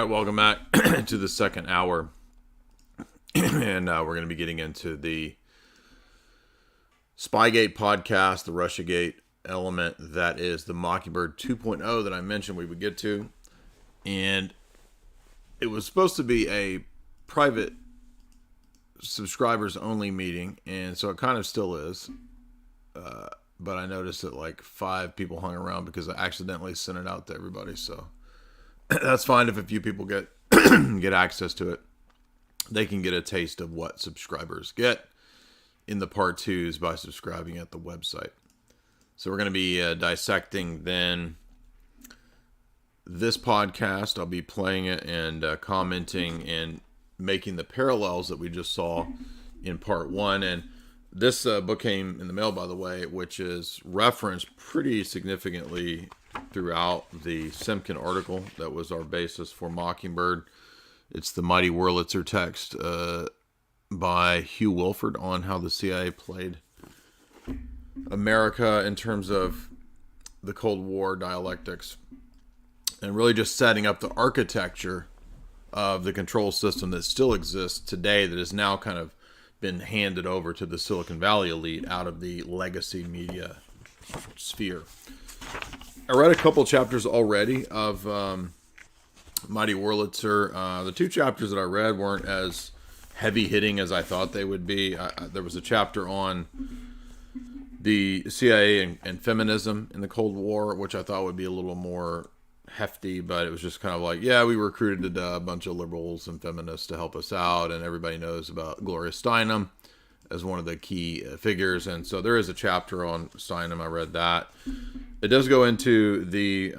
right, welcome back to the second hour. And we're going to be getting into the Spygate podcast, the Russiagate element that is the Mockingbird 2.0 that I mentioned we would get to. And it was supposed to be a private subscribers only meeting, and so it kind of still is. But I noticed that like 5 people hung around because I accidentally sent it out to everybody, so that's fine if a few people get get access to it. They can get a taste of what subscribers get in the part 2s by subscribing at the website. So we're going to be dissecting then this podcast. I'll be playing it and commenting and making the parallels that we just saw in part 1. And this book came in the mail, by the way, which is referenced pretty significantly throughout the Simkin article that was our basis for Mockingbird. It's the Mighty Wurlitzer text by Hugh Wilford on how the CIA played America in terms of the Cold War dialectics, and really just setting up the architecture of the control system that still exists today, that has now kind of been handed over to the Silicon Valley elite out of the legacy media sphere. I read a couple chapters already of Mighty Wurlitzer. The 2 chapters that I read weren't as heavy-hitting as I thought they would be. There was a chapter on the CIA and feminism in the Cold War, which I thought would be a little more hefty, but it was just kind of like, yeah, we recruited a bunch of liberals and feminists to help us out, and everybody knows about Gloria Steinem as one of the key figures, and so there is a chapter on Steinem. I read that. It does go into the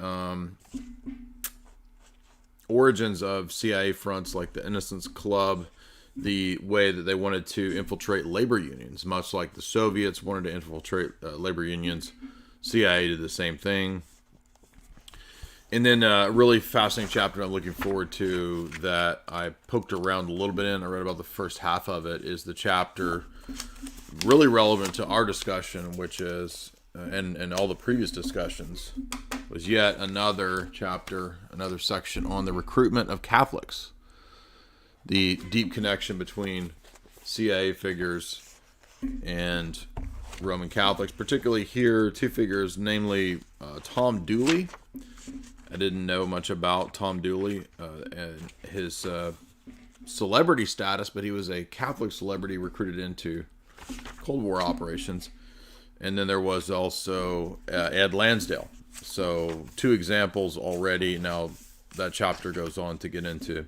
origins of CIA fronts like the Innocence Club, the way that they wanted to infiltrate labor unions, much like the Soviets wanted to infiltrate labor unions. CIA did the same thing. And then a really fascinating chapter I'm looking forward to that I poked around a little bit in. I read about the first half of it, is the chapter really relevant to our discussion, which is, and all the previous discussions, was yet another chapter, another section on the recruitment of Catholics. The deep connection between CIA figures and Roman Catholics, particularly here, 2 figures, namely Tom Dooley. I didn't know much about Tom Dooley and his celebrity status, but he was a Catholic celebrity recruited into Cold War operations. And then there was also Ed Lansdale. So 2 examples already. Now that chapter goes on to get into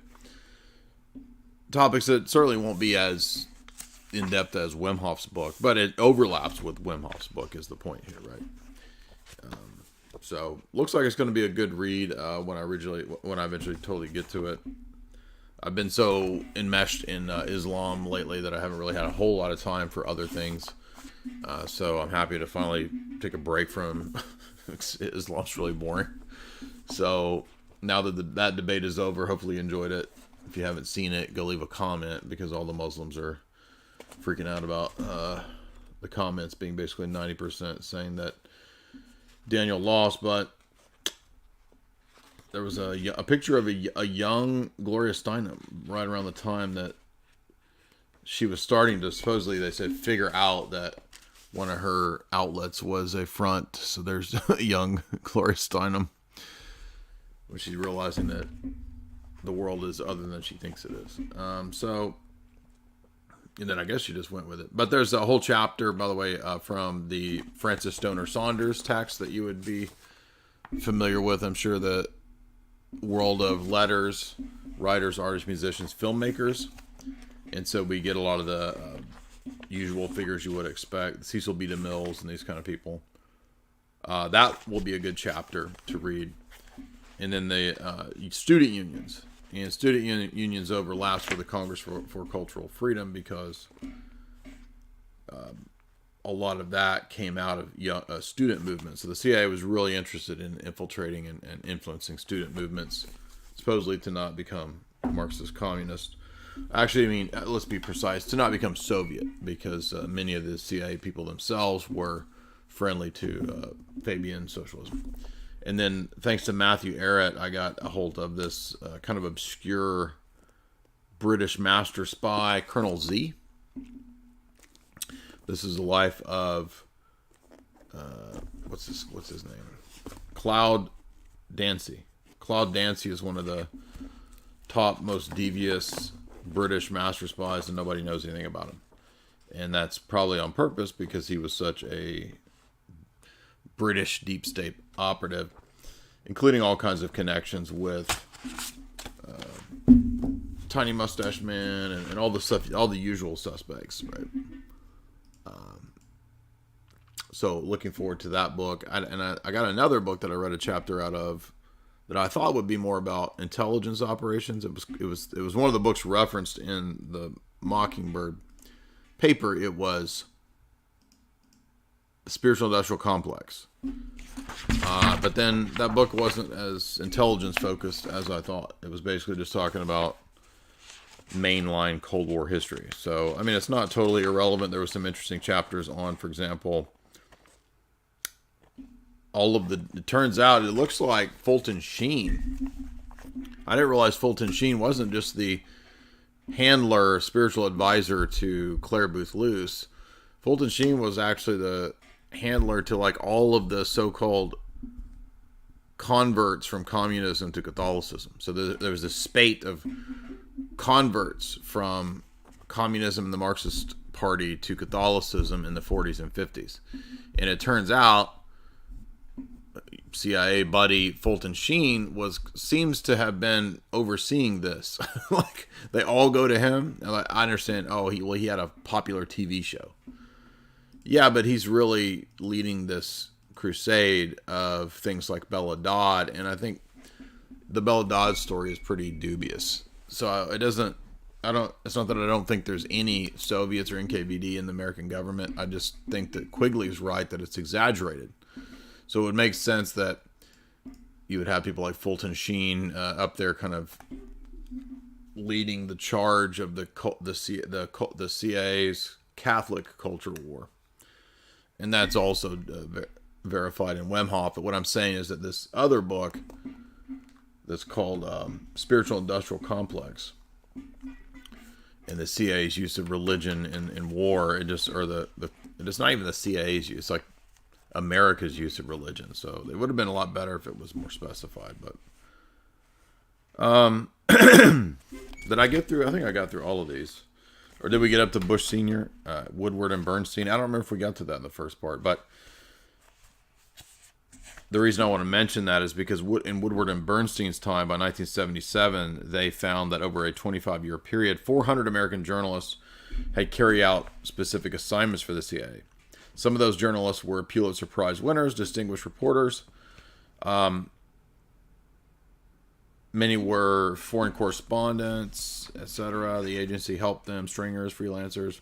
topics that certainly won't be as in-depth as Wim Hof's book, but it overlaps with Wim Hof's book is the point here, right? So looks like it's going to be a good read when I eventually totally get to it. I've been so enmeshed in Islam lately that I haven't really had a whole lot of time for other things. So I'm happy to finally take a break from Islam's really boring. So now that that debate is over, hopefully you enjoyed it. If you haven't seen it, go leave a comment, because all the Muslims are freaking out about the comments being basically 90% saying that Daniel lost. But there was a picture of a young Gloria Steinem right around the time that she was starting to, supposedly they said, figure out that one of her outlets was a front. So there's a young Gloria Steinem when she's realizing that the world is other than she thinks it is. And then I guess she just went with it. But there's a whole chapter, by the way, from the Francis Stoner Saunders text that you would be familiar with. I'm sure the world of letters, writers, artists, musicians, filmmakers. And so we get a lot of the usual figures you would expect, Cecil B. DeMille's and these kind of people. That will be a good chapter to read. And then the student unions. And student unions overlaps with the Congress for Cultural Freedom, because a lot of that came out of student movements. So the CIA was really interested in infiltrating and influencing student movements, supposedly to not become Marxist communist. Actually, I mean, let's be precise, to not become Soviet, because many of the CIA people themselves were friendly to Fabian socialism. And then thanks to Matthew Arrett, I got a hold of this kind of obscure British master spy, Colonel Z. This is the life of what's his name? Cloud Dancy. Cloud Dancy is one of the top, most devious British master spies, and nobody knows anything about him. And that's probably on purpose because he was such a British deep state operative, including all kinds of connections with Tiny Mustache Man and all the stuff, all the usual suspects, right? So looking forward to that book. I got another book that I read a chapter out of that I thought would be more about intelligence operations. It was one of the books referenced in the Mockingbird paper. It was the Spiritual Industrial Complex. But then that book wasn't as intelligence focused as I thought. It was basically just talking about mainline Cold War history. So, I mean, it's not totally irrelevant. There were some interesting chapters on, for example, it turns out it looks like Fulton Sheen. I didn't realize Fulton Sheen wasn't just the handler, spiritual advisor to Claire Booth Luce. Fulton Sheen was actually the handler to like all of the so-called converts from communism to Catholicism. So there was a spate of converts from communism and the Marxist Party to Catholicism in the 40s and 50s. And it turns out CIA buddy Fulton Sheen seems to have been overseeing this. Like they all go to him. And I understand. Oh, he had a popular TV show. Yeah, but he's really leading this crusade of things like Bella Dodd, and I think the Bella Dodd story is pretty dubious. So it's not that I don't think there's any Soviets or NKVD in the American government. I just think that Quigley's right that it's exaggerated. So it would make sense that you would have people like Fulton Sheen up there kind of leading the charge of the CIA's Catholic culture war. And that's also verified in Wemhoff. But what I'm saying is that this other book that's called Spiritual Industrial Complex and the CIA's use of religion in war, it's not even the CIA's use, it's like America's use of religion. So it would have been a lot better if it was more specified. But did I get through? I think I got through all of these. Or did we get up to Bush Sr., Woodward, and Bernstein? I don't remember if we got to that in the first part. But the reason I want to mention that is because in Woodward and Bernstein's time, by 1977, they found that over a 25-year period, 400 American journalists had carried out specific assignments for the CIA. Some of those journalists were Pulitzer Prize winners, distinguished reporters. Many were foreign correspondents, etc. The agency helped them, stringers, freelancers.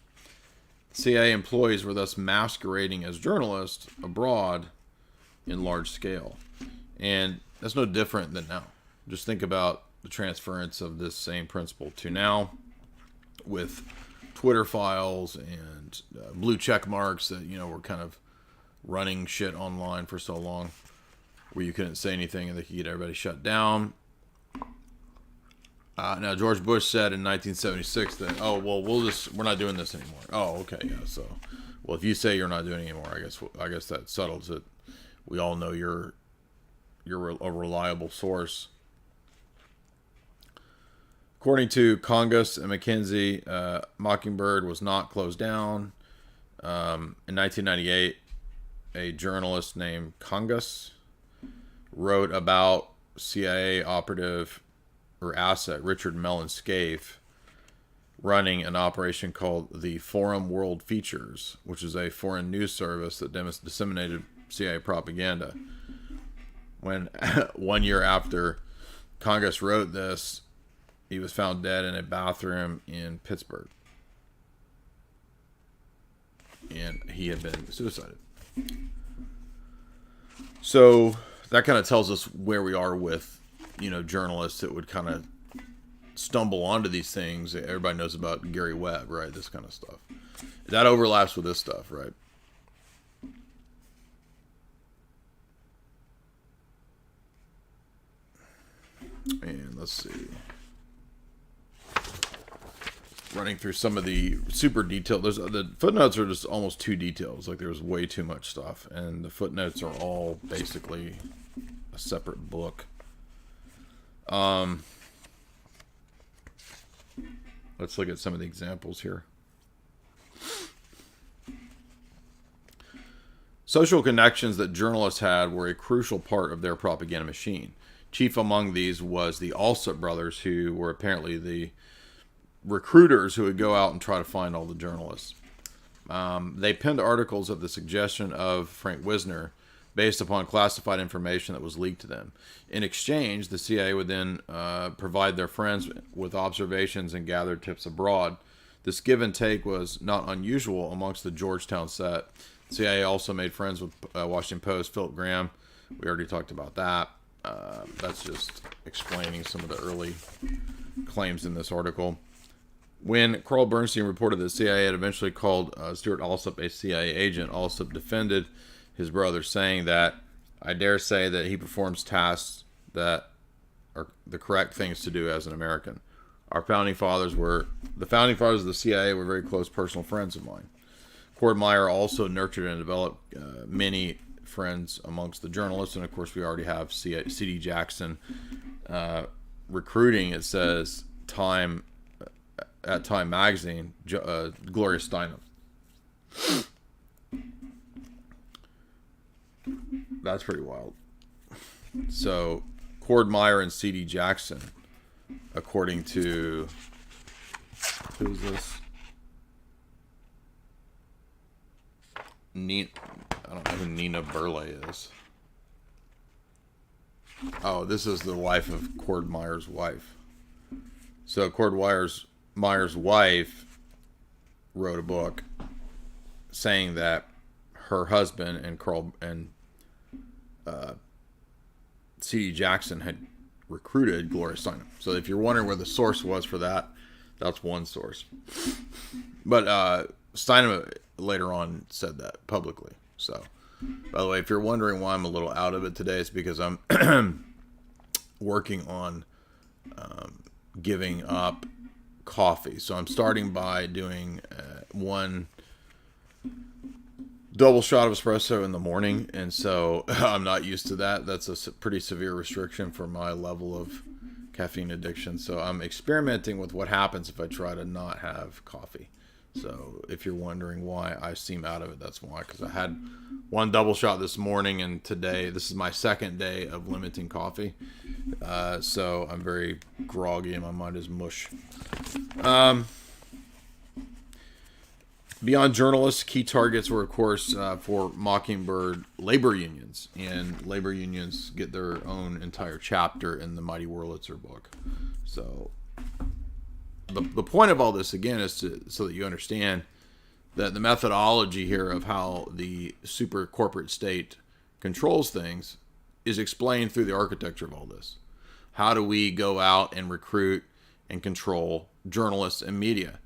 CIA employees were thus masquerading as journalists abroad in large scale. And that's no different than now. Just think about the transference of this same principle to now with Twitter files and blue check marks that, were kind of running shit online for so long where you couldn't say anything and they could get everybody shut down. Now, George Bush said in 1976 that, we're not doing this anymore. Oh, okay, yeah. So, well, if you say you're not doing it anymore, I guess that settles it. We all know you're a reliable source. According to Congus and McKinsey, Mockingbird was not closed down. In 1998, a journalist named Congus wrote about CIA operative or asset Richard Mellon Scaife running an operation called the Forum World Features, which is a foreign news service that disseminated CIA propaganda. When 1 year after Congus wrote this, he was found dead in a bathroom in Pittsburgh. And he had been suicided. So that kind of tells us where we are with, journalists that would kind of stumble onto these things. Everybody knows about Gary Webb, right? This kind of stuff. That overlaps with this stuff, right? And let's see. Running through some of the super detailed. The footnotes are just almost too detailed. Like there's way too much stuff, and the footnotes are all basically a separate book. Let's look at some of the examples here. Social connections that journalists had were a crucial part of their propaganda machine. Chief among these was the Alsop brothers, who were apparently the recruiters who would go out and try to find all the journalists. They penned articles at the suggestion of Frank Wisner based upon classified information that was leaked to them. In exchange, the CIA would then provide their friends with observations and gathered tips abroad. This give and take was not unusual amongst the Georgetown set. The CIA also made friends with Washington Post, Philip Graham. We already talked about that. That's just explaining some of the early claims in this article. When Carl Bernstein reported that the CIA had eventually called Stuart Alsop a CIA agent, Alsop defended his brother, saying that, "I dare say that he performs tasks that are the correct things to do as an American. The founding fathers of the CIA were very close personal friends of mine." Cord Meyer also nurtured and developed many friends amongst the journalists, and of course we already have C.D. Jackson recruiting. It says at Time Magazine, Gloria Steinem. That's pretty wild. So, Cord Meyer and C.D. Jackson, according to... Who's this? I don't know who Nina Burley is. Oh, this is the wife of Cord Meyer's wife. So, Cord Meyer's wife wrote a book saying that her husband and C.D. Jackson had recruited Gloria Steinem. So if you're wondering where the source was for that, that's one source. But Steinem later on said that publicly. So, by the way, if you're wondering why I'm a little out of it today, it's because I'm working on giving up coffee. So I'm starting by doing one double shot of espresso in the morning, and so I'm not used to that. That's a pretty severe restriction for my level of caffeine addiction. So I'm experimenting with what happens if I try to not have coffee. So if you're wondering why I seem out of it, that's why, because I had one double shot this morning, and today, this is my second day of limiting coffee. So I'm very groggy and my mind is mush. Beyond journalists, key targets were, of course, for Mockingbird, labor unions. And labor unions get their own entire chapter in the Mighty Wurlitzer book. So the point of all this, again, is so that you understand that the methodology here of how the super corporate state controls things is explained through the architecture of all this. How do we go out and recruit and control journalists and media?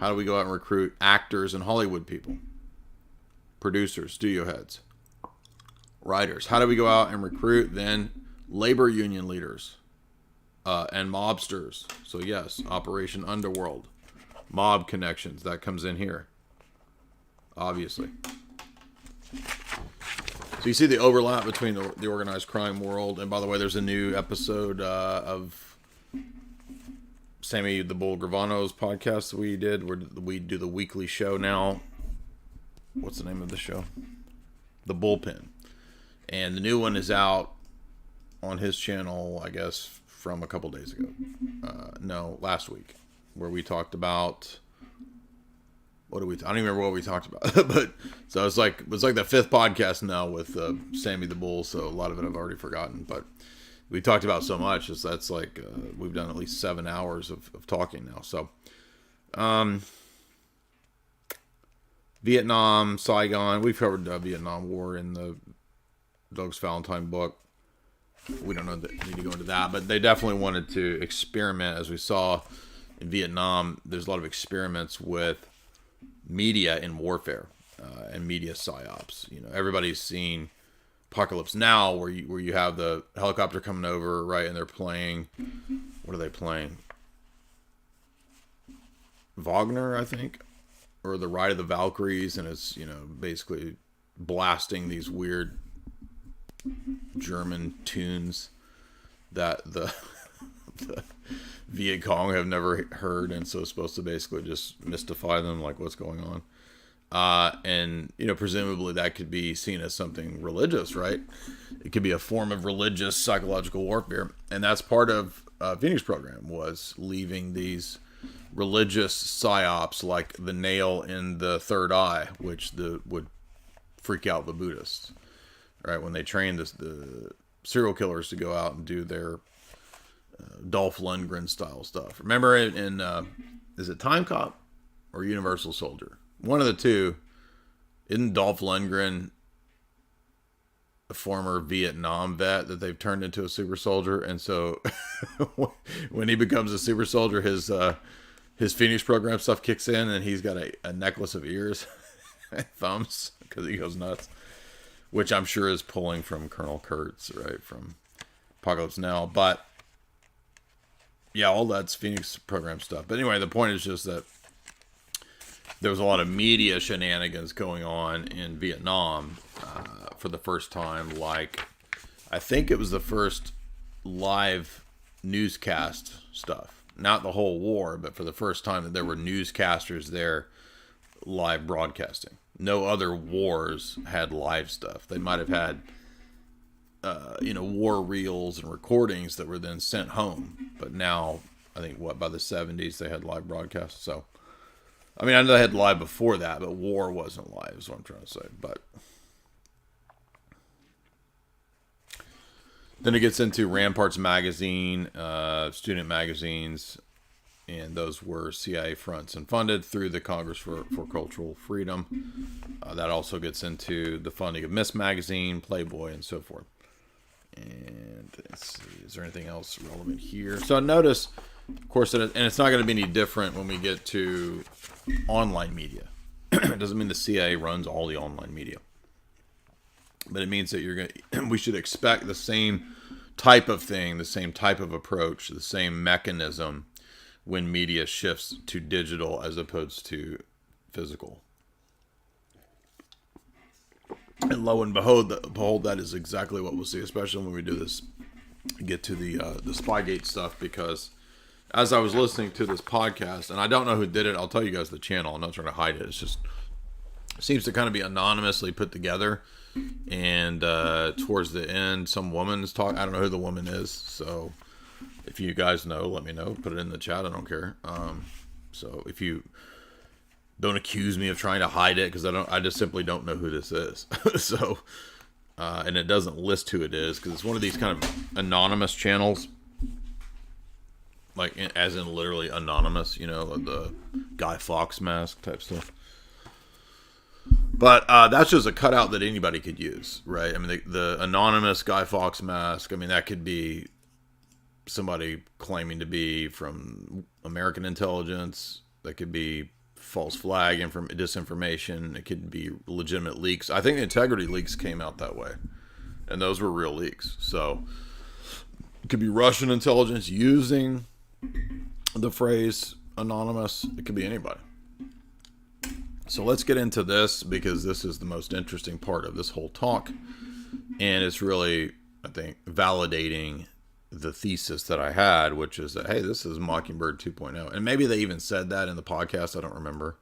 How do we go out and recruit actors and Hollywood people, producers, studio heads, writers? How do we go out and recruit then labor union leaders and mobsters? So yes, Operation Underworld, mob connections, that comes in here, obviously. So you see the overlap between the organized crime world. And by the way, there's a new episode of Sammy the Bull Gravano's podcast that we did, where we do the weekly show now. What's the name of the show? The Bullpen. And the new one is out on his channel, I guess, from a couple days ago. No, last week, where we talked about... I don't even remember what we talked about. But so it's like the fifth podcast now with Sammy the Bull, so a lot of it I've already forgotten. But we talked about so much, that's like we've done at least 7 hours of talking now. So Vietnam, Saigon, we've covered the Vietnam War in the Doug's Valentine book. We don't need to go into that, but they definitely wanted to experiment. As we saw in Vietnam, there's a lot of experiments with media in warfare and media psyops. You know, everybody's seen Apocalypse Now, where you have the helicopter coming over, right, and they're playing, what are they playing? Wagner, I think, or the Ride of the Valkyries, and it's, you know, basically blasting these weird German tunes that the Viet Cong have never heard, and so it's supposed to basically just mystify them, like what's going on. And, you know, presumably that could be seen as something religious, right? It could be a form of religious psychological warfare. And that's part of Phoenix program, was leaving these religious psyops like the nail in the third eye, which would freak out the Buddhists, right? When they train the serial killers to go out and do their Dolph Lundgren style stuff. Remember in is it Time Cop or Universal Soldier? One of the two. Isn't Dolph Lundgren a former Vietnam vet that they've turned into a super soldier? And so when he becomes a super soldier, his Phoenix program stuff kicks in, and he's got a necklace of ears and thumbs because he goes nuts, which I'm sure is pulling from Colonel Kurtz, right, from Apocalypse Now. But yeah, all that's Phoenix program stuff. But anyway, the point is just that there was a lot of media shenanigans going on in Vietnam for the first time. Like, I think it was the first live newscast stuff. Not the whole war, but for the first time that there were newscasters there live broadcasting. No other wars had live stuff. They might have had, war reels and recordings that were then sent home. But now, I think, by the 70s, they had live broadcasts. So, I mean, I know they had live before that, but war wasn't live, is what I'm trying to say. But then it gets into Ramparts magazine, student magazines, and those were CIA fronts and funded through the Congress for Cultural Freedom. That also gets into the funding of Miss Magazine, Playboy, and so forth. And let's see, is there anything else relevant here? So notice, of course, and it's not going to be any different when we get to online media. It doesn't mean the CIA runs all the online media, but it means that we should expect the same type of thing, the same type of approach, the same mechanism when media shifts to digital as opposed to physical. And lo and behold, that is exactly what we'll see, especially when we do this, get to the Spygate stuff, because as I was listening to this podcast, and I don't know who did it, I'll tell you guys the channel. I'm not trying to hide it. It's just, it seems to kind of be anonymously put together. And towards the end, some woman is talking. I don't know who the woman is. So if you guys know, let me know. Put it in the chat. I don't care. So if you don't accuse me of trying to hide it, because I just simply don't know who this is. So, and it doesn't list who it is, because it's one of these kind of anonymous channels. Like, as in literally anonymous, like the Guy Fawkes mask type stuff. But that's just a cutout that anybody could use, right? I mean, the anonymous Guy Fawkes mask, I mean, that could be somebody claiming to be from American intelligence. That could be false flag disinformation. It could be legitimate leaks. I think the integrity leaks came out that way, and those were real leaks. So it could be Russian intelligence using the phrase anonymous. It could be anybody. So let's get into this, because this is the most interesting part of this whole talk, and it's really, I think, validating the thesis that I had, which is that, hey, this is Mockingbird 2.0. And maybe they even said that in the podcast. I don't remember,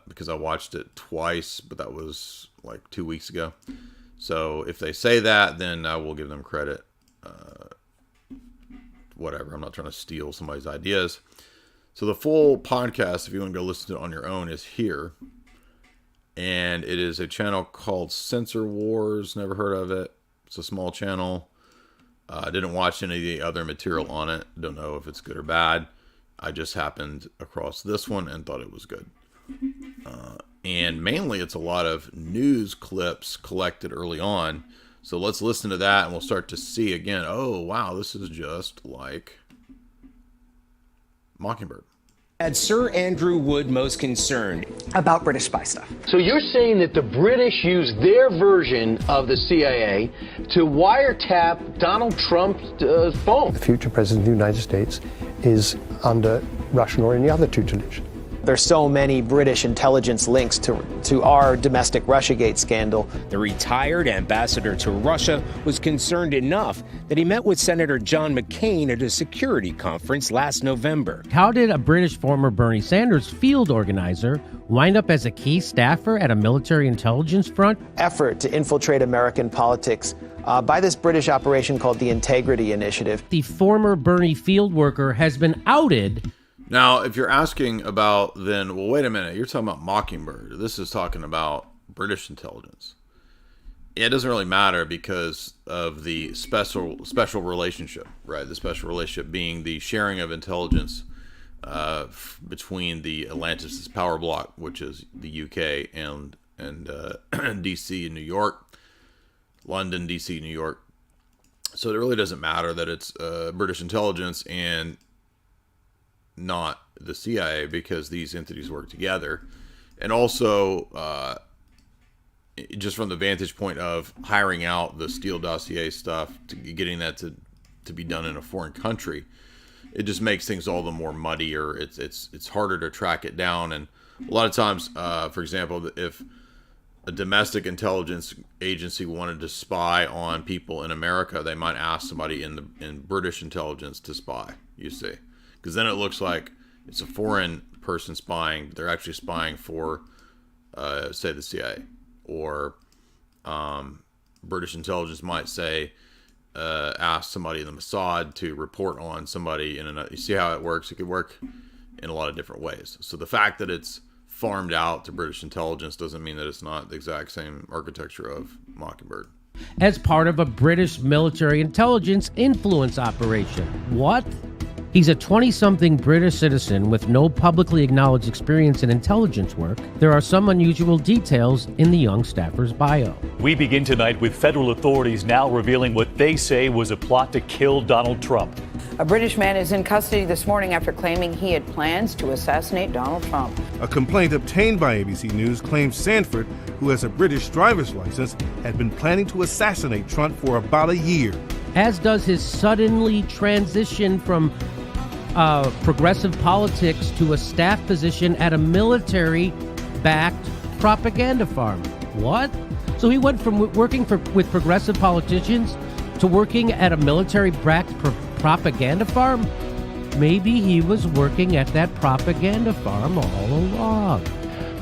because I watched it twice, but that was like 2 weeks ago. So if they say that, then I will give them credit. Whatever. I'm not trying to steal somebody's ideas. So the full podcast, if you want to go listen to it on your own, is here. And it is a channel called Censor Wars. Never heard of it. It's a small channel. I didn't watch any of the other material on it. Don't know if it's good or bad. I just happened across this one and thought it was good. And mainly it's a lot of news clips collected early on. So let's listen to that, and we'll start to see again, oh, wow, this is just like Mockingbird. Had Sir Andrew Wood most concerned about British spy stuff. So you're saying that the British used their version of the CIA to wiretap Donald Trump's phone? The future president of the United States is under Russian or any other tutelage. There's so many British intelligence links to our domestic Russiagate scandal. The retired ambassador to Russia was concerned enough that he met with Senator John McCain at a security conference last November. How did a British former Bernie Sanders field organizer wind up as a key staffer at a military intelligence front? Effort to infiltrate American politics by this British operation called the Integrity Initiative. The former Bernie field worker has been outed. Now, if you're asking about then, well, wait a minute, you're talking about Mockingbird. This is talking about British intelligence. It doesn't really matter because of the special relationship, right? The special relationship being the sharing of intelligence between the Atlantis power block, which is the UK and DC and New York, London, DC, New York. So it really doesn't matter that it's British intelligence and not the CIA, because these entities work together. And also just from the vantage point of hiring out the Steele dossier stuff, to getting that to be done in a foreign country, it just makes things all the more muddier. It's harder to track it down. And a lot of times, for example, if a domestic intelligence agency wanted to spy on people in America, they might ask somebody in British intelligence to spy, you see. Because then it looks like it's a foreign person spying, but they're actually spying for, say, the CIA. Or British intelligence might say, ask somebody in the Mossad to report on somebody in another. You see how it works? It could work in a lot of different ways. So the fact that it's farmed out to British intelligence doesn't mean that it's not the exact same architecture of Mockingbird. As part of a British military intelligence influence operation. What? He's a 20-something British citizen with no publicly acknowledged experience in intelligence work. There are some unusual details in the young staffer's bio. We begin tonight with federal authorities now revealing what they say was a plot to kill Donald Trump. A British man is in custody this morning after claiming he had plans to assassinate Donald Trump. A complaint obtained by ABC News claims Sanford, who has a British driver's license, had been planning to assassinate Trump for about a year. As does his suddenly transition from progressive politics to a staff position at a military-backed propaganda farm. What? So he went from working with progressive politicians to working at a military-backed propaganda farm? Maybe he was working at that propaganda farm all along.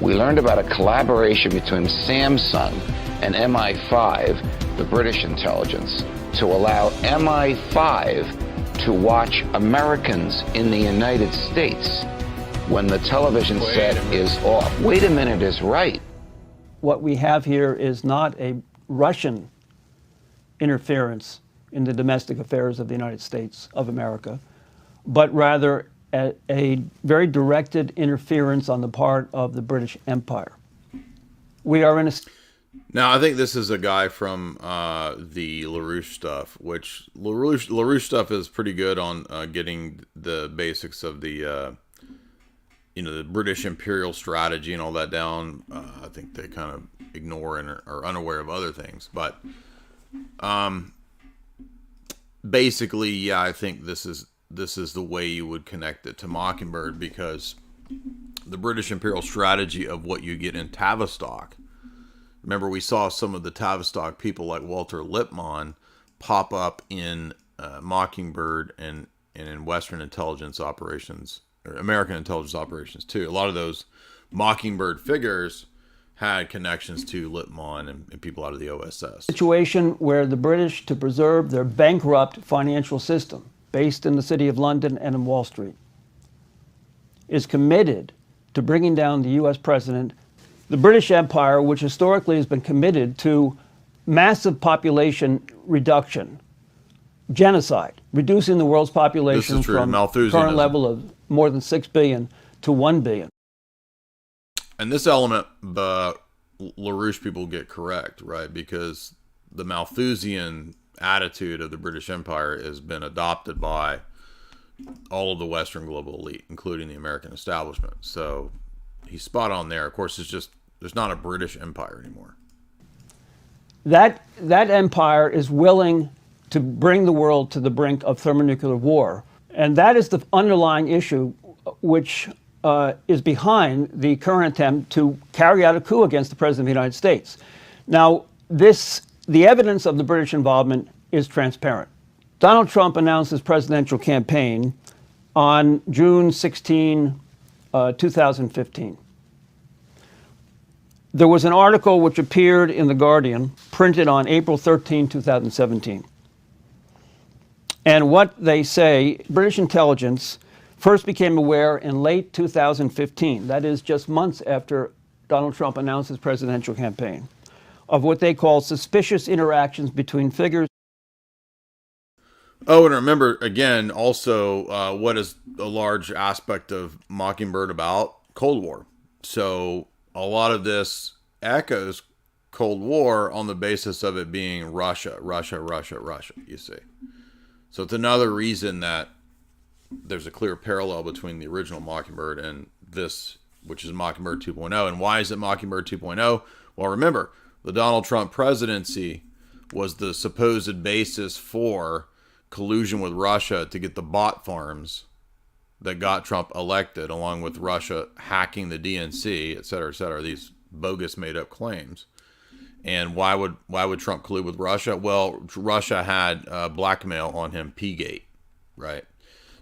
We learned about a collaboration between Samsung and MI5, the British intelligence, to allow MI5 to watch Americans in the United States when the television set is off. Wait a minute is right. What we have here is not a Russian interference in the domestic affairs of the United States of America, but rather a very directed interference on the part of the British Empire. We are in a... Now, I think this is a guy from the LaRouche stuff, which LaRouche stuff is pretty good on getting the basics of the, the British imperial strategy and all that down. I think they kind of ignore and are unaware of other things. But basically, yeah, I think this is the way you would connect it to Mockingbird, because the British imperial strategy of what you get in Tavistock. Remember, we saw some of the Tavistock people like Walter Lippmann pop up in Mockingbird and in Western intelligence operations, or American intelligence operations too. A lot of those Mockingbird figures had connections to Lippmann and people out of the OSS. Situation where the British, to preserve their bankrupt financial system, based in the City of London and in Wall Street, is committed to bringing down the U.S. president. The British Empire, which historically has been committed to massive population reduction, genocide, reducing the world's population from current level of more than 6 billion to 1 billion. And this element, the LaRouche people get correct, right? Because the Malthusian attitude of the British Empire has been adopted by all of the Western global elite, including the American establishment. So he's spot on there. Of course, it's just there's not a British Empire anymore. That empire is willing to bring the world to the brink of thermonuclear war. And that is the underlying issue which is behind the current attempt to carry out a coup against the President of the United States. Now, the evidence of the British involvement is transparent. Donald Trump announced his presidential campaign on June 16, 2015. There was an article which appeared in The Guardian, printed on April 13, 2017. And what they say, British intelligence first became aware in late 2015, that is just months after Donald Trump announced his presidential campaign, of what they call suspicious interactions between figures. Oh, and remember, again, also, what is a large aspect of Mockingbird about? Cold War. So a lot of this echoes Cold War on the basis of it being Russia, you see. So it's another reason that there's a clear parallel between the original Mockingbird and this, which is Mockingbird 2.0. And why is it Mockingbird 2.0? Well, remember, the Donald Trump presidency was the supposed basis for collusion with Russia to get the bot farms that got Trump elected, along with Russia hacking the DNC, et cetera, these bogus made-up claims. And why would Trump collude with Russia? Well, Russia had blackmail on him, P-Gate, right?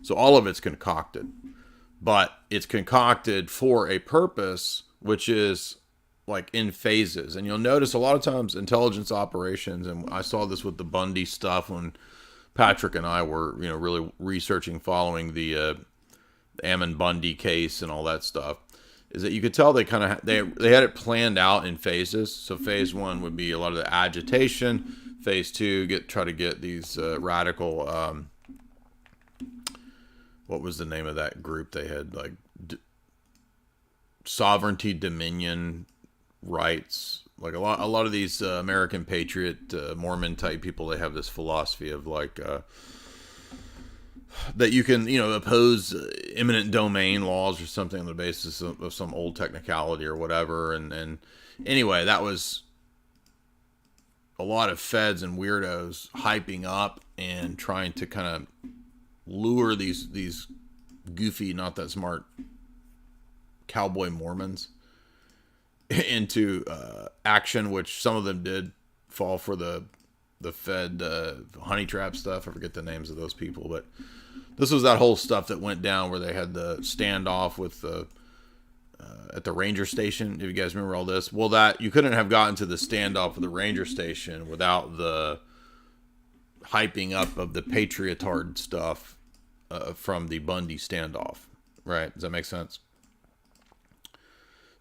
So all of it's concocted. But it's concocted for a purpose, which is like in phases. And you'll notice a lot of times intelligence operations, and I saw this with the Bundy stuff when Patrick and I were, really researching, following the Ammon Bundy case and all that stuff, is that you could tell they had it planned out in phases. So phase one would be a lot of the agitation. Phase two, try to get these radical. What was the name of that group they had? Like sovereignty, dominion, rights. Like a lot of these American patriot, Mormon type people, they have this philosophy of like that you can, oppose eminent domain laws or something on the basis of some old technicality or whatever. And anyway, that was a lot of feds and weirdos hyping up and trying to kind of lure these goofy, not that smart cowboy Mormons into action, which some of them did fall for the Fed honey trap stuff. I forget the names of those people, but this was that whole stuff that went down where they had the standoff with at the ranger station. If you guys remember all this, well, that you couldn't have gotten to the standoff with the ranger station without the hyping up of the patriotard stuff from the Bundy standoff, right? Does that make sense?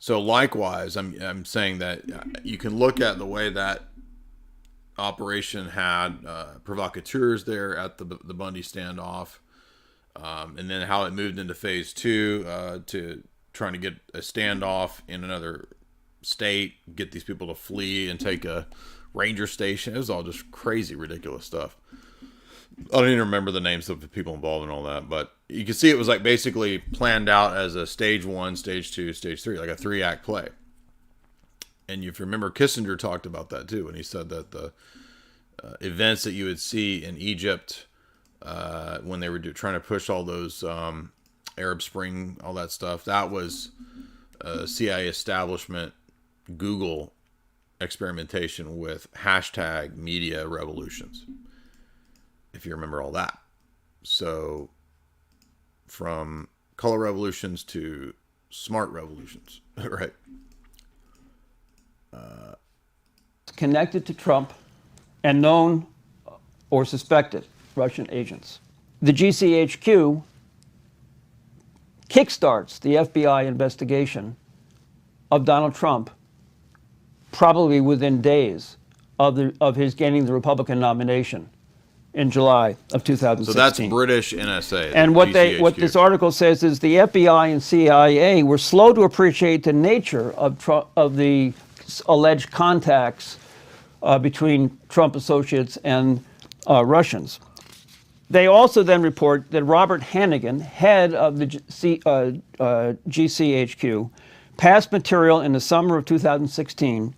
So likewise, I'm saying that you can look at the way that operation had provocateurs there at the Bundy standoff, and then how it moved into phase two to trying to get a standoff in another state, get these people to flee and take a ranger station. It was all just crazy, ridiculous stuff. I don't even remember the names of the people involved in all that, but you can see it was like basically planned out as a stage 1, stage 2, stage 3, like a 3-act play. And if you remember, Kissinger talked about that too, and he said that the events that you would see in Egypt when they were trying to push all those Arab Spring, all that stuff, that was CIA establishment Google experimentation with hashtag media revolutions, if you remember all that. So from color revolutions to smart revolutions, right? Connected to Trump and known or suspected Russian agents. The GCHQ kickstarts the FBI investigation of Donald Trump probably within days of his gaining the Republican nomination in July of 2016. So that's British NSA. And what this article says is the FBI and CIA were slow to appreciate the nature of the alleged contacts between Trump associates and Russians. They also then report that Robert Hannigan, head of the GCHQ, passed material in the summer of 2016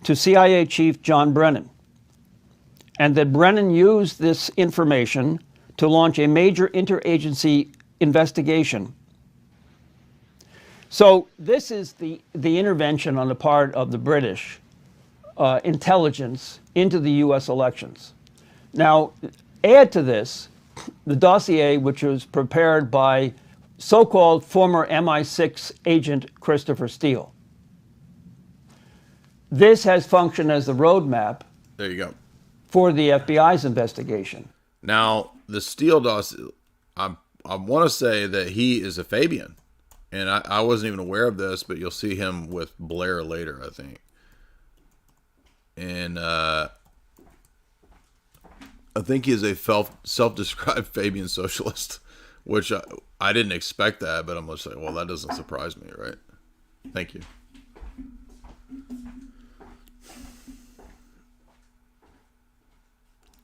to CIA Chief John Brennan, and that Brennan used this information to launch a major interagency investigation. So this is the intervention on the part of the British intelligence into the U.S. elections. Now, add to this the dossier which was prepared by so-called former MI6 agent Christopher Steele. This has functioned as the roadmap. There you go. For the FBI's investigation. Now, the Steele dossier, I want to say that he is a Fabian. And I wasn't even aware of this, but you'll see him with Blair later, I think. And I think he is a self-described Fabian socialist, which I didn't expect that, but I'm just like, well, that doesn't surprise me, right? Thank you.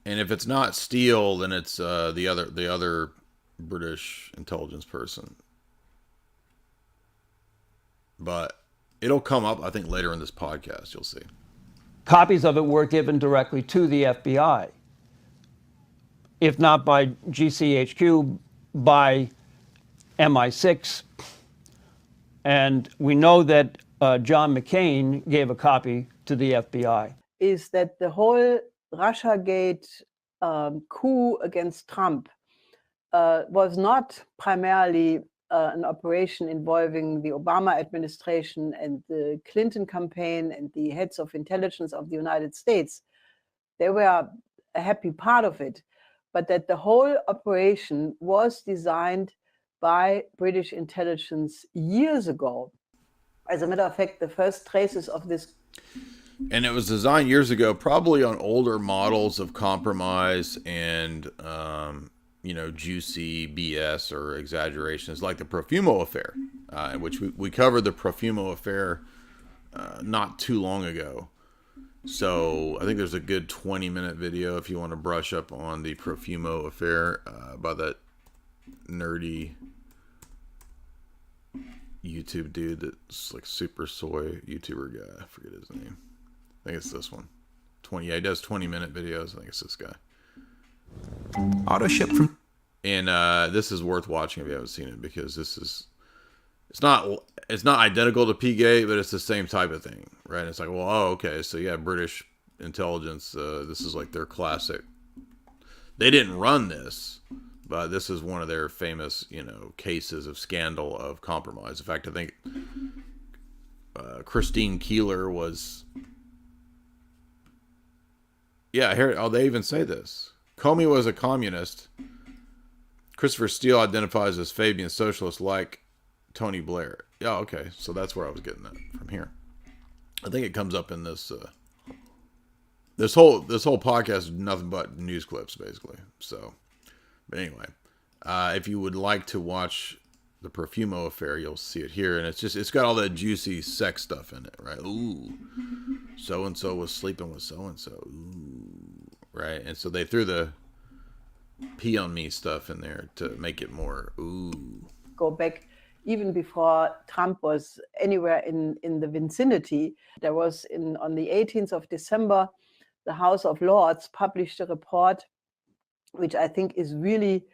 And if it's not Steele, then it's the other British intelligence person. But it'll come up, I think, later in this podcast. You'll see. Copies of it were given directly to the FBI, if not by GCHQ, by MI6. And we know that John McCain gave a copy to the FBI. Is that the whole Russiagate coup against Trump was not primarily an operation involving the Obama administration and the Clinton campaign and the heads of intelligence of the United States. They were a happy part of it, but that the whole operation was designed by British intelligence years ago. As a matter of fact, the first traces of this. And it was designed years ago, probably on older models of compromise and, juicy BS or exaggerations, like the Profumo affair, which we covered the Profumo affair not too long ago. So I think there's a good 20-minute video if you want to brush up on the Profumo affair by that nerdy YouTube dude that's like super soy YouTuber guy. I forget his name. I think it's this one. He does 20-minute videos. I think it's this guy. Auto ship from. And this is worth watching if you haven't seen it, because it's not identical to P-Gate, but it's the same type of thing, right? It's like, well, oh, okay, so yeah, British intelligence. This is like their classic. They didn't run this, but this is one of their famous, cases of scandal of compromise. In fact, I think Christine Keeler was. Yeah, here. Oh, they even say this. Comey was a communist. Christopher Steele identifies as Fabian socialist like Tony Blair. Yeah, okay. So that's where I was getting that from here. I think it comes up in this this whole podcast is nothing but news clips, basically. So, but anyway, if you would like to watch the Profumo affair, you'll see it here, and it's got all that juicy sex stuff in it, right? Ooh, so and so was sleeping with so and so. Ooh, right? And so they threw the pee on me stuff in there to make it more ooh. Go back even before Trump was anywhere in the vicinity. There was on the 18th of December, the House of Lords published a report, which I think is really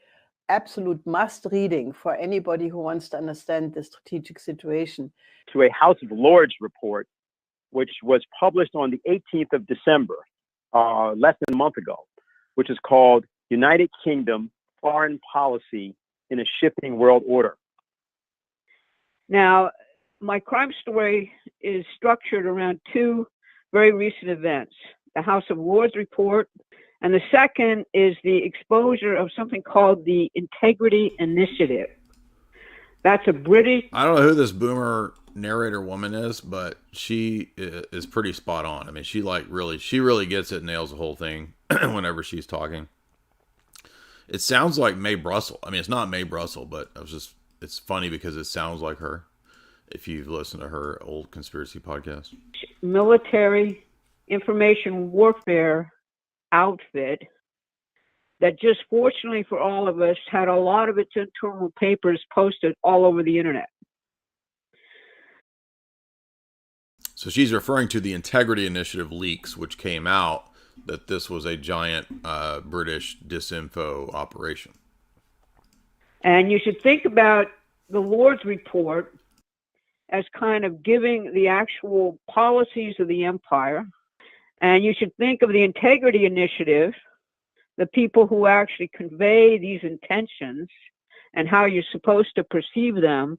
absolute must reading for anybody who wants to understand the strategic situation. To a House of Lords report, which was published on the 18th of December, less than a month ago, which is called United Kingdom Foreign Policy in a Shifting World Order. Now, my crime story is structured around two very recent events. The House of Lords report, and the second is the exposure of something called the Integrity Initiative. That's a British... I don't know who this boomer narrator woman is, but she is pretty spot on. I mean, she really gets it, nails the whole thing whenever she's talking. It sounds like Mae Brussel. I mean, it's not Mae Brussel, but it's funny because it sounds like her. If you've listened to her old conspiracy podcast. Military information warfare outfit that just fortunately for all of us had a lot of its internal papers posted all over the internet. So she's referring to the Integrity Initiative leaks, which came out that this was a giant British disinfo operation. And you should think about the Lord's report as kind of giving the actual policies of the empire. And you should think of the Integrity Initiative, the people who actually convey these intentions and how you're supposed to perceive them,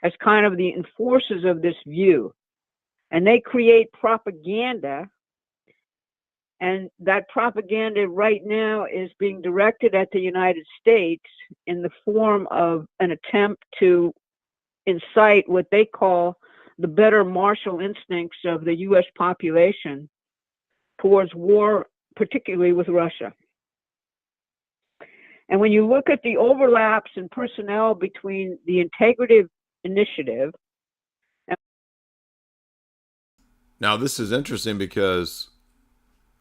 as kind of the enforcers of this view. And they create propaganda, and that propaganda right now is being directed at the United States in the form of an attempt to incite what they call the better martial instincts of the U.S. population towards war, particularly with Russia. And when you look at the overlaps in personnel between the Integrity Initiative. Now, this is interesting because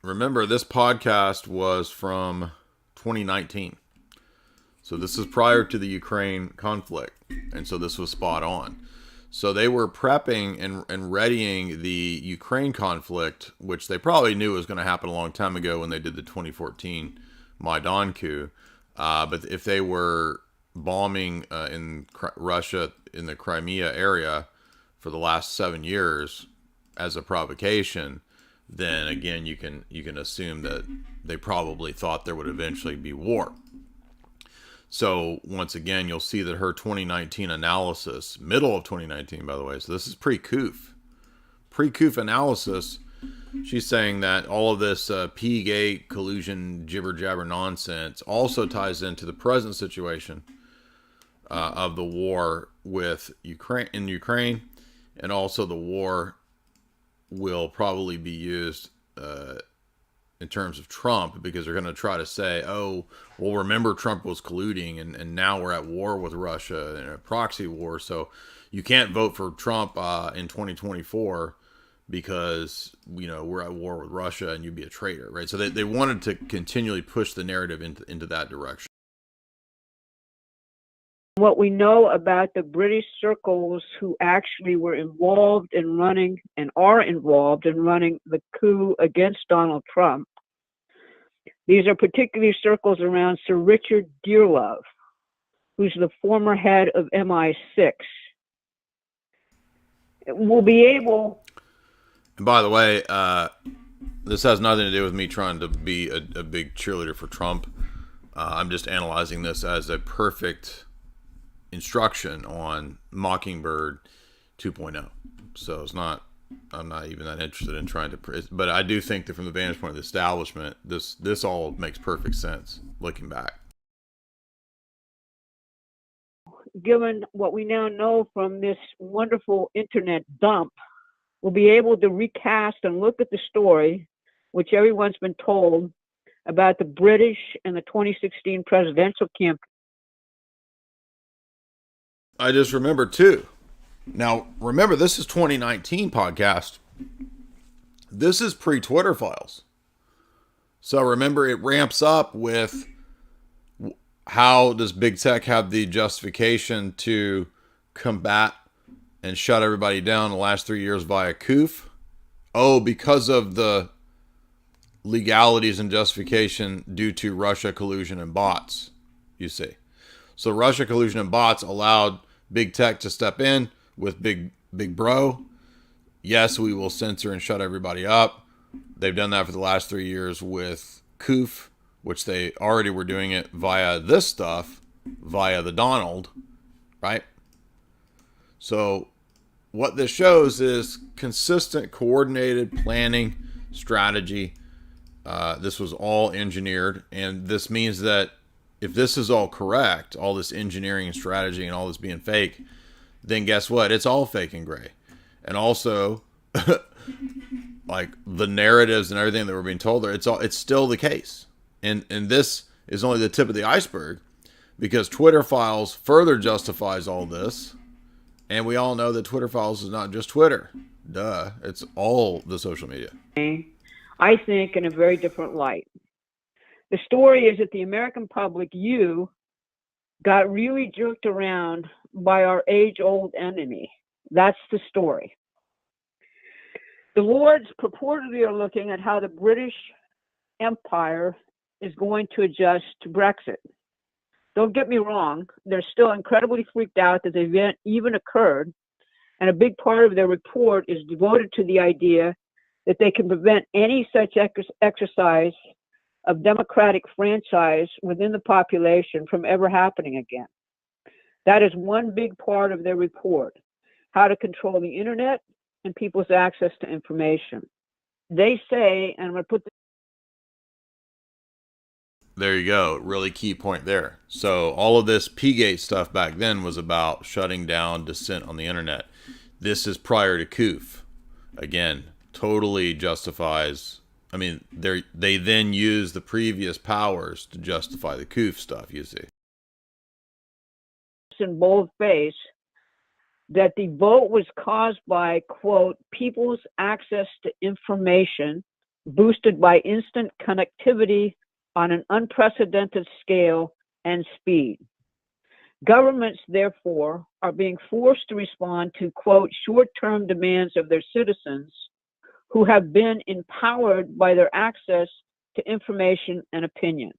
remember, this podcast was from 2019. So this is prior to the Ukraine conflict. And so this was spot on. So they were prepping and readying the Ukraine conflict, which they probably knew was going to happen a long time ago when they did the 2014 Maidan coup. But if they were bombing in Russia in the Crimea area for the last 7 years as a provocation, then again you can assume that they probably thought there would eventually be war. So once again, you'll see that her 2019 analysis, middle of 2019, by the way, so this is pre-coup analysis. She's saying that all of this P-gate collusion jibber jabber nonsense also ties into the present situation of the war with Ukraine, and also the war will probably be used in terms of Trump, because they're going to try to say, oh, well, remember Trump was colluding and now we're at war with Russia in a proxy war. So you can't vote for Trump in 2024 because, we're at war with Russia and you'd be a traitor, right? So they wanted to continually push the narrative into that direction. What we know about the British circles who actually were involved in running and are involved in running the coup against Donald Trump, these are particularly circles around Sir Richard Dearlove, who's the former head of MI6. We'll be able... And by the way, this has nothing to do with me trying to be a big cheerleader for Trump. I'm just analyzing this as a perfect instruction on Mockingbird 2.0. So I'm not even that interested in trying to, but I do think that from the vantage point of the establishment, this all makes perfect sense looking back. Given what we now know from this wonderful internet dump, we'll be able to recast and look at the story, which everyone's been told, about the British and the 2016 presidential campaign. I just remember too. Now, remember, this is 2019 podcast. This is pre-Twitter files. So remember, it ramps up with how does big tech have the justification to combat and shut everybody down the last 3 years via coup? Oh, because of the legalities and justification due to Russia collusion and bots, you see. So Russia collusion and bots allowed big tech to step in with big bro. Yes, we will censor and shut everybody up. They've done that for the last 3 years with COOF, which they already were doing it via this stuff, via the Donald, right? So what this shows is consistent, coordinated planning, strategy. This was all engineered, and this means that if this is all correct, all this engineering and strategy and all this being fake, then guess what? It's all fake and gray. And also, like the narratives and everything that we're being told there, it's still the case. And this is only the tip of the iceberg, because Twitter Files further justifies all this. And we all know that Twitter Files is not just Twitter. Duh. It's all the social media. I think in a very different light. The story is that the American public, you, got really jerked around by our age-old enemy. That's the story. The Lords purportedly are looking at how the British Empire is going to adjust to Brexit. Don't get me wrong, they're still incredibly freaked out that the event even occurred, and a big part of their report is devoted to the idea that they can prevent any such exercise of democratic franchise within the population from ever happening again. That is one big part of their report, how to control the internet and people's access to information. They say, and I'm going to put There you go. Really key point there. So all of this P-Gate stuff back then was about shutting down dissent on the internet. This is prior to COOF. Again, totally justifies. I mean, they then use the previous powers to justify the COOF stuff, you see. in boldface that the vote was caused by, quote, people's access to information boosted by instant connectivity on an unprecedented scale and speed. Governments, therefore, are being forced to respond to, quote, short-term demands of their citizens who have been empowered by their access to information and opinion.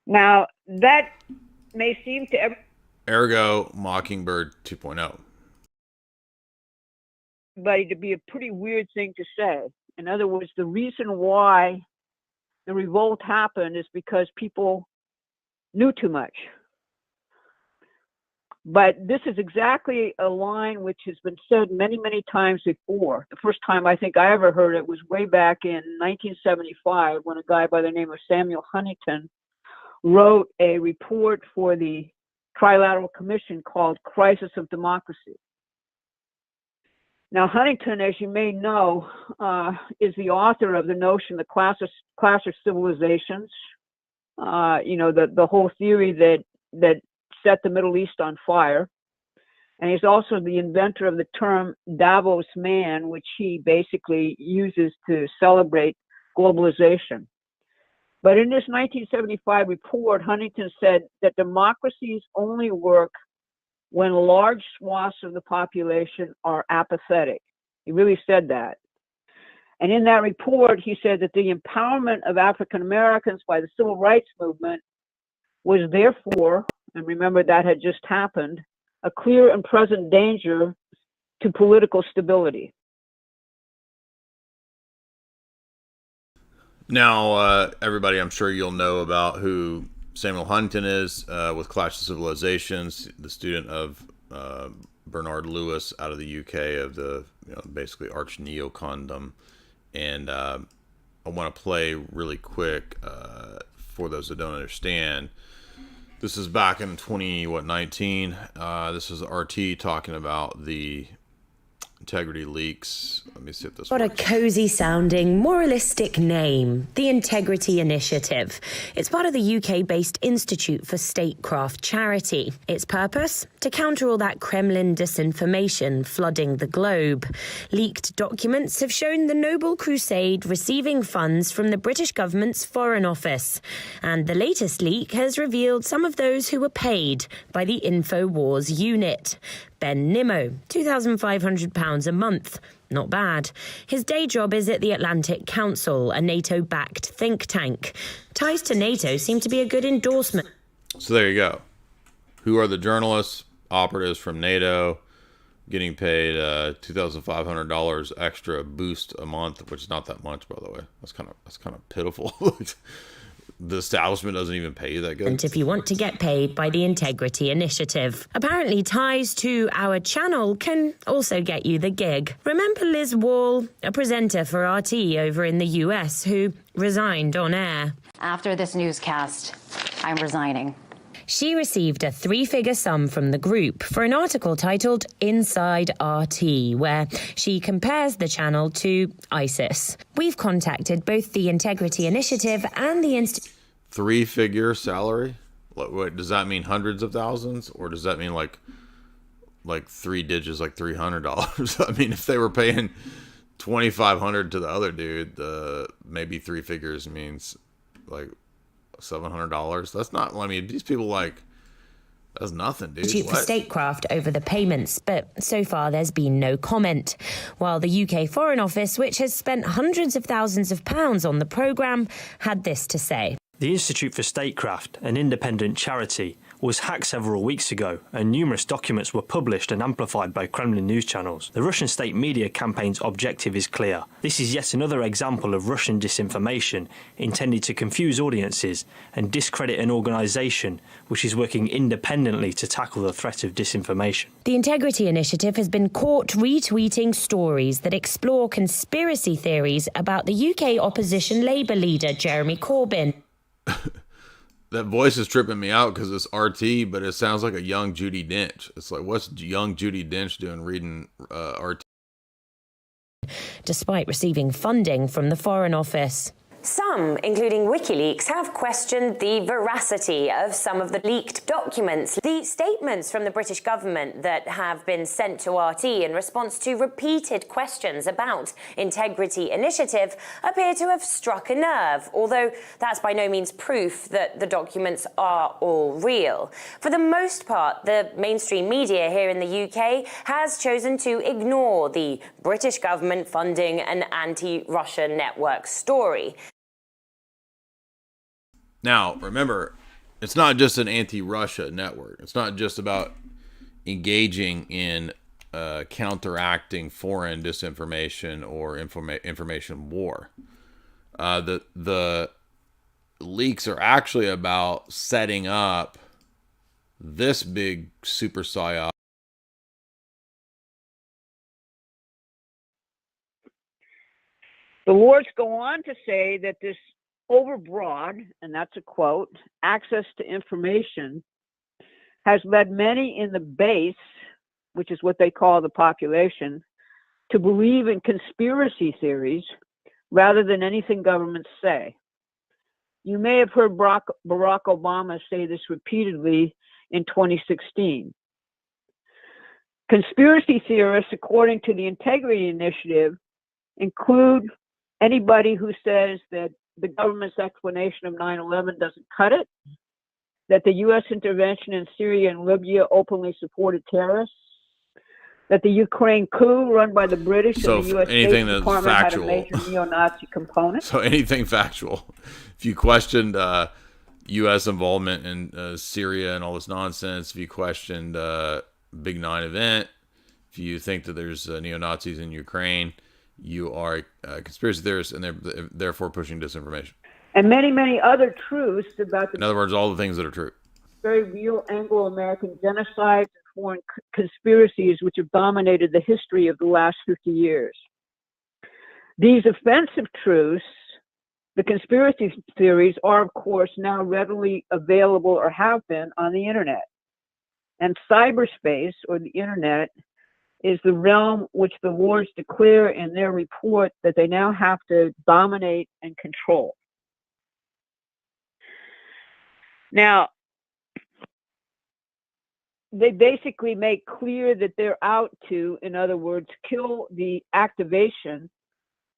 Now, that may seem to Ergo, Mockingbird 2.0. everybody to be a pretty weird thing to say. In other words, the reason why the revolt happened is because people knew too much. But this is exactly a line which has been said many, many times before. The first time I think I ever heard it was way back in 1975 when a guy by the name of Samuel Huntington wrote a report for the Trilateral Commission called Crisis of Democracy. Now, Huntington, as you may know, is the author of the notion, the clash of civilizations, the whole theory that set the Middle East on fire. And he's also the inventor of the term Davos man, which he basically uses to celebrate globalization. But in this 1975 report, Huntington said that democracies only work when large swaths of the population are apathetic. He really said that. And in that report, he said that the empowerment of African Americans by the civil rights movement was therefore, and remember that had just happened, a clear and present danger to political stability. Now, everybody, I'm sure you'll know about who Samuel Huntington is with Clash of Civilizations, the student of Bernard Lewis out of the UK of the basically arch neocondom. And I want to play really quick for those that don't understand. This is back in 2019. This is RT talking about the integrity leaks. Let me see if this What works. a cozy sounding, moralistic name, the Integrity Initiative. It's part of the UK-based Institute for Statecraft Charity. Its purpose? To counter all that Kremlin disinformation flooding the globe. Leaked documents have shown the Noble Crusade receiving funds from the British government's Foreign Office. And the latest leak has revealed some of those who were paid by the InfoWars unit. Ben Nimmo, £2,500 a month. Not bad. His day job is at the Atlantic Council, a NATO-backed think tank. Ties to NATO seem to be a good endorsement. So there you go. Who are the journalists, operatives from NATO, getting paid $2,500 extra boost a month, which is not that much, by the way. That's kind of pitiful. The establishment doesn't even pay you that good. And if you want to get paid by the Integrity Initiative. Apparently ties to our channel can also get you the gig. Remember Liz Wall, a presenter for RT over in the US, who resigned on air? After this newscast, I'm resigning. She received a 3-figure sum from the group for an article titled Inside RT, where she compares the channel to ISIS. We've contacted both the Integrity Initiative and the 3-figure salary? What does that mean? Hundreds of thousands, or does that mean like 3 digits, like $300? I mean, if they were paying $2,500 to the other dude. The maybe three figures means like $700. That's not. I mean, these people like. That's nothing, dude. For statecraft over the payments, but so far there's been no comment. While the UK Foreign Office, which has spent hundreds of thousands of pounds on the programme, had this to say. The Institute for Statecraft, an independent charity, was hacked several weeks ago, and numerous documents were published and amplified by Kremlin news channels. The Russian state media campaign's objective is clear. This is yet another example of Russian disinformation intended to confuse audiences and discredit an organisation which is working independently to tackle the threat of disinformation. The Integrity Initiative has been caught retweeting stories that explore conspiracy theories about the UK opposition Labour leader Jeremy Corbyn. That voice is tripping me out because it's RT, but it sounds like a young Judi Dench. It's like, what's young Judi Dench doing reading RT? Despite receiving funding from the Foreign Office. Some, including WikiLeaks, have questioned the veracity of some of the leaked documents. The statements from the British government that have been sent to RT in response to repeated questions about Integrity Initiative appear to have struck a nerve, although that's by no means proof that the documents are all real. For the most part, the mainstream media here in the UK has chosen to ignore the British government funding an anti-Russia network story. Now, remember, it's not just an anti-Russia network. It's not just about engaging in counteracting foreign disinformation or information war. The leaks are actually about setting up this big super psyop. The Lords go on to say that this overbroad, and that's a quote, access to information has led many in the base, which is what they call the population, to believe in conspiracy theories rather than anything governments say. You may have heard Barack Obama say this repeatedly in 2016. Conspiracy theorists, according to the Integrity Initiative, include anybody who says that the government's explanation of 9/11 doesn't cut it, that the U.S. intervention in Syria and Libya openly supported terrorists, that the Ukraine coup run by the British and the U.S. State Department had a major neo-Nazi component. So anything factual. If you questioned U.S. involvement in Syria and all this nonsense, if you questioned Big 9 event, if you think that there's neo-Nazis in Ukraine, you are a conspiracy theorist, and they're therefore pushing disinformation. And many, many other truths about the... In other words, all the things that are true. Very real Anglo-American genocides and foreign conspiracies which have dominated the history of the last 50 years. These offensive truths, the conspiracy theories, are, of course, now readily available or have been on the internet. And cyberspace, or the internet, is the realm which the Lords declare in their report that they now have to dominate and control. Now, they basically make clear that they're out to, in other words, kill the activation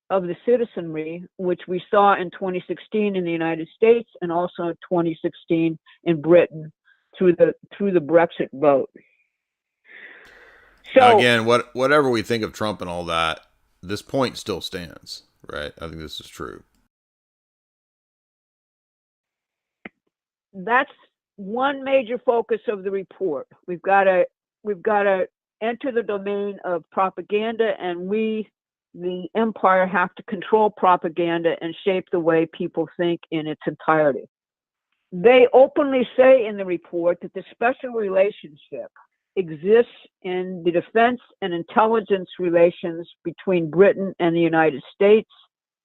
of the citizenry, which we saw in 2016 in the United States and also in 2016 in Britain through the Brexit vote. So, now again, whatever we think of Trump and all that, this point still stands, right? I think this is true. That's one major focus of the report. We've got to enter the domain of propaganda, and we, the empire, have to control propaganda and shape the way people think in its entirety. They openly say in the report that the special relationship exists in the defense and intelligence relations between Britain and the United States,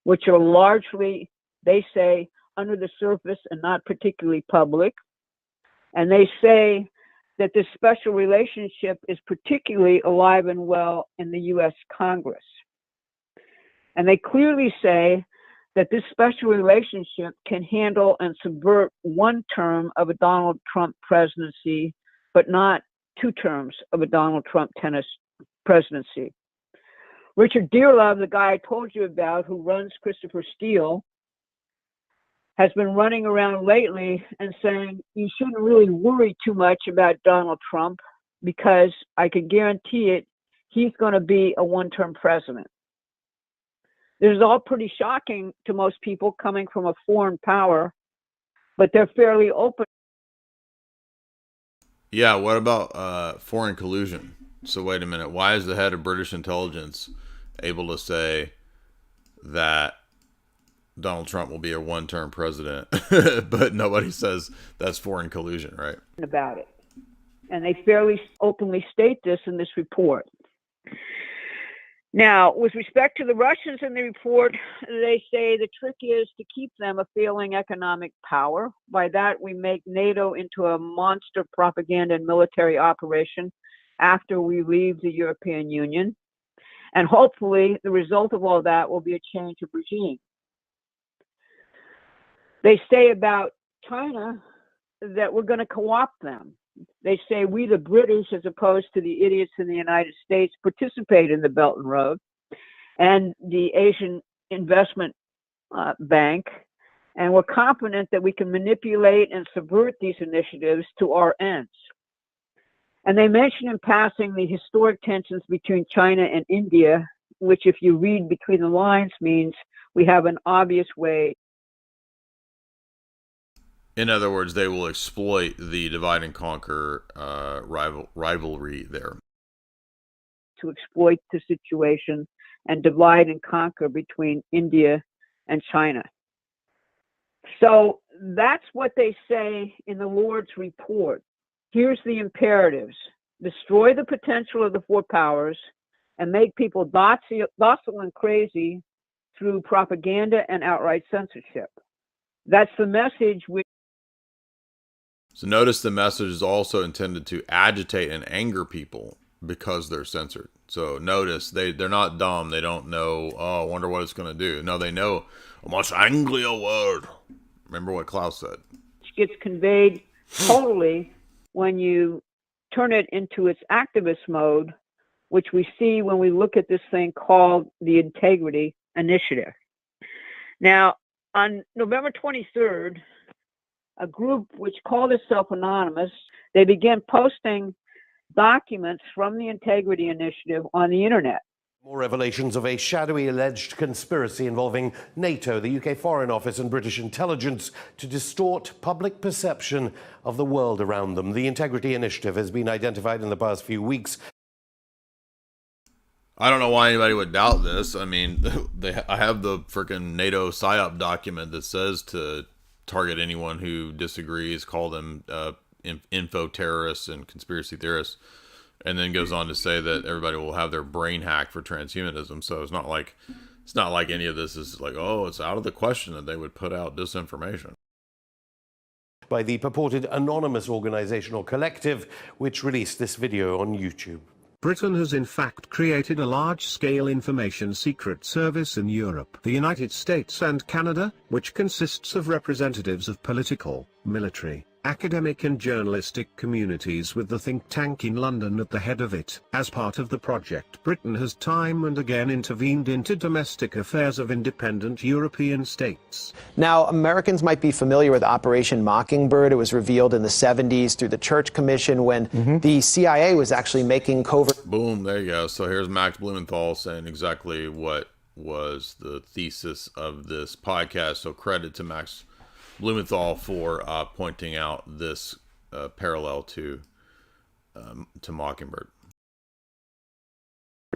which are largely, they say, under the surface and not particularly public. And they say that this special relationship is particularly alive and well in the U.S. Congress. And they clearly say that this special relationship can handle and subvert one term of a Donald Trump presidency, but not 2 terms of a Donald Trump presidency. Richard Dearlove, the guy I told you about who runs Christopher Steele, has been running around lately and saying you shouldn't really worry too much about Donald Trump because I can guarantee it, he's going to be a one-term president. This is all pretty shocking to most people coming from a foreign power, but they're fairly open. Yeah, what about foreign collusion? So wait a minute. Why is the head of British intelligence able to say that Donald Trump will be a one-term president, but nobody says that's foreign collusion, right? About it. And they fairly openly state this in this report. Now, with respect to the Russians in the report, they say the trick is to keep them a failing economic power. By that, we make NATO into a monster propaganda and military operation after we leave the European Union. And hopefully, the result of all that will be a change of regime. They say about China that we're going to co-opt them. They say we, the British, as opposed to the idiots in the United States, participate in the Belt and Road and the Asian Investment Bank, and we're confident that we can manipulate and subvert these initiatives to our ends. And they mention in passing the historic tensions between China and India, which, if you read between the lines, means we have an obvious way. In other words, they will exploit the divide and conquer rivalry there. To exploit the situation and divide and conquer between India and China. So that's what they say in the Lord's report. Here's the imperatives. Destroy the potential of the four powers and make people docile and crazy through propaganda and outright censorship. That's the message we. So notice the message is also intended to agitate and anger people because they're censored. So notice they're not dumb. They don't know, oh, I wonder what it's going to do. No, they know a much angrier word. Remember what Klaus said. It gets conveyed totally when you turn it into its activist mode, which we see when we look at this thing called the Integrity Initiative. Now, on November 23rd, a group which called itself Anonymous, they began posting documents from the Integrity Initiative on the internet. More revelations of a shadowy alleged conspiracy involving NATO, the UK Foreign Office and British intelligence to distort public perception of the world around them. The Integrity Initiative has been identified in the past few weeks. I don't know why anybody would doubt this. I mean, I have the freaking NATO PSYOP document that says to target anyone who disagrees, call them info terrorists and conspiracy theorists, and then goes on to say that everybody will have their brain hacked for transhumanism. So it's not like any of this is like, oh, it's out of the question that they would put out disinformation. By the purported anonymous organization or collective, which released this video on YouTube. Britain has in fact created a large-scale information secret service in Europe, the United States and Canada, which consists of representatives of political, military, academic and journalistic communities with the think tank in London at the head of it. As part of the project, Britain has time and again intervened into domestic affairs of independent European states. Now, Americans might be familiar with Operation Mockingbird. It was revealed in the 70s through the Church Commission when the CIA was actually making covert... Boom, there you go. So here's Max Blumenthal saying exactly what was the thesis of this podcast. So credit to Max Blumenthal for pointing out this parallel to Mockingbird.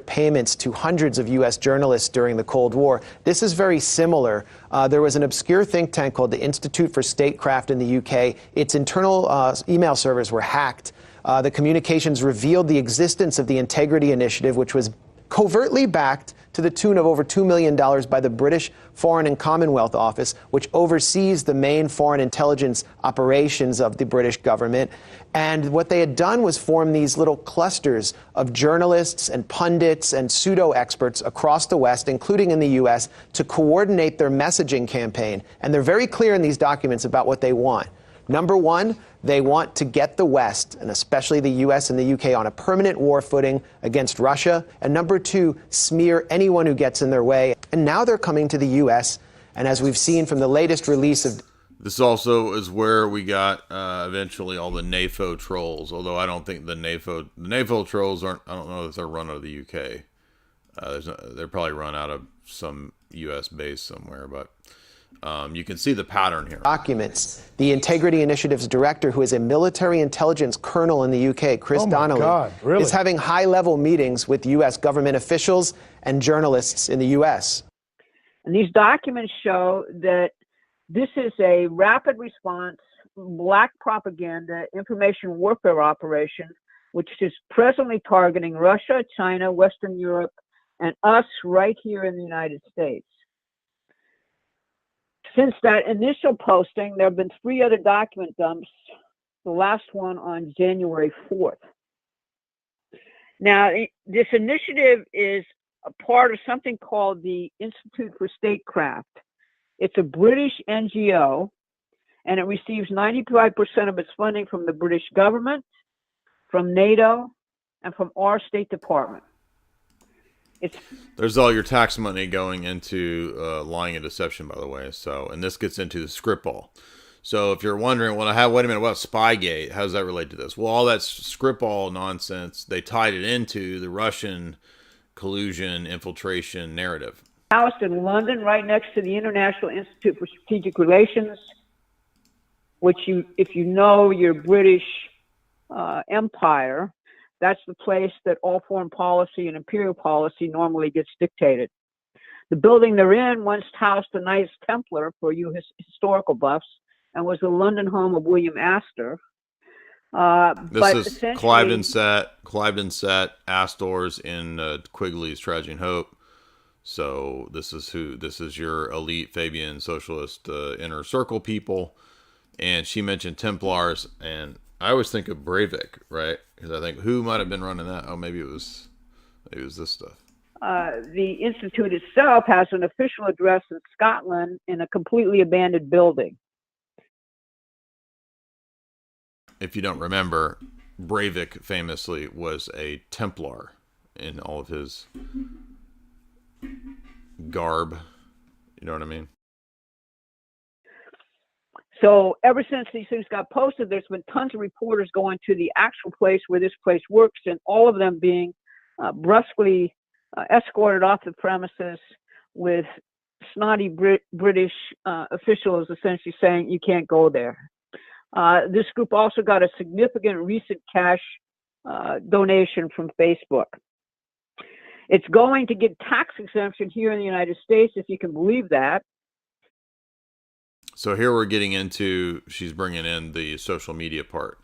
Payments to hundreds of U.S. journalists during the Cold War. This is very similar. There was an obscure think tank called the Institute for Statecraft in the UK. Its internal email servers were hacked. The communications revealed the existence of the Integrity Initiative, which was covertly backed to the tune of over $2 million by the British Foreign and Commonwealth Office, which oversees the main foreign intelligence operations of the British government. And what they had done was form these little clusters of journalists and pundits and pseudo-experts across the West, including in the U.S., to coordinate their messaging campaign. And they're very clear in these documents about what they want. Number one, they want to get the West, and especially the U.S. and the U.K., on a permanent war footing against Russia. And number two, smear anyone who gets in their way. And now they're coming to the U.S., and as we've seen from the latest release of... This also is where we got eventually all the NAFO trolls, although I don't think the NAFO trolls aren't, I don't know if they're run out of the UK. They're probably run out of some US base somewhere, but you can see the pattern here. Documents. The Integrity Initiative's director, who is a military intelligence colonel in the UK, Chris Donnelly, is having high-level meetings with US government officials and journalists in the US. And these documents show that this is a rapid response, black propaganda, information warfare operation, which is presently targeting Russia, China, Western Europe, and us right here in the United States. Since that initial posting, there have been 3 other document dumps, the last one on January 4th. Now, this initiative is a part of something called the Institute for Statecraft. It's a British NGO, and it receives 95% of its funding from the British government, from NATO, and from our State Department. There's all your tax money going into lying and deception, by the way. So, and this gets into the Skripal. So if you're wondering, well, wait a minute, what Spygate? How does that relate to this? Well, all that Skripal nonsense, they tied it into the Russian collusion, infiltration narrative. Housed in London, right next to the International Institute for Strategic Relations, which if you know your British empire, that's the place that all foreign policy and imperial policy normally gets dictated. The building they're in once housed the Knights Templar, for you historical buffs, and was the London home of William Astor. This is Cliveden Set, Astor's in Quigley's Tragedy and Hope. So this is your elite Fabian socialist inner circle people. And she mentioned Templars, and I always think of Breivik, right? Because I think, who might have been running that? Oh, maybe it was this stuff. The Institute itself has an official address in Scotland in a completely abandoned building. If you don't remember, Breivik famously was a Templar in all of his garb. You know what I mean? So ever since these things got posted, there's been tons of reporters going to the actual place where this place works, and all of them being brusquely escorted off the premises with snotty British officials essentially saying, you can't go there. This group also got a significant recent cash donation from Facebook. It's going to get tax exemption here in the United States, if you can believe that. So here we're getting into, she's bringing in the social media part.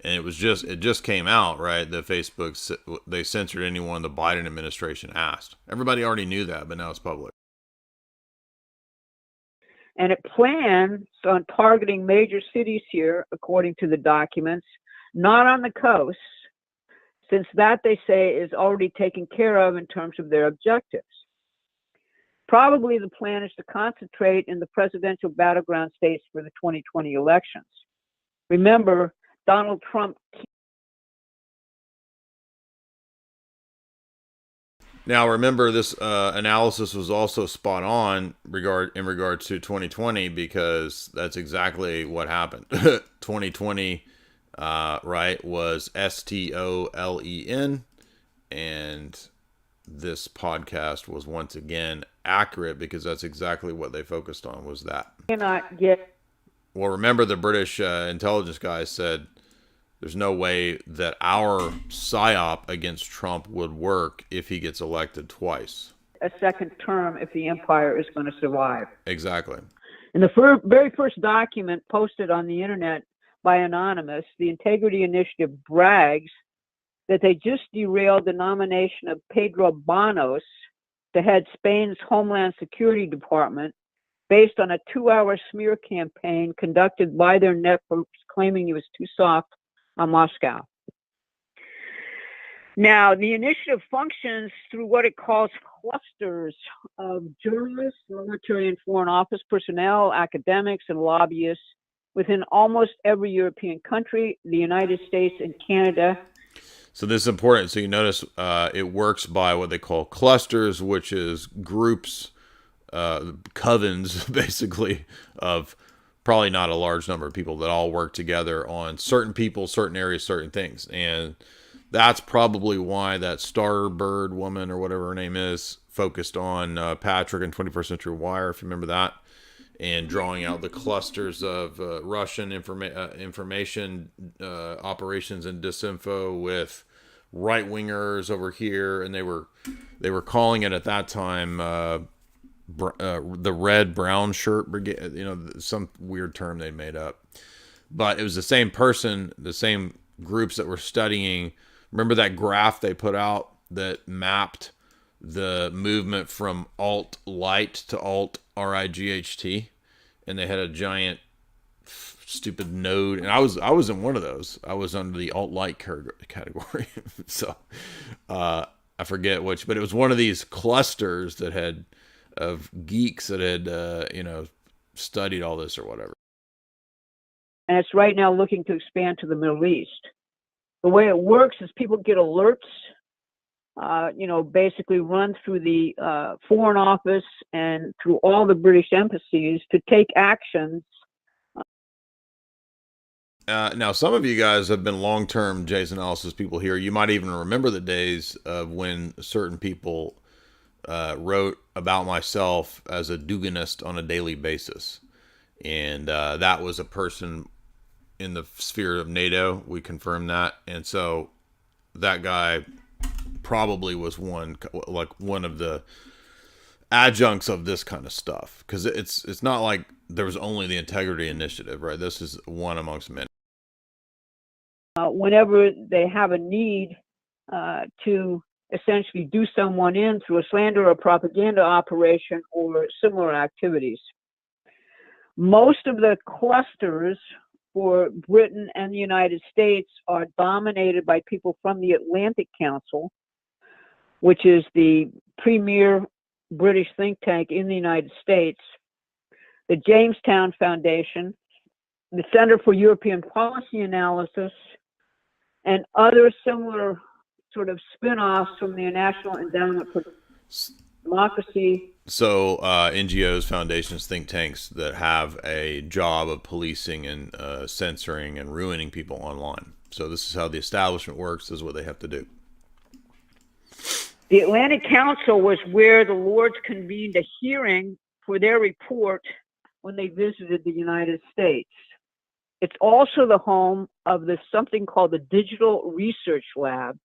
And it just came out, right, that Facebook, they censored anyone the Biden administration asked. Everybody already knew that, but now it's public. And it plans on targeting major cities here, according to the documents, not on the coast, since that, they say, is already taken care of in terms of their objectives. Probably the plan is to concentrate in the presidential battleground states for the 2020 elections. Remember, Donald Trump. Now, remember, this analysis was also spot on in regard to 2020, because that's exactly what happened. 2020, right, was STOLEN, and this podcast was once again accurate because that's exactly what they focused on, was that. Cannot get. Well, remember, the British intelligence guys said there's no way that our psyop against Trump would work if he gets elected twice. A second term if the empire is going to survive. Exactly. In the very first document posted on the internet by Anonymous, the Integrity Initiative brags that they just derailed the nomination of Pedro Banos to head Spain's Homeland Security Department based on a 2-hour smear campaign conducted by their networks claiming he was too soft on Moscow. Now, the initiative functions through what it calls clusters of journalists, military and foreign office personnel, academics, and lobbyists within almost every European country, the United States, and Canada. So this is important. So you notice it works by what they call clusters, which is groups, covens, basically, of probably not a large number of people that all work together on certain people, certain areas, certain things. And that's probably why that Starbird woman, or whatever her name is, focused on Patrick and 21st Century Wire, if you remember that, and drawing out the clusters of Russian information operations and disinfo with right-wingers over here. And they were calling it at that time the Red Brown Shirt Brigade, some weird term they made up. But it was the same person, the same groups that were studying. Remember that graph they put out that mapped the movement from alt-light to alt-RIGHT? And they had a giant stupid node. And I was in one of those. I was under the alt-light category. So I forget which, but it was one of these clusters that had of geeks that had studied all this or whatever. And it's right now looking to expand to the Middle East. The way it works is people get alerts, basically run through the Foreign Office and through all the British embassies to take actions. Now, some of you guys have been long-term Jay's Analysis people here. You might even remember the days of when certain people wrote about myself as a Duganist on a daily basis. And that was a person in the sphere of NATO. We confirmed that. And so that guy probably was one of the adjuncts of this kind of stuff. Because it's not like there was only the Integrity Initiative, right? This is one amongst many. Whenever they have a need to essentially do someone in through a slander or propaganda operation or similar activities. Most of the clusters for Britain and the United States are dominated by people from the Atlantic Council, which is the premier British think tank in the United States, the Jamestown Foundation, the Center for European Policy Analysis, and other similar sort of spin-offs from the National Endowment for Democracy. So NGOs, foundations, think tanks that have a job of policing and censoring and ruining people online. So this is how the establishment works. This is what they have to do. The Atlantic Council was where the Lords convened a hearing for their report when they visited the United States. It's also the home of something called the Digital Research Lab.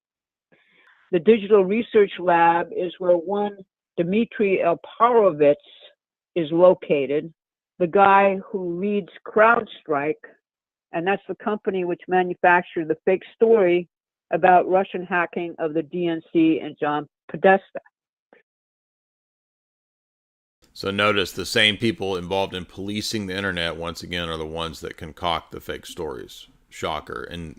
The Digital Research Lab is where one Dmitry Elparovitz is located, the guy who leads CrowdStrike, and that's the company which manufactured the fake story about Russian hacking of the DNC and John Podesta. So notice the same people involved in policing the internet, once again, are the ones that concoct the fake stories. Shocker. And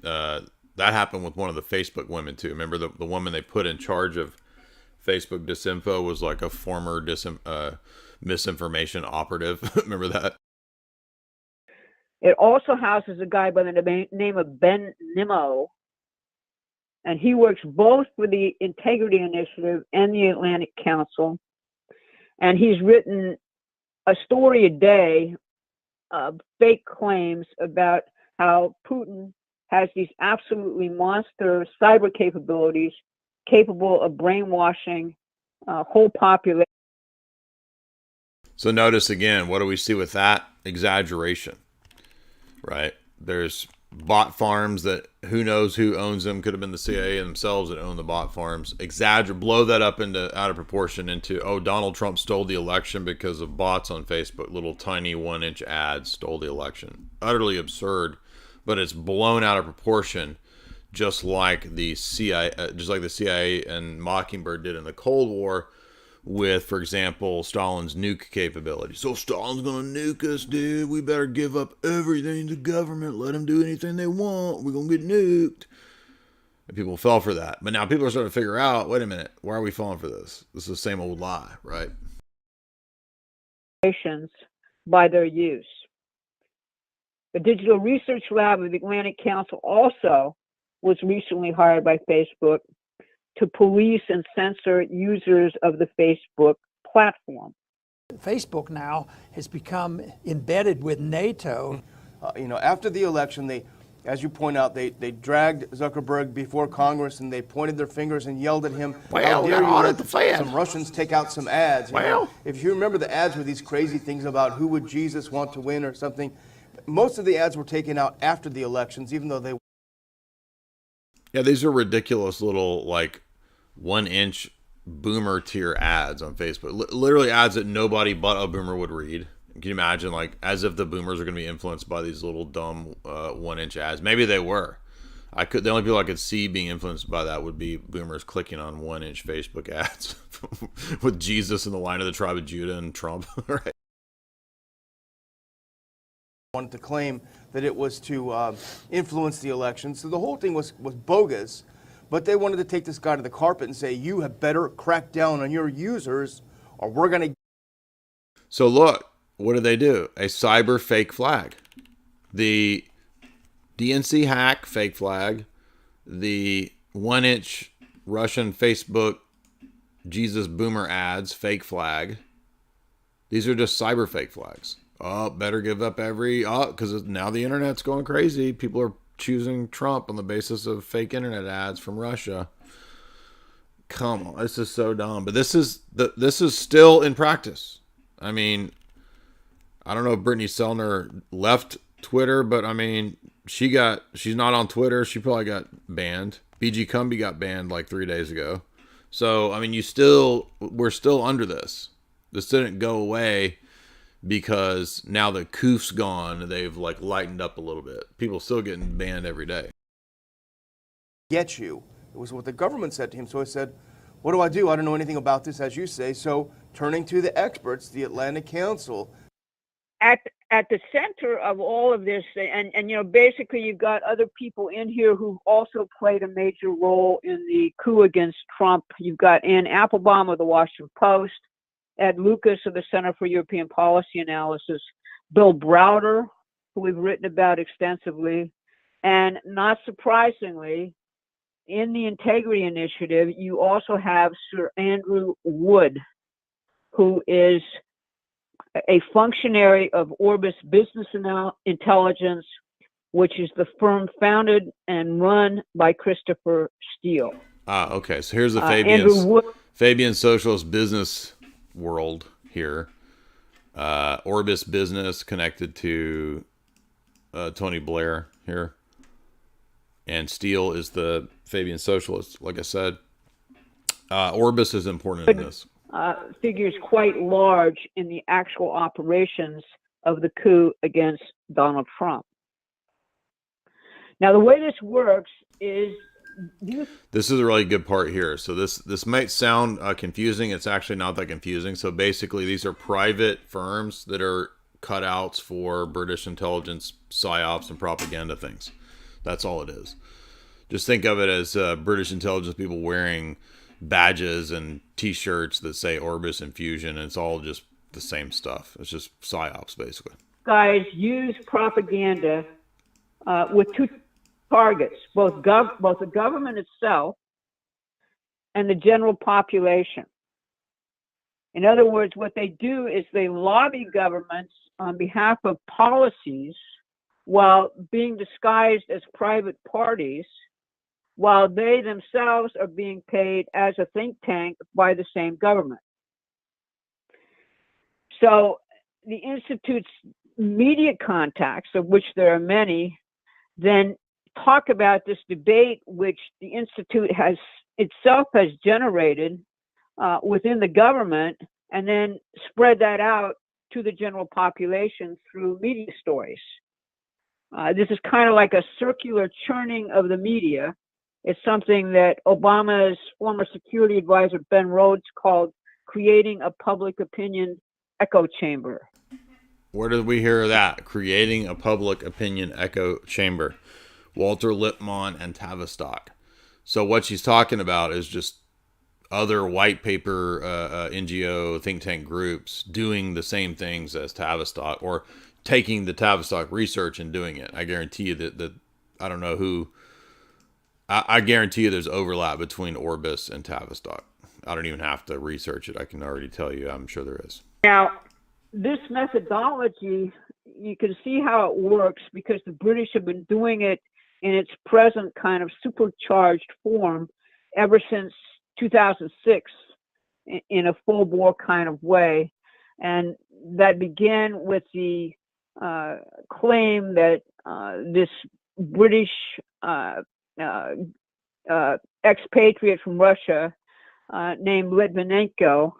that happened with one of the Facebook women, too. Remember the woman they put in charge of Facebook disinfo was like a former misinformation operative. Remember that? It also houses a guy by the name of Ben Nimmo, and he works both for the Integrity Initiative and the Atlantic Council. And he's written a story a day of fake claims about how Putin has these absolutely monster cyber capabilities capable of brainwashing whole population. So notice again, what do we see with that? Exaggeration, right? There's bot farms that who knows who owns them. Could have been the CIA themselves that own the bot farms. Blow that up out of proportion into, oh, Donald Trump stole the election because of bots on Facebook. Little tiny 1-inch ads stole the election. Utterly absurd, but it's blown out of proportion, just like the CIA and Mockingbird did in the Cold War with, for example, Stalin's nuke capability. So Stalin's gonna nuke us, dude. We better give up everything to government. Let them do anything they want. We're gonna get nuked. And people fell for that. But now people are starting to figure out, wait a minute, why are we falling for this? This is the same old lie, right? By their use. The Digital Research Lab of the Atlantic Council also was recently hired by Facebook to police and censor users of the Facebook platform. Facebook now has become embedded with NATO. After the election, as you point out, they dragged Zuckerberg before Congress and they pointed their fingers and yelled at him. Well, How dare you let the fan. Some Russians take out some ads. Well, if you remember, the ads were these crazy things about who would Jesus want to win or something. Most of the ads were taken out after the elections, even though they. Yeah, these are ridiculous little 1-inch boomer tier ads on Facebook. Literally ads that nobody but a boomer would read. Can you imagine, as if the boomers are going to be influenced by these little dumb 1-inch ads? Maybe they were. The only people I could see being influenced by that would be boomers clicking on 1-inch Facebook ads with Jesus in the line of the tribe of Judah and Trump. Right? Wanted to claim that it was to influence the election. So the whole thing was bogus. But they wanted to take this guy to the carpet and say, you have better crack down on your users or we're going to. So look, what did they do? A cyber fake flag. The DNC hack fake flag. The 1-inch Russian Facebook Jesus boomer ads fake flag. These are just cyber fake flags. Oh, better give up because now the internet's going crazy. People are choosing Trump on the basis of fake internet ads from Russia. Come on, this is so dumb. But this is still in practice. I mean, I don't know if Brittany Sellner left Twitter, but I mean, she's not on Twitter. She probably got banned. BG Cumby got banned 3 days ago. So I mean, we're still under this. This didn't go away because now the coof's gone. They've lightened up a little bit. People still getting banned every day. Get you. It was what the government said to him. So I said, what do? I don't know anything about this, as you say. So turning to the experts, the Atlantic Council. At the center of all of this, and basically you've got other people in here who also played a major role in the coup against Trump. You've got Ann Applebaum of the Washington Post, Ed Lucas of the Center for European Policy Analysis, Bill Browder, who we've written about extensively, and not surprisingly, in the Integrity Initiative, you also have Sir Andrew Wood, who is a functionary of Orbis Business Intelligence, which is the firm founded and run by Christopher Steele. Okay. So here's the Fabian Socialist Business World here. Orbis Business connected to Tony Blair here. And Steele is the Fabian Socialist, like I said. Orbis is important in this. Figures quite large in the actual operations of the coup against Donald Trump. Now, the way this works is... This is a really good part here. So this might sound confusing. It's actually not that confusing. So basically, these are private firms that are cutouts for British intelligence, psyops, and propaganda things. That's all it is. Just think of it as British intelligence people wearing badges and T-shirts that say Orbis and Fusion, and it's all just the same stuff. It's just psyops, basically. Guys use propaganda with two targets, both the government itself and the general population. In other words, what they do is they lobby governments on behalf of policies while being disguised as private parties, while they themselves are being paid as a think tank by the same government. So the Institute's media contacts, of which there are many, then talk about this debate which the Institute has generated within the government, and then spread that out to the general population through media stories. This is kind of like a circular churning of the media. It's something that Obama's former security advisor, Ben Rhodes, called creating a public opinion echo chamber. Where did we hear that? Creating a public opinion echo chamber. Walter Lippmann and Tavistock. So what she's talking about is just other white paper NGO think tank groups doing the same things as Tavistock, or taking the Tavistock research and doing it. I guarantee you that I don't know who. I guarantee you there's overlap between Orbis and Tavistock. I don't even have to research it. I can already tell you. I'm sure there is. Now, this methodology, you can see how it works because the British have been doing it in its present kind of supercharged form ever since 2006 in a full-bore kind of way. And that began with the claim that this British expatriate from Russia named Litvinenko.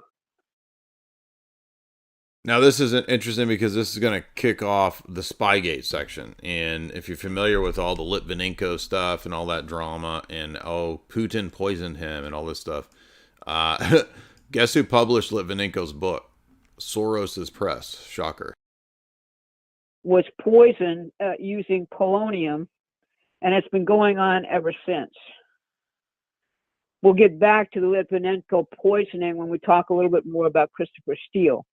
Now, this is interesting because this is going to kick off the Spygate section. And if you're familiar with all the Litvinenko stuff and all that drama and, oh, Putin poisoned him and all this stuff, guess who published Litvinenko's book? Soros's press. Shocker. Was poisoned using polonium, and it's been going on ever since. We'll get back to the Litvinenko poisoning when we talk a little bit more about Christopher Steele.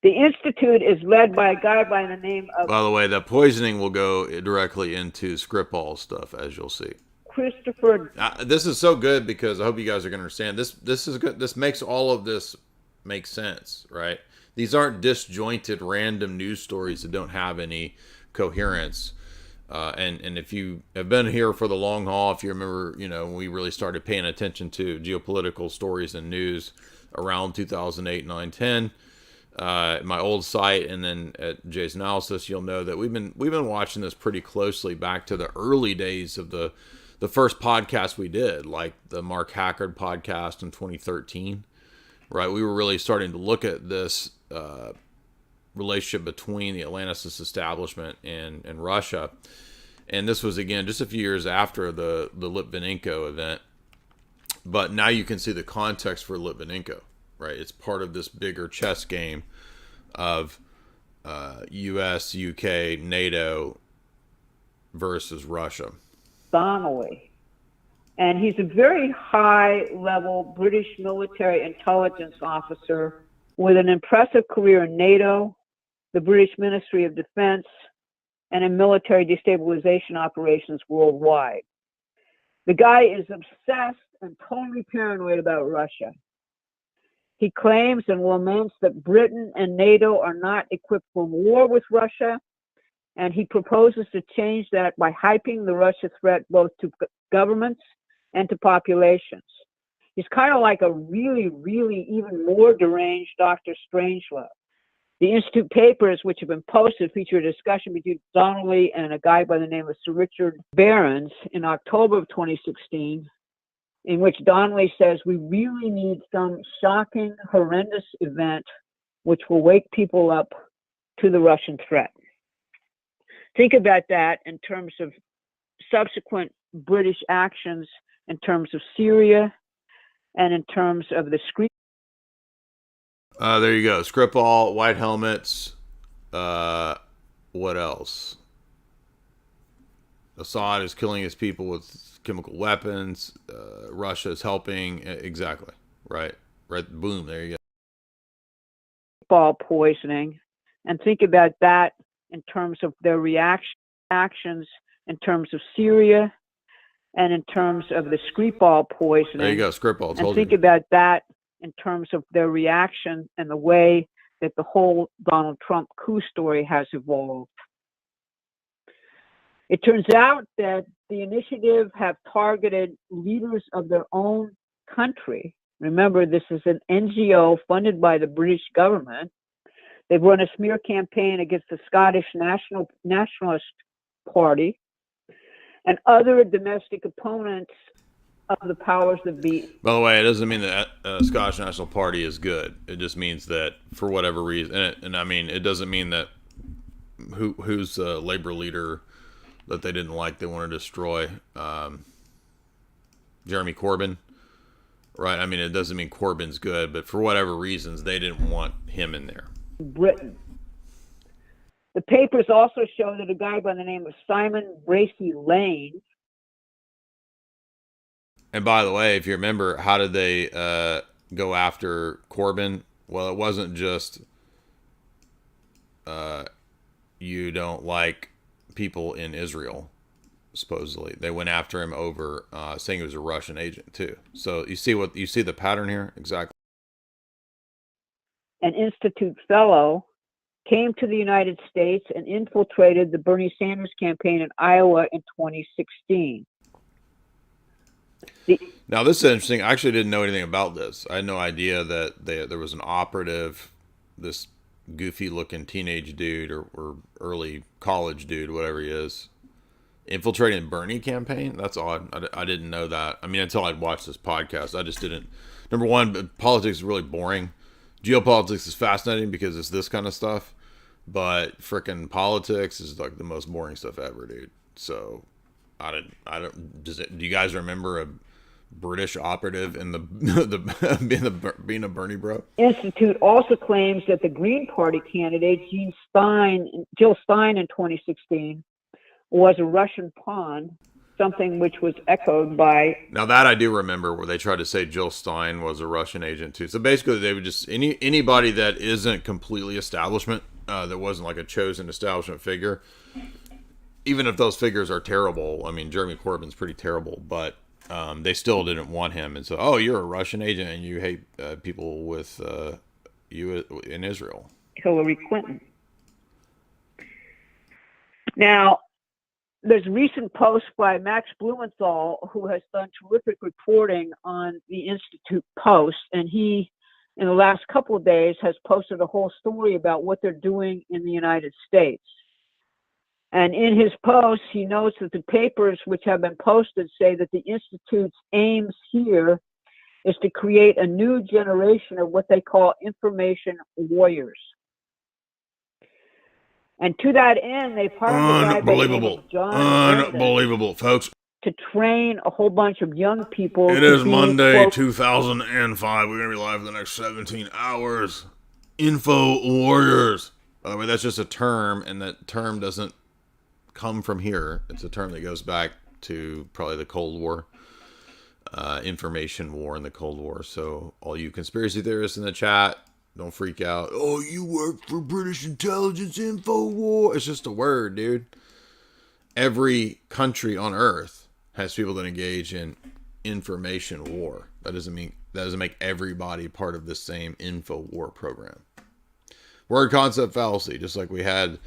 The Institute is led by a guy by the name of... By the way, the poisoning will go directly into Skripal stuff, as you'll see. Christopher... This is so good because I hope you guys are going to understand. This is good. This makes all of this make sense, right? These aren't disjointed random news stories that don't have any coherence. And if you have been here for the long haul, if you remember, when we really started paying attention to geopolitical stories and news around 2008, 9, 10, my old site, and then at Jay's Analysis, you'll know that we've been watching this pretty closely back to the early days of the first podcast we did, like the Mark Hackard podcast in 2013, right? We were really starting to look at this relationship between the Atlanticist establishment and Russia. And this was, again, just a few years after the Litvinenko event. But now you can see the context for Litvinenko, right? It's part of this bigger chess game of U.S., U.K., NATO versus Russia. Donnelly. And he's a very high-level British military intelligence officer with an impressive career in NATO, the British Ministry of Defense, and in military destabilization operations worldwide. The guy is obsessed and totally paranoid about Russia. He claims and laments that Britain and NATO are not equipped for war with Russia, and he proposes to change that by hyping the Russia threat both to governments and to populations. He's kind of like a really, really even more deranged Dr. Strangelove. The Institute papers, which have been posted, feature a discussion between Donnelly and a guy by the name of Sir Richard Behrens in October of 2016, in which Donnelly says we really need some shocking, horrendous event which will wake people up to the Russian threat. Think about that in terms of subsequent British actions, in terms of Syria, and in terms of the There you go. Skripal, white helmets. What else? Assad is killing his people with chemical weapons. Russia is helping. Exactly. Right. Boom. There you go. Ball poisoning. And think about that in terms of their actions in terms of Syria and in terms of the Skripal poisoning. There you go. Skripal. And think about that in terms of their reaction and the way that the whole Donald Trump coup story has evolved. It turns out that the initiative have targeted leaders of their own country. Remember, this is an NGO funded by the British government. They've run a smear campaign against the Scottish Nationalist Party and other domestic opponents of the powers that be. By the way, it doesn't mean that Scottish National Party is good. It just means that for whatever reason, and I mean, it doesn't mean that who's a Labour leader that they didn't like, they want to destroy. Jeremy Corbyn, right? I mean, it doesn't mean Corbyn's good, but for whatever reasons, they didn't want him in there. Britain. The papers also show that a guy by the name of Simon Bracy Lane. And by the way, if you remember, how did they go after Corbyn? Well, it wasn't just you don't like people in Israel. Supposedly, they went after him over saying he was a Russian agent too. So you see the pattern here exactly. An Institute fellow came to the United States and infiltrated the Bernie Sanders campaign in Iowa in 2016. Now this is interesting. I actually didn't know anything about this. I had no idea that there was an operative, this goofy looking teenage dude or early college dude, whatever he is, infiltrating the Bernie campaign. That's odd. I didn't know that. I mean, until I'd watched this podcast, I just didn't. Number one, politics is really boring. Geopolitics is fascinating because it's this kind of stuff, but frickin' politics is like the most boring stuff ever, dude. So I don't. Do you guys remember a British operative in being a Bernie bro? Institute also claims that the Green Party candidate Jill Stein in 2016 was a Russian pawn, something which was echoed by... Now that I do remember, where they tried to say Jill Stein was a Russian agent too. So basically they would just, anybody that isn't completely establishment, that wasn't like a chosen establishment figure, even if those figures are terrible. I mean, Jeremy Corbyn's pretty terrible, but they still didn't want him. And so, oh, you're a Russian agent and you hate people with you in Israel. Hillary Clinton. Now, there's recent posts by Max Blumenthal, who has done terrific reporting on the Institute Post, and he, in the last couple of days, has posted a whole story about what they're doing in the United States. And in his post, he notes that the papers which have been posted say that the Institute's aims here is to create a new generation of what they call information warriors. And to that end, they partnered with Unbelievable, folks. To train a whole bunch of young people. It is Monday, 2005. We're going to be live for the next 17 hours. Info warriors. By the way, that's just a term, and that term doesn't come from here. It's a term that goes back to probably the Cold War. Information war in the Cold War. So all you conspiracy theorists in the chat, don't freak out. Oh, you work for British intelligence info war. It's just a word, dude. Every country on earth has people that engage in information war. That doesn't make everybody part of the same info war program. Word concept fallacy, just like we had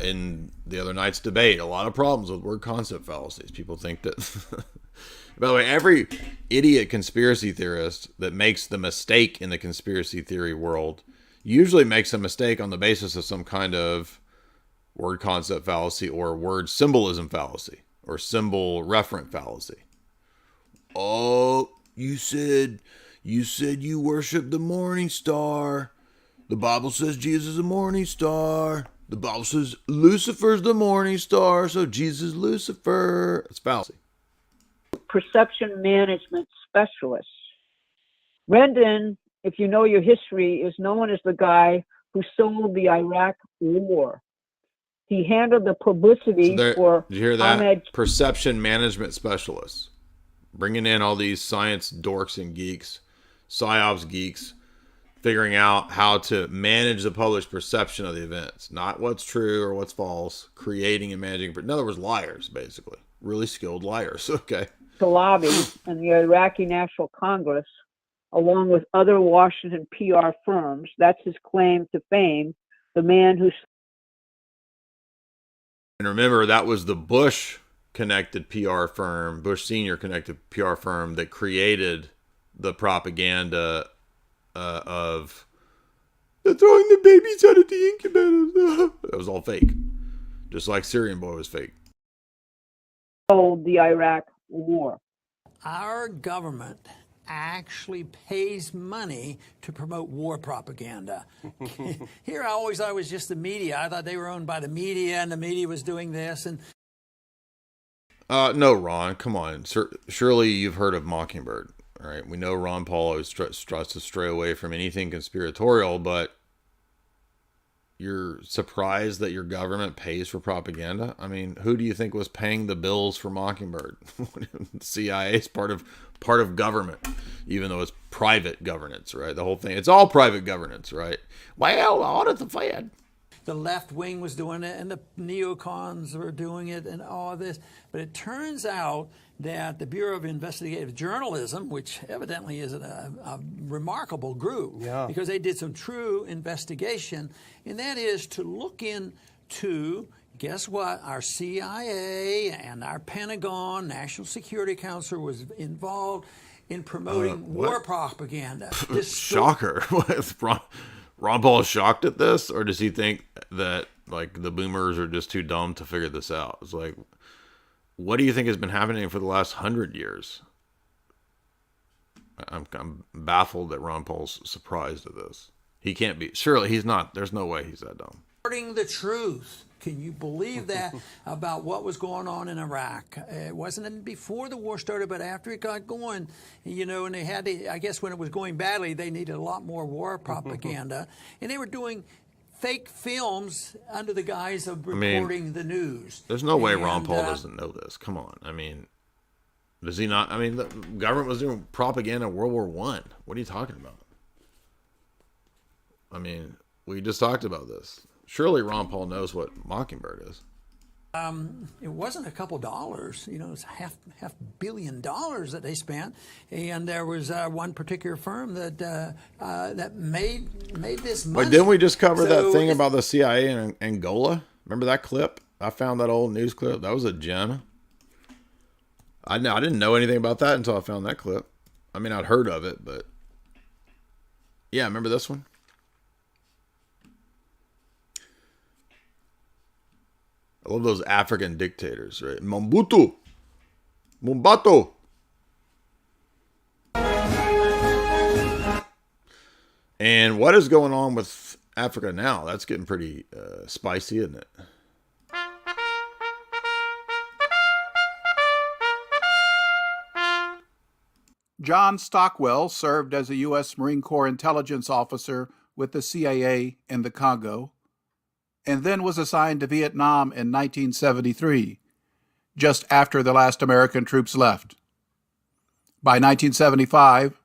in the other night's debate. A lot of problems with word concept fallacies. People think that... By the way, every idiot conspiracy theorist that makes the mistake in the conspiracy theory world usually makes a mistake on the basis of some kind of word concept fallacy or word symbolism fallacy or symbol referent fallacy. Oh, you said you worship the morning star. The Bible says Jesus is a morning star. The Bible says Lucifer's the morning star, so Jesus is Lucifer. It's fallacy. Perception management specialist. Rendon, if you know your history, is known as the guy who sold the Iraq war. He handled the publicity for... Did you hear that? Perception management specialists. Bringing in all these science dorks and geeks, psyops geeks, figuring out how to manage the public's perception of the events. Not what's true or what's false. Creating and managing... In other words, liars, basically. Really skilled liars. Okay. To lobby and the Iraqi National Congress, along with other Washington PR firms. That's his claim to fame. The man who... And remember, that was the Bush-connected PR firm, Bush Senior-connected PR firm that created the propaganda of they're throwing the babies out of the incubator. That was all fake. Just like Syrian Boy was fake. The Iraq war. Our government actually pays money to promote war propaganda. Here I always thought it was just the media. I thought they were owned by the media and the media was doing this. And no, Ron, come on. Surely you've heard of Mockingbird. All right, we know Ron Paul always tries to stray away from anything conspiratorial, but you're surprised that your government pays for propaganda? I mean, who do you think was paying the bills for Mockingbird? The CIA is part of government, even though it's private governance, right? The whole thing, it's all private governance, right? Well, audit the Fed. the left wing was doing it and the neocons were doing it and all this. But it turns out that the Bureau of Investigative Journalism, which evidently is a remarkable group, because they did some true investigation, and that is to look into, guess what, our CIA and our Pentagon, National Security Council was involved in promoting war propaganda. Shocker. Ron Paul is shocked at this, or does he think that like the boomers are just too dumb to figure this out? It's like, what do you think has been happening for the last 100 years? I'm baffled that Ron Paul's surprised at this. He can't be. Surely he's not. There's no way he's that dumb. Reporting the truth. Can you believe that about what was going on in Iraq? It wasn't before the war started, but after it got going, you know, and they had to, I guess when it was going badly, they needed a lot more war propaganda. And they were doing fake films under the guise of reporting the news. There's no way Ron Paul doesn't know this. Come on. I mean, does he not? I mean, the government was doing propaganda in World War I. What are you talking about? I mean, we just talked about this. Surely Ron Paul knows what Mockingbird is. It wasn't a couple dollars, you know, it's half $1 billion that they spent, and there was one particular firm that made this money. Wait, didn't we just cover that thing about the CIA in Angola? Remember that clip? I found that old news clip. That was a gem. I didn't know anything about that until I found that clip. I mean, I'd heard of it, but yeah, remember this one? I love those African dictators, right? Mobutu. Mumbato. And what is going on with Africa now? That's getting pretty spicy, isn't it? John Stockwell served as a U.S. Marine Corps intelligence officer with the CIA in the Congo, and then was assigned to Vietnam in 1973, just after the last American troops left. By 1975,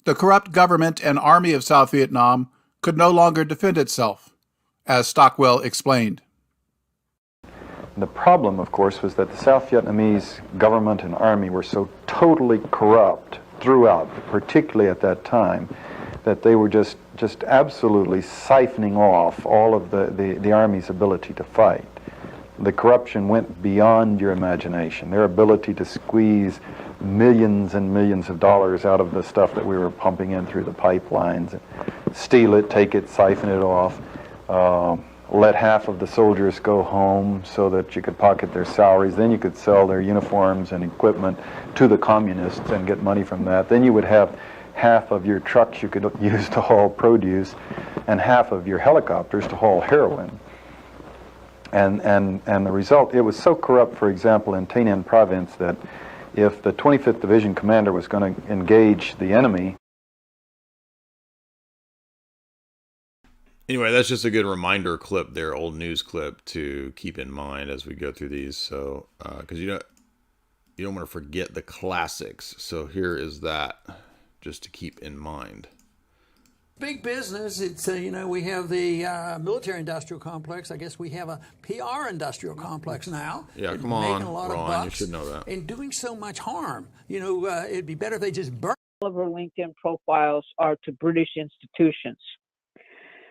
the corrupt government and army of South Vietnam could no longer defend itself, as Stockwell explained. The problem, of course, was that the South Vietnamese government and army were so totally corrupt throughout, particularly at that time, that they were just absolutely siphoning off all of the Army's ability to fight. The corruption went beyond your imagination. Their ability to squeeze millions and millions of dollars out of the stuff that we were pumping in through the pipelines, steal it, take it, siphon it off, let half of the soldiers go home so that you could pocket their salaries. Then you could sell their uniforms and equipment to the communists and get money from that. Then you would have half of your trucks you could use to haul produce and half of your helicopters to haul heroin. And the result, it was so corrupt, for example, in Tay Ninh province, that if the 25th Division commander was going to engage the enemy. Anyway, that's just a good reminder clip there, old news clip to keep in mind as we go through these. So, because you don't want to forget the classics. So here is that, just to keep in mind. Big business. It's you know, we have the military-industrial complex. I guess we have a PR-industrial complex now. Yeah, come on, making a lot of Ron, bucks you should know that. and doing so much harm. You know, it'd be better if they just burn. All of her LinkedIn profiles are to British institutions.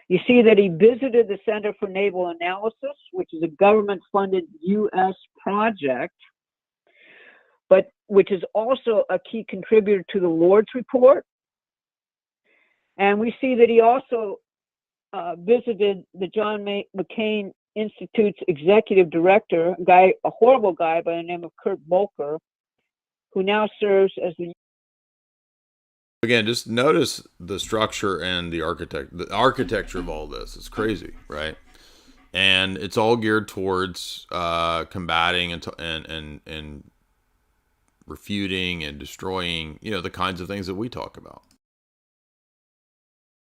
You see that he visited the Center for Naval Analysis, which is a government-funded U.S. project, but which is also a key contributor to the Lord's Report. And we see that he also visited the John McCain Institute's executive director, a horrible guy by the name of Kurt Volker, who now serves as the... Again, just notice the structure and the architecture of all this. It's crazy, right? And it's all geared towards combating and refuting and destroying, you know, the kinds of things that we talk about.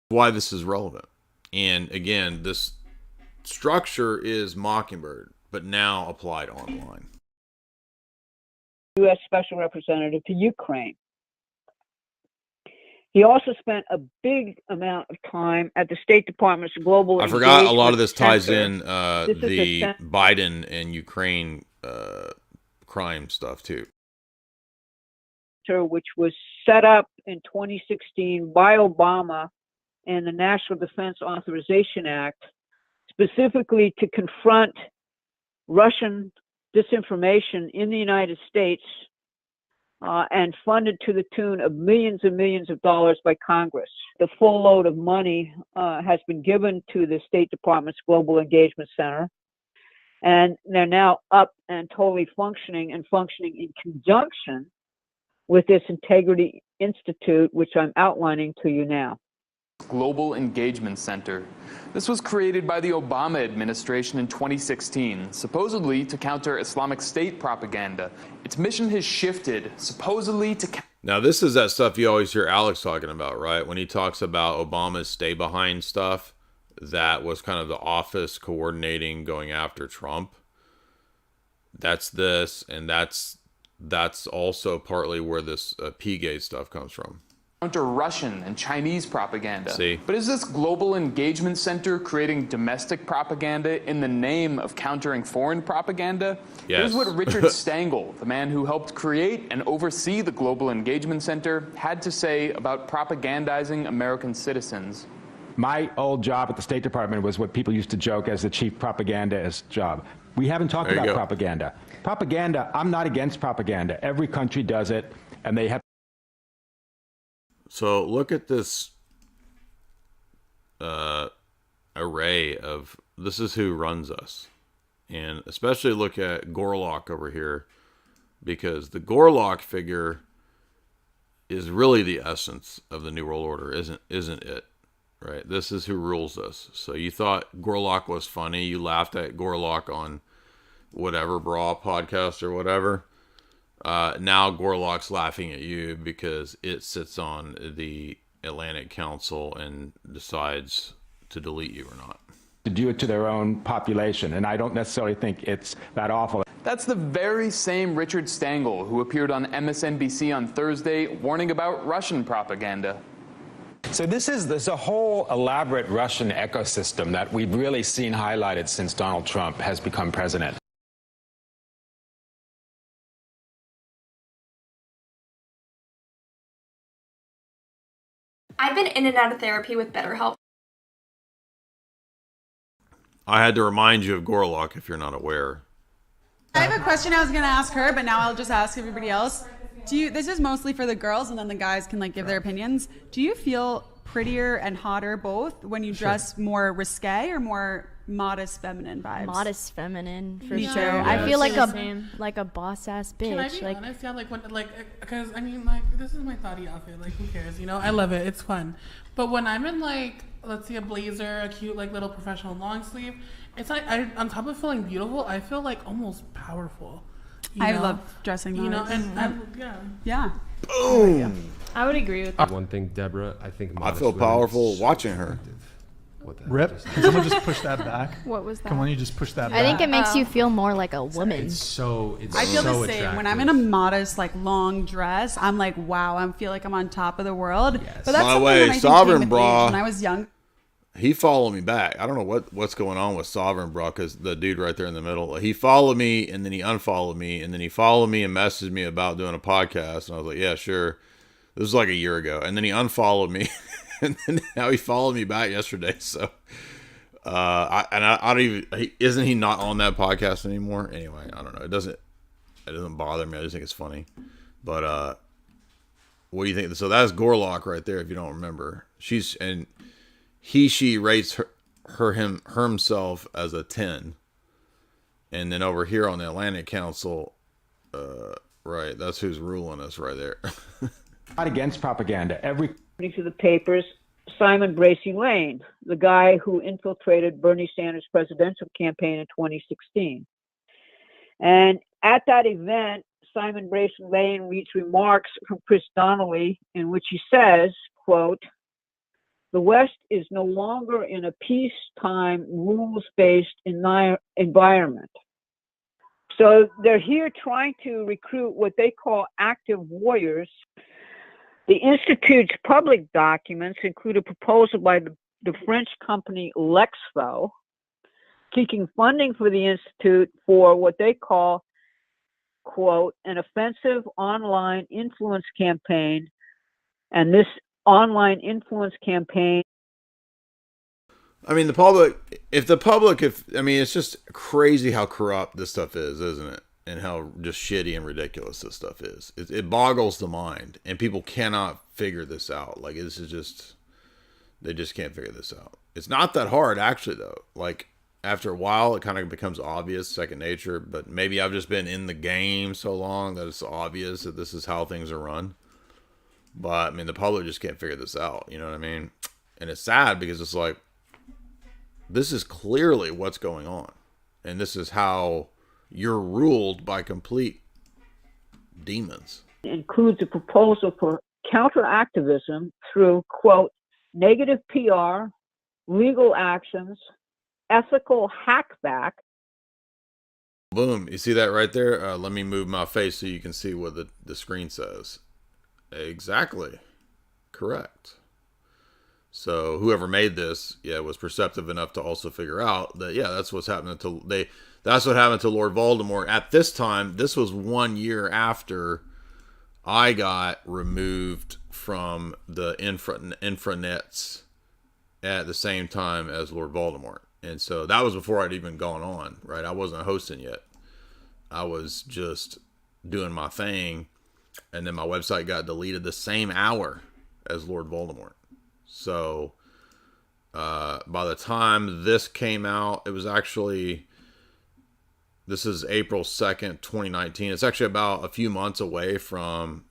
Why this is relevant. And again, this structure is Mockingbird, but now applied online. U.S. Special Representative to Ukraine. He also spent a big amount of time at the State Department's Global I forgot a lot Engagement of this ties Center. in This is the cen- Biden and Ukraine crime stuff too. which was set up in 2016 by Obama and the National Defense Authorization Act, specifically to confront Russian disinformation in the United States, and funded to the tune of millions and millions of dollars by Congress. The full load of money has been given to the State Department's Global Engagement Center, and they're now up and totally functioning in conjunction with this Integrity Institute, which I'm outlining to you now. Global Engagement Center. This was created by the Obama administration in 2016, supposedly to counter Islamic State propaganda. Its mission has shifted, supposedly to... Now, this is that stuff you always hear Alex talking about, right? When he talks about Obama's stay-behind stuff, that was kind of the office coordinating going after Trump. That's this, and that's also partly where this Spygate stuff comes from. Counter Russian and Chinese propaganda. See? But is this Global Engagement Center creating domestic propaganda in the name of countering foreign propaganda? Yes. Here's what Richard Stengel, the man who helped create and oversee the Global Engagement Center, had to say about propagandizing American citizens. My old job at the State Department was what people used to joke as the chief propagandist job. We haven't talked about propaganda. Propaganda, I'm not against propaganda. Every country does it, and they have... So look at this array of, this is who runs us. And especially look at Gorlock over here, because the Gorlock figure is really the essence of the New World Order, isn't it? Right? This is who rules us. So you thought Gorlock was funny. You laughed at Gorlock on whatever Bra podcast or whatever. Now Gorlock's laughing at you because it sits on the Atlantic Council and decides to delete you or not. to do it to their own population, and I don't necessarily think it's that awful. That's the very same Richard Stengel who appeared on MSNBC on Thursday warning about Russian propaganda. So there's a whole elaborate Russian ecosystem that we've really seen highlighted since Donald Trump has become president. I've been in and out of therapy with BetterHelp. I had to remind you of Gorlock if you're not aware. I have a question I was going to ask her, but now I'll just ask everybody else. This is mostly for the girls, and then the guys can give their opinions. Do you feel prettier and hotter both when you dress more risque or more modest feminine vibes? Modest feminine, for Me sure. too. I Yeah. feel Same. like a boss ass bitch. Can I be honest? Yeah, because I mean, this is my thoughty outfit. Who cares? I love it. It's fun. But when I'm in let's see, a blazer, a cute little professional long sleeve, it's on top of feeling beautiful, I feel almost powerful. I love dressing modest. Yeah. Boom. I would agree with that. One thing, Deborah, I think I feel powerful watching her. Rip, can someone just push that back? What was that? Come on, you just push that back. I think it makes you feel more like a woman. I feel so the same. attractive. When I'm in a modest, long dress, I'm like, wow, I feel like I'm on top of the world. Yes. But that's By the something way, that I think Sovereign came with Bra, age. When I was young. He followed me back. I don't know what's going on with Sovereign Bra, because the dude right there in the middle, he followed me and then he unfollowed me and then he followed me and messaged me about doing a podcast, and I was like, yeah, sure. This was a year ago, and then he unfollowed me, and then now he followed me back yesterday. So, I don't even. Isn't he not on that podcast anymore? Anyway, I don't know. It doesn't bother me. I just think it's funny. But what do you think? So that's Gorlock right there. If you don't remember, she rates himself as a 10, and then over here on the Atlantic Council, right, that's who's ruling us right there. Not against propaganda. According to the papers, Simon Bracey Lane, the guy who infiltrated Bernie Sanders' presidential campaign in 2016. And at that event, Simon Bracey Lane reads remarks from Chris Donnelly in which he says, quote, "The West is no longer in a peacetime, rules-based environment." So they're here trying to recruit what they call active warriors. The Institute's public documents include a proposal by the French company Lexfo seeking funding for the Institute for what they call, quote, an offensive online influence campaign. And this online influence campaign. I mean, it's just crazy how corrupt this stuff is, isn't it? And how just shitty and ridiculous this stuff is. It boggles the mind, and people cannot figure this out. Like, this is just, they just can't figure this out. It's not that hard, actually, though. Like, after a while, it kind of becomes obvious, second nature, but maybe I've just been in the game so long that it's obvious that this is how things are run. But, I mean, the public just can't figure this out, you know what I mean? And it's sad because it's like, this is clearly what's going on. And this is how you're ruled by complete demons. It includes a proposal for counter-activism through, quote, negative PR, legal actions, ethical hackback. Boom. You see that right there? Let me move my face so you can see what the screen says. Exactly. Correct. So whoever made this, was perceptive enough to also figure out that, that's what's happening that's what happened to Lord Voldemort. At this time, this was 1 year after I got removed from the intranets at the same time as Lord Voldemort. And so that was before I'd even gone on, right? I wasn't hosting yet. I was just doing my thing. And then my website got deleted the same hour as Lord Voldemort. So by the time this came out, it was actually, this is April 2nd, 2019. It's actually about a few months away from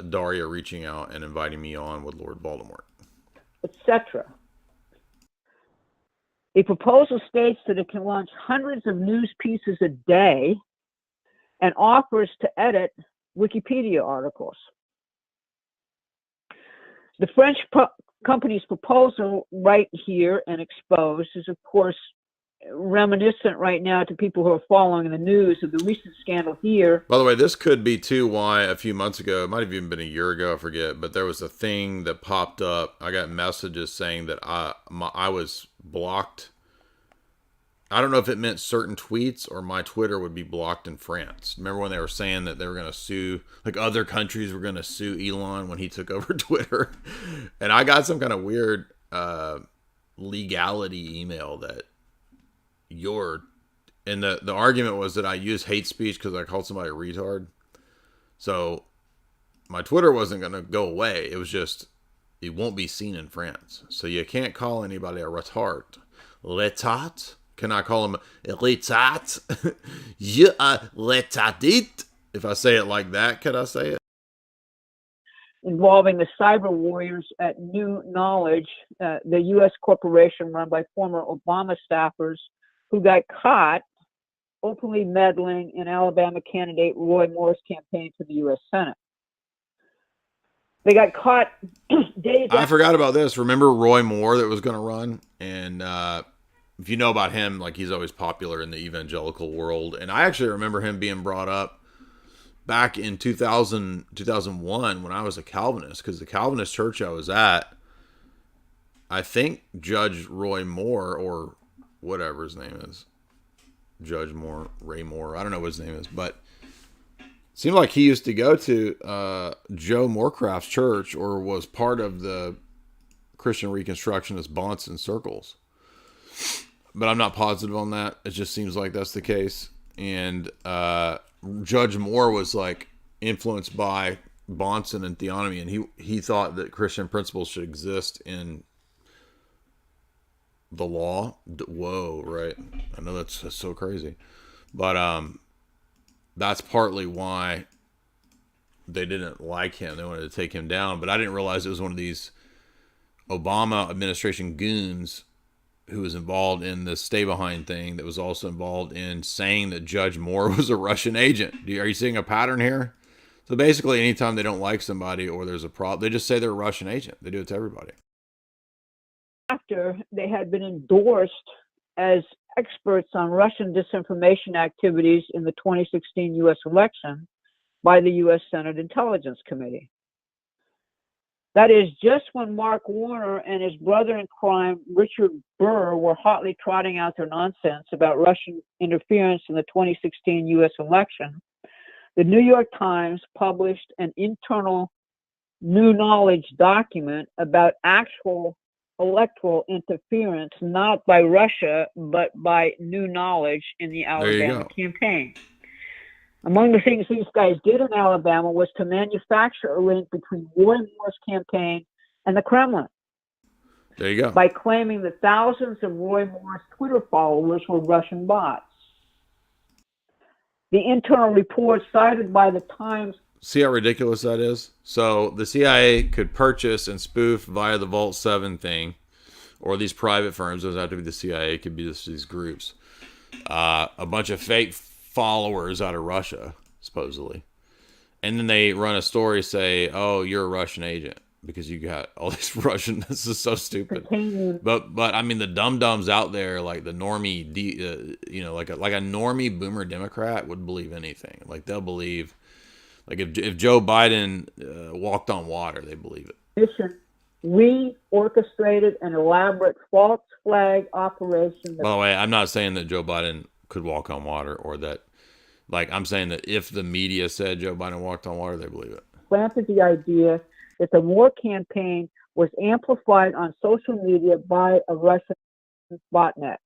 Daria reaching out and inviting me on with Lord Voldemort. Etc. The proposal states that it can launch hundreds of news pieces a day and offers to edit Wikipedia articles. The French company's proposal right here and exposed is, of course, reminiscent right now to people who are following the news of the recent scandal here. By the way, this could be too why a few months ago, it might have even been a year ago, I forget, but there was a thing that popped up. I got messages saying that I was blocked. I don't know if it meant certain tweets or my Twitter would be blocked in France. Remember when they were saying that they were going to sue, like other countries were going to sue Elon when he took over Twitter? And I got some kind of weird legality email that and the argument was that I used hate speech because I called somebody a retard. So my Twitter wasn't going to go away. It was just, it won't be seen in France. So you can't call anybody a retard. Retard? Can I call him a retard? You are retarded. If I say it like that, can I say it? Involving the cyber warriors at New Knowledge, the U.S. corporation run by former Obama staffers who got caught openly meddling in Alabama candidate Roy Moore's campaign for the U.S. Senate. They got caught days I forgot about this. Remember Roy Moore that was going to run? And if you know about him, like he's always popular in the evangelical world. And I actually remember him being brought up back in 2001 when I was a Calvinist, because the Calvinist church I was at, I think Judge Roy Moore, or whatever his name is, Judge Moore, Ray Moore, I don't know what his name is, but it seemed like he used to go to Joe Morecraft's church or was part of the Christian Reconstructionist Bonson circles. But I'm not positive on that. It just seems like that's the case. And Judge Moore was like influenced by Bonson and theonomy, and he thought that Christian principles should exist in the law. Whoa, right? I know that's so crazy, but that's partly why they didn't like him. They wanted to take him down. But I didn't realize it was one of these Obama administration goons who was involved in the stay behind thing that was also involved in saying that Judge Moore was a Russian agent. Are you seeing a pattern here? So basically, anytime they don't like somebody or there's a problem, they just say they're a Russian agent. They do it to everybody. After they had been endorsed as experts on Russian disinformation activities in the 2016 U.S. election by the U.S. Senate Intelligence Committee. That is just when Mark Warner and his brother in crime, Richard Burr, were hotly trotting out their nonsense about Russian interference in the 2016 U.S. election. The New York Times published an internal new knowledge document about actual electoral interference, not by Russia, but by new knowledge in the Alabama campaign. Among the things these guys did in Alabama was to manufacture a link between Roy Moore's campaign and the Kremlin. There you go. By claiming that thousands of Roy Moore's Twitter followers were Russian bots. The internal report cited by the Times. See how ridiculous that is? So the CIA could purchase and spoof via the Vault 7 thing, or these private firms, doesn't have to be the CIA, it could be just these groups, a bunch of fake followers out of Russia, supposedly. And then they run a story, say, oh, you're a Russian agent because you got all these Russian, this is so stupid. But I mean, the dum-dums out there, like the normie, like a normie boomer Democrat would believe anything. Like they'll believe, like if Joe Biden walked on water, they believe it. We orchestrated an elaborate false flag operation. By the way, I'm not saying that Joe Biden could walk on water, or that, like, I'm saying that if the media said Joe Biden walked on water, they believe it. Planted the idea that the Moore campaign was amplified on social media by a Russian botnet.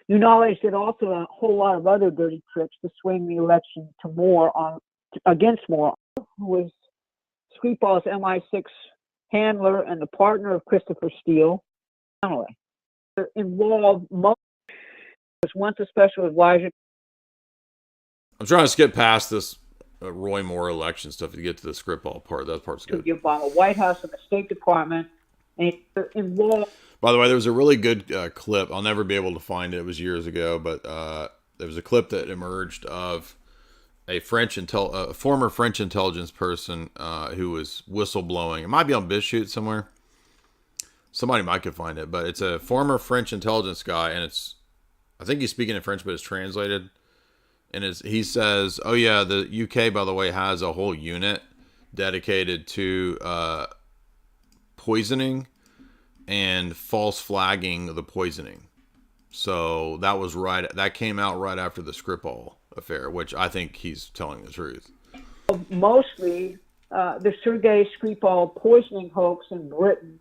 New knowledge did also a whole lot of other dirty tricks to swing the election to Moore against Moore, who was Skripal's MI6 handler and the partner of Christopher Steele. Involved most was once a special advisor. I'm trying to skip past this Roy Moore election stuff to get to the Skripal part. That part's good. To the Obama White House and the State Department, and involved. By the way, there was a really good clip. I'll never be able to find it. It was years ago, but there was a clip that emerged of a former French intelligence person who was whistleblowing. It might be on BitChute somewhere. Somebody might could find it, but it's a former French intelligence guy, and I think he's speaking in French, but it's translated. And he says, oh yeah, the UK, by the way, has a whole unit dedicated to poisoning and false flagging the poisoning. So that came out right after the Skripal affair, which I think he's telling the truth. Mostly the Sergei Skripal poisoning hoax in Britain.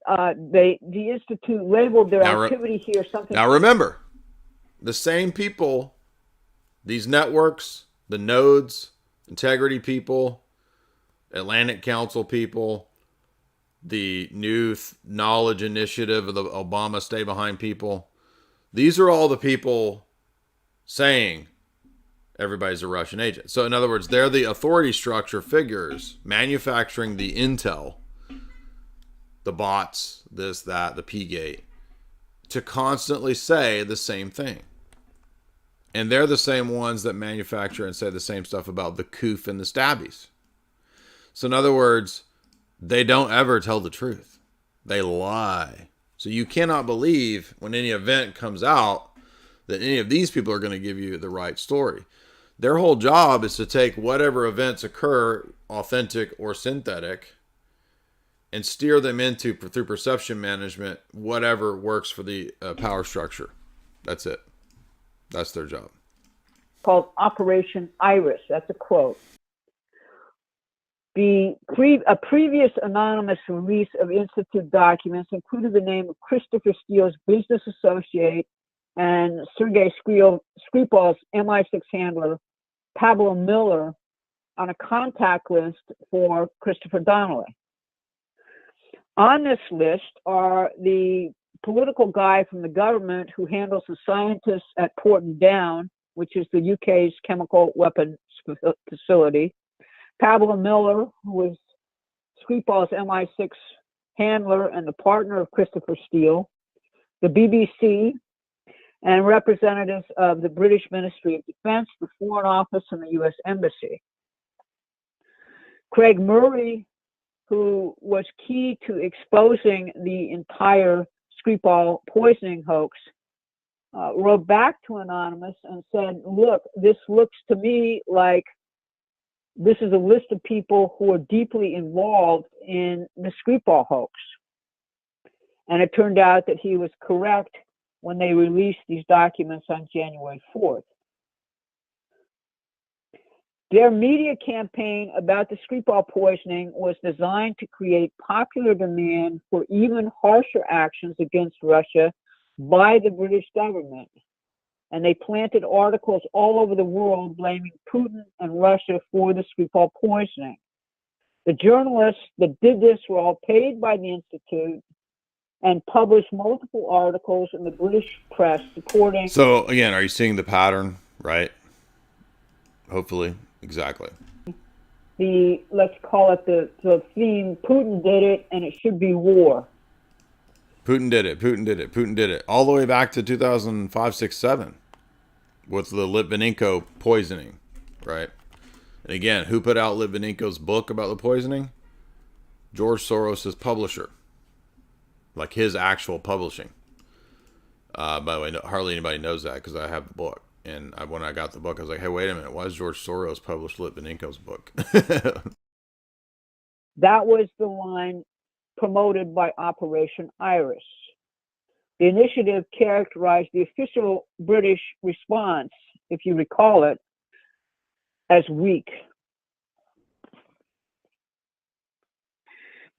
The Institute labeled their activity here something. Now remember, the same people, these networks, the nodes, integrity people, Atlantic Council people, the new knowledge initiative of the Obama Stay Behind people, these are all the people saying everybody's a Russian agent. So in other words, they're the authority structure figures manufacturing the intel, the bots, this, that, the P-gate, to constantly say the same thing. And they're the same ones that manufacture and say the same stuff about the Koof and the Stabbies. So in other words, they don't ever tell the truth. They lie. So you cannot believe when any event comes out that any of these people are going to give you the right story. Their whole job is to take whatever events occur, authentic or synthetic, and steer them into, through perception management, whatever works for the power structure. That's it. That's their job. Called Operation Iris. That's a quote. A previous anonymous release of Institute documents included the name of Christopher Steele's business associate and Sergei Skripal's MI6 handler, Pablo Miller, on a contact list for Christopher Donnelly. On this list are the political guy from the government who handles the scientists at Porton Down, which is the UK's chemical weapons facility, Pablo Miller, who was Skripal's MI6 handler and the partner of Christopher Steele, the BBC, and representatives of the British Ministry of Defense, the Foreign Office, and the U.S. Embassy. Craig Murray, who was key to exposing the entire Skripal poisoning hoax, wrote back to Anonymous and said, look, this looks to me like This is a list of people who are deeply involved in the Skripal hoax. And it turned out that he was correct when they released these documents on January 4th. Their media campaign about the Skripal poisoning was designed to create popular demand for even harsher actions against Russia by the British government. And they planted articles all over the world blaming Putin and Russia for the Skripal poisoning. The journalists that did this were all paid by the Institute and published multiple articles in the British press supporting. So again, are you seeing the pattern, right? Hopefully, exactly. Let's call it the theme, Putin did it and it should be war. Putin did it, Putin did it, Putin did it. All the way back to 2005, 6, 7 with the Litvinenko poisoning, right? And again, who put out Litvinenko's book about the poisoning? George Soros' publisher. Like his actual publishing. By the way, hardly anybody knows that because I have the book. And when I got the book, I was like, hey, wait a minute. Why does George Soros publish Litvinenko's book? That was the line promoted by Operation Iris. The initiative characterized the official British response, if you recall it, as weak.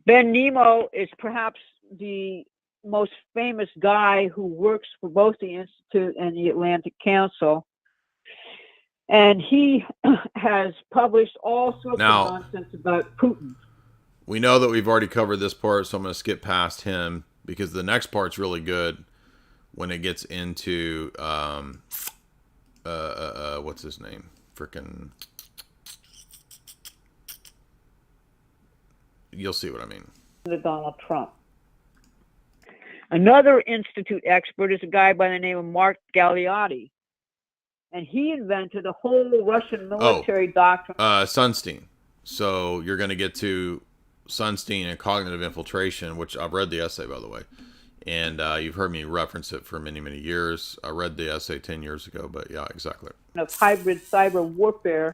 Ben Nemo is perhaps the most famous guy who works for both the Institute and the Atlantic Council. And he has published all sorts of nonsense about Putin. We know that we've already covered this part, so I'm going to skip past him because the next part's really good when it gets into what's his name? Frickin'. You'll see what I mean. Donald Trump. Another Institute expert is a guy by the name of Mark Galeotti. And he invented a whole Russian military doctrine. Sunstein. So you're going to get to Sunstein and cognitive infiltration, which I've read the essay, by the way. And you've heard me reference it for many, many years. I read the essay 10 years ago, but yeah, exactly. Of hybrid cyber warfare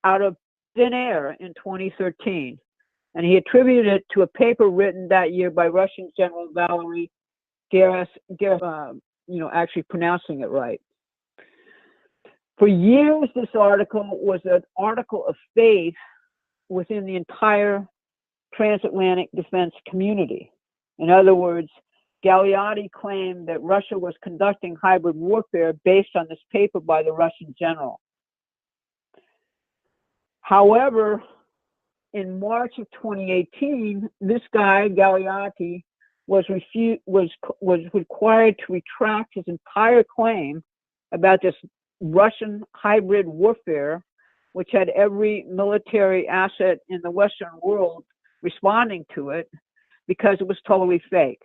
out of thin air in 2013. And he attributed it to a paper written that year by Russian General Valery Gerasimov, actually pronouncing it right. For years, this article was an article of faith within the entire transatlantic defense community. In other words, Galeotti claimed that Russia was conducting hybrid warfare based on this paper by the Russian general. However, in March of 2018, this guy, Galeotti, was required to retract his entire claim about this Russian hybrid warfare, which had every military asset in the Western world responding to it, because it was totally fake.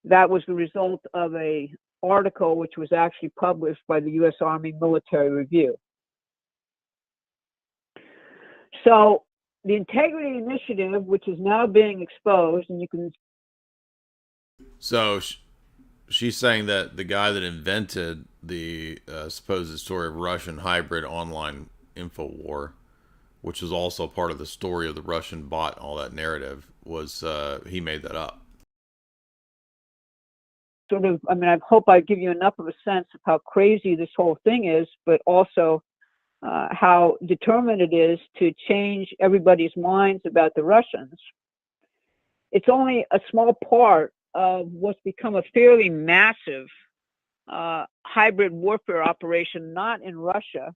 That was the result of an article which was actually published by the U.S. Army Military Review. So the Integrity Initiative, which is now being exposed, and you can... So she's saying that the guy that invented the supposed story of Russian hybrid online info war, which was also part of the story of the Russian bot, all that narrative, was he made that up. I hope I give you enough of a sense of how crazy this whole thing is, but also how determined it is to change everybody's minds about the Russians. It's only a small part of what's become a fairly massive hybrid warfare operation, not in Russia,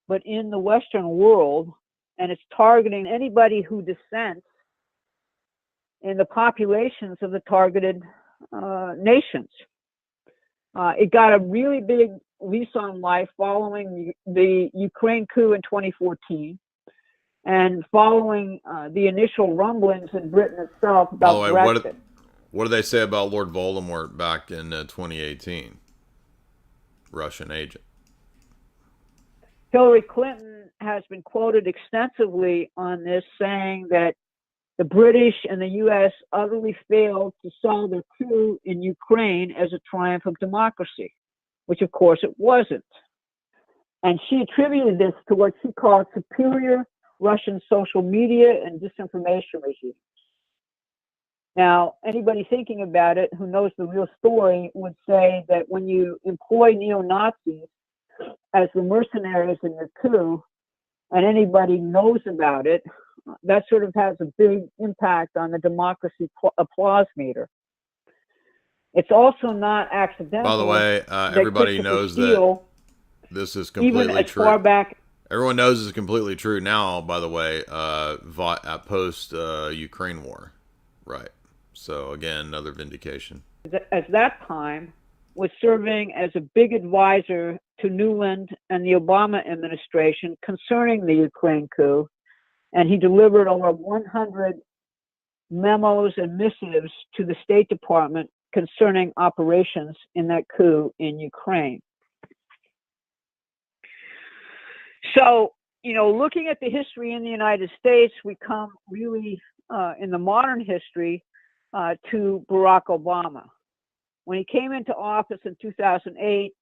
but in the Western world, and it's targeting anybody who dissents in the populations of the targeted nations. It got a really big lease on life following the Ukraine coup in 2014 and following the initial rumblings in Britain itself about Brexit. What do they say about Lord Voldemort back in 2018? Russian agent. Hillary Clinton has been quoted extensively on this, saying that the British and the U.S. utterly failed to sell their coup in Ukraine as a triumph of democracy, which of course it wasn't. And she attributed this to what she called superior Russian social media and disinformation regimes. Now, anybody thinking about it who knows the real story would say that when you employ neo-Nazis as the mercenaries in your coup, and anybody knows about it, that sort of has a big impact on the democracy applause meter. It's also not accidental. By the way, everybody knows that this is completely true. Far back, everyone knows this is completely true now, by the way, post Ukraine war. Right. So, again, another vindication. At that time, was serving as a big advisor to Newland and the Obama administration concerning the Ukraine coup. And he delivered over 100 memos and missives to the State Department concerning operations in that coup in Ukraine. So, looking at the history in the United States, we come really in the modern history to Barack Obama. When he came into office in 2008,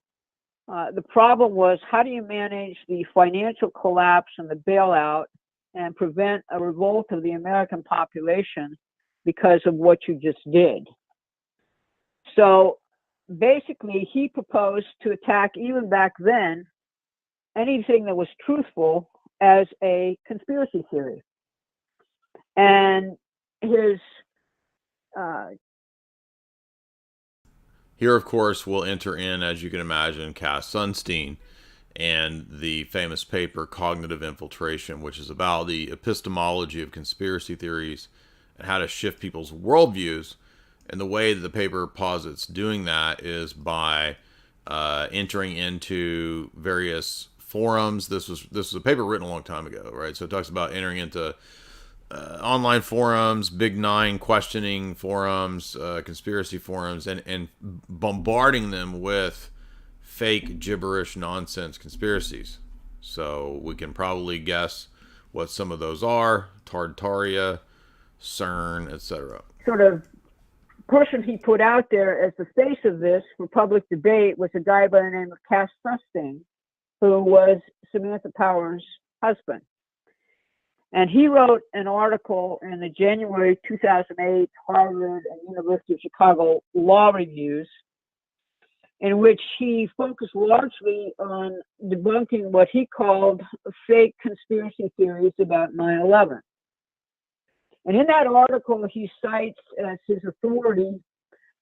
the problem was, how do you manage the financial collapse and the bailout and prevent a revolt of the American population because of what you just did? So basically, he proposed to attack, even back then, anything that was truthful as a conspiracy theory. And his here, of course, we'll enter in, as you can imagine, Cass Sunstein and the famous paper Cognitive Infiltration, which is about the epistemology of conspiracy theories and how to shift people's worldviews. And the way that the paper posits doing that is by entering into various forums. This was a paper written a long time ago, right? So it talks about entering into online forums, Big Nine questioning forums, conspiracy forums, and bombarding them with fake, gibberish, nonsense conspiracies. So we can probably guess what some of those are: Tartaria, CERN, etc. Sort of person he put out there as the face of this for public debate was a guy by the name of Cass Sunstein, who was Samantha Power's husband. And he wrote an article in the January 2008 Harvard and University of Chicago Law Reviews, in which he focused largely on debunking what he called fake conspiracy theories about 9/11. And in that article, he cites as his authority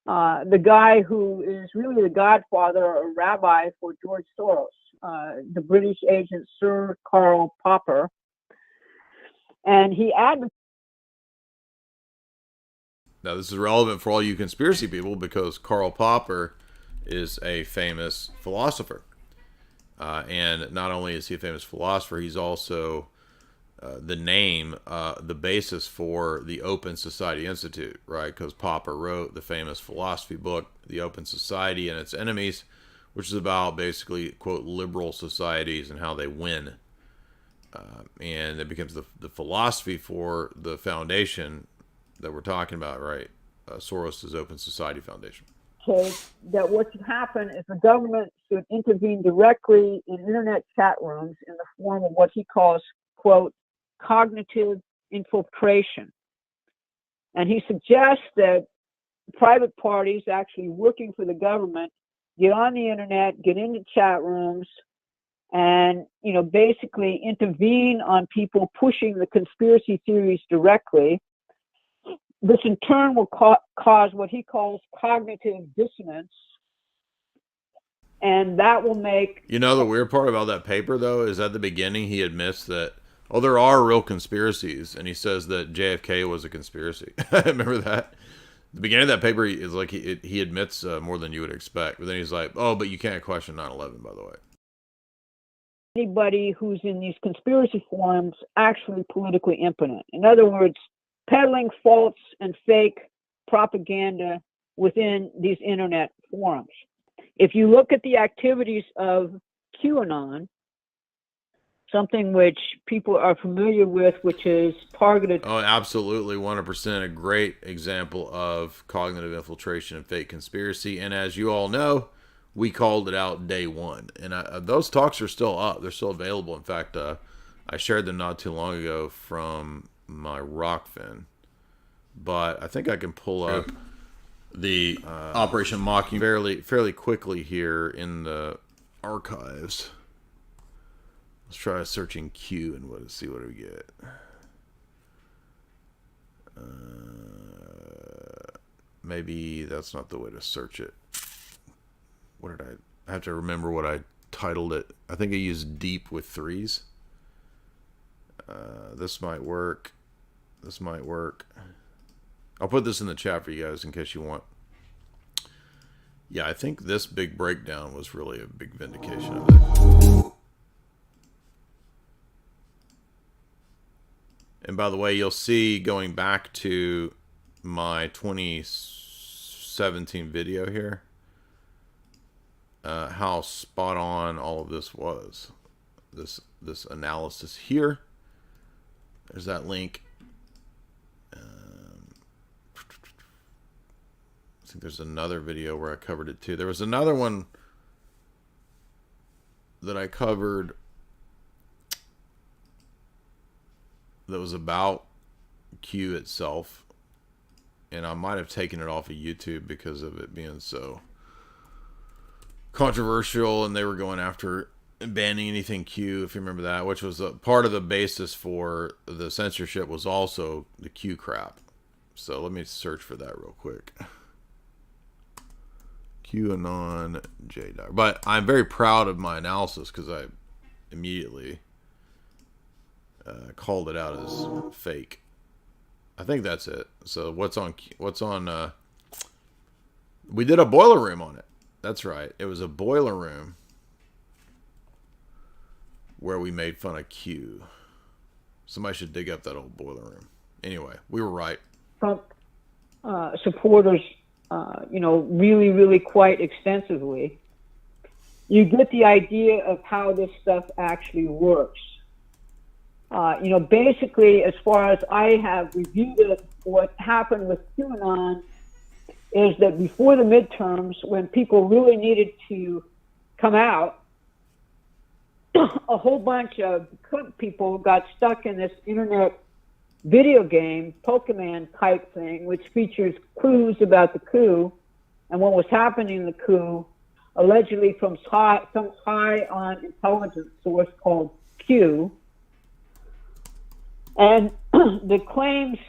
the guy who is really the godfather or rabbi for George Soros, the British agent Sir Karl Popper. And he advocates. Now, this is relevant for all you conspiracy people because Karl Popper is a famous philosopher. And not only is he a famous philosopher, he's also the basis for the Open Society Institute, right? Because Popper wrote the famous philosophy book, The Open Society and Its Enemies, which is about basically, quote, liberal societies and how they win. And it becomes the philosophy for the foundation that we're talking about, right? Soros' Open Society Foundation. That what should happen is the government should intervene directly in internet chat rooms in the form of what he calls, quote, cognitive infiltration. And he suggests that private parties actually working for the government get on the internet, get into chat rooms, and basically intervene on people pushing the conspiracy theories directly. This in turn will cause what he calls cognitive dissonance, and that will make... The weird part about that paper, though, is at the beginning he admits that, there are real conspiracies, and he says that JFK was a conspiracy. Remember that? The beginning of that paper is like he admits more than you would expect, but then he's like, but you can't question 9/11, by the way. Anybody who's in these conspiracy forums actually politically impotent. In other words, peddling false and fake propaganda within these internet forums. If you look at the activities of QAnon, something which people are familiar with, which is targeted... Oh, absolutely, 100%. A great example of cognitive infiltration and fake conspiracy. And as you all know, we called it out day one. And those talks are still up. They're still available. In fact, I shared them not too long ago from my Rockfin, but I think I can pull up the Operation Mockingbird fairly quickly here in the archives. Let's try searching Q and see what we get. Maybe that's not the way to search it. What did I have to remember what I titled it? I think I used deep with 3s. This might work. This might work. I'll put this in the chat for you guys in case you want. Yeah, I think this big breakdown was really a big vindication of it. And by the way, you'll see going back to my 2017 video here, how spot on all of this was. This analysis here. There's that link. I think there's another video where I covered it too. There was another one that I covered that was about Q itself, and I might have taken it off of YouTube because of it being so controversial, and they were going after banning anything Q, if you remember that, which was a part of the basis for the censorship, was also the Q crap. So let me search for that real quick. QAnon JDoc. But I'm very proud of my analysis because I immediately called it out as fake. I think that's it. So what's on we did a boiler room on it. That's right. It was a boiler room where we made fun of Q. Somebody should dig up that old boiler room. Anyway, we were right. Trump supporters, really, really quite extensively. You get the idea of how this stuff actually works. Basically, as far as I have reviewed it, what happened with QAnon is that before the midterms, when people really needed to come out, a whole bunch of people got stuck in this internet video game, Pokemon type thing, which features clues about the coup and what was happening in the coup, allegedly from some high on intelligence source called Q. And the claims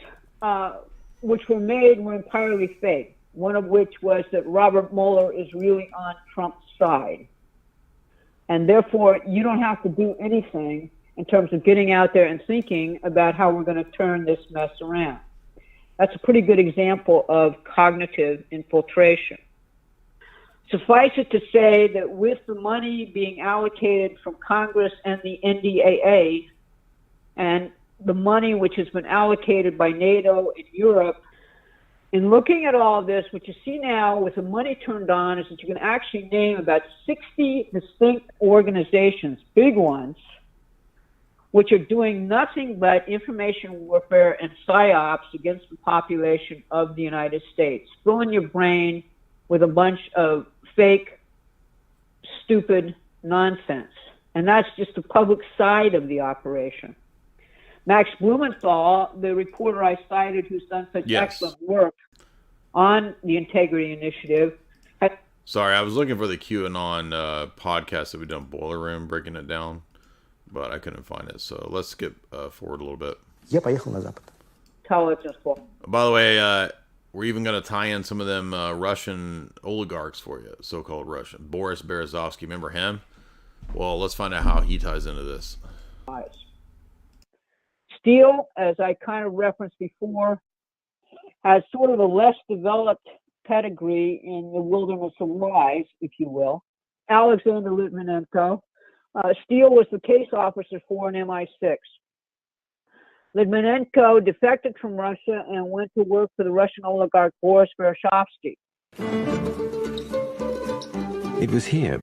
which were made were entirely fake, one of which was that Robert Mueller is really on Trump's side. And therefore, you don't have to do anything in terms of getting out there and thinking about how we're going to turn this mess around. That's a pretty good example of cognitive infiltration. Suffice it to say that with the money being allocated from Congress and the NDAA, and the money which has been allocated by NATO and Europe, in looking at all of this, what you see now with the money turned on is that you can actually name about 60 distinct organizations, big ones, which are doing nothing but information warfare and psyops against the population of the United States, filling your brain with a bunch of fake, stupid nonsense. And that's just the public side of the operation. Max Blumenthal, the reporter I cited who's done such excellent work on the Integrity Initiative. Sorry, I was looking for the QAnon podcast that we done Boiler Room, breaking it down, but I couldn't find it. So let's skip forward a little bit. By the way, we're even going to tie in some of them Russian oligarchs for you, so-called Russian. Boris Berezovsky, remember him? Well, let's find out how he ties into this. Steele, as I kind of referenced before, has sort of a less developed pedigree in the wilderness of lies, if you will. Alexander Litvinenko. Steele was the case officer for an MI6. Litvinenko defected from Russia and went to work for the Russian oligarch Boris Berezovsky. It was here.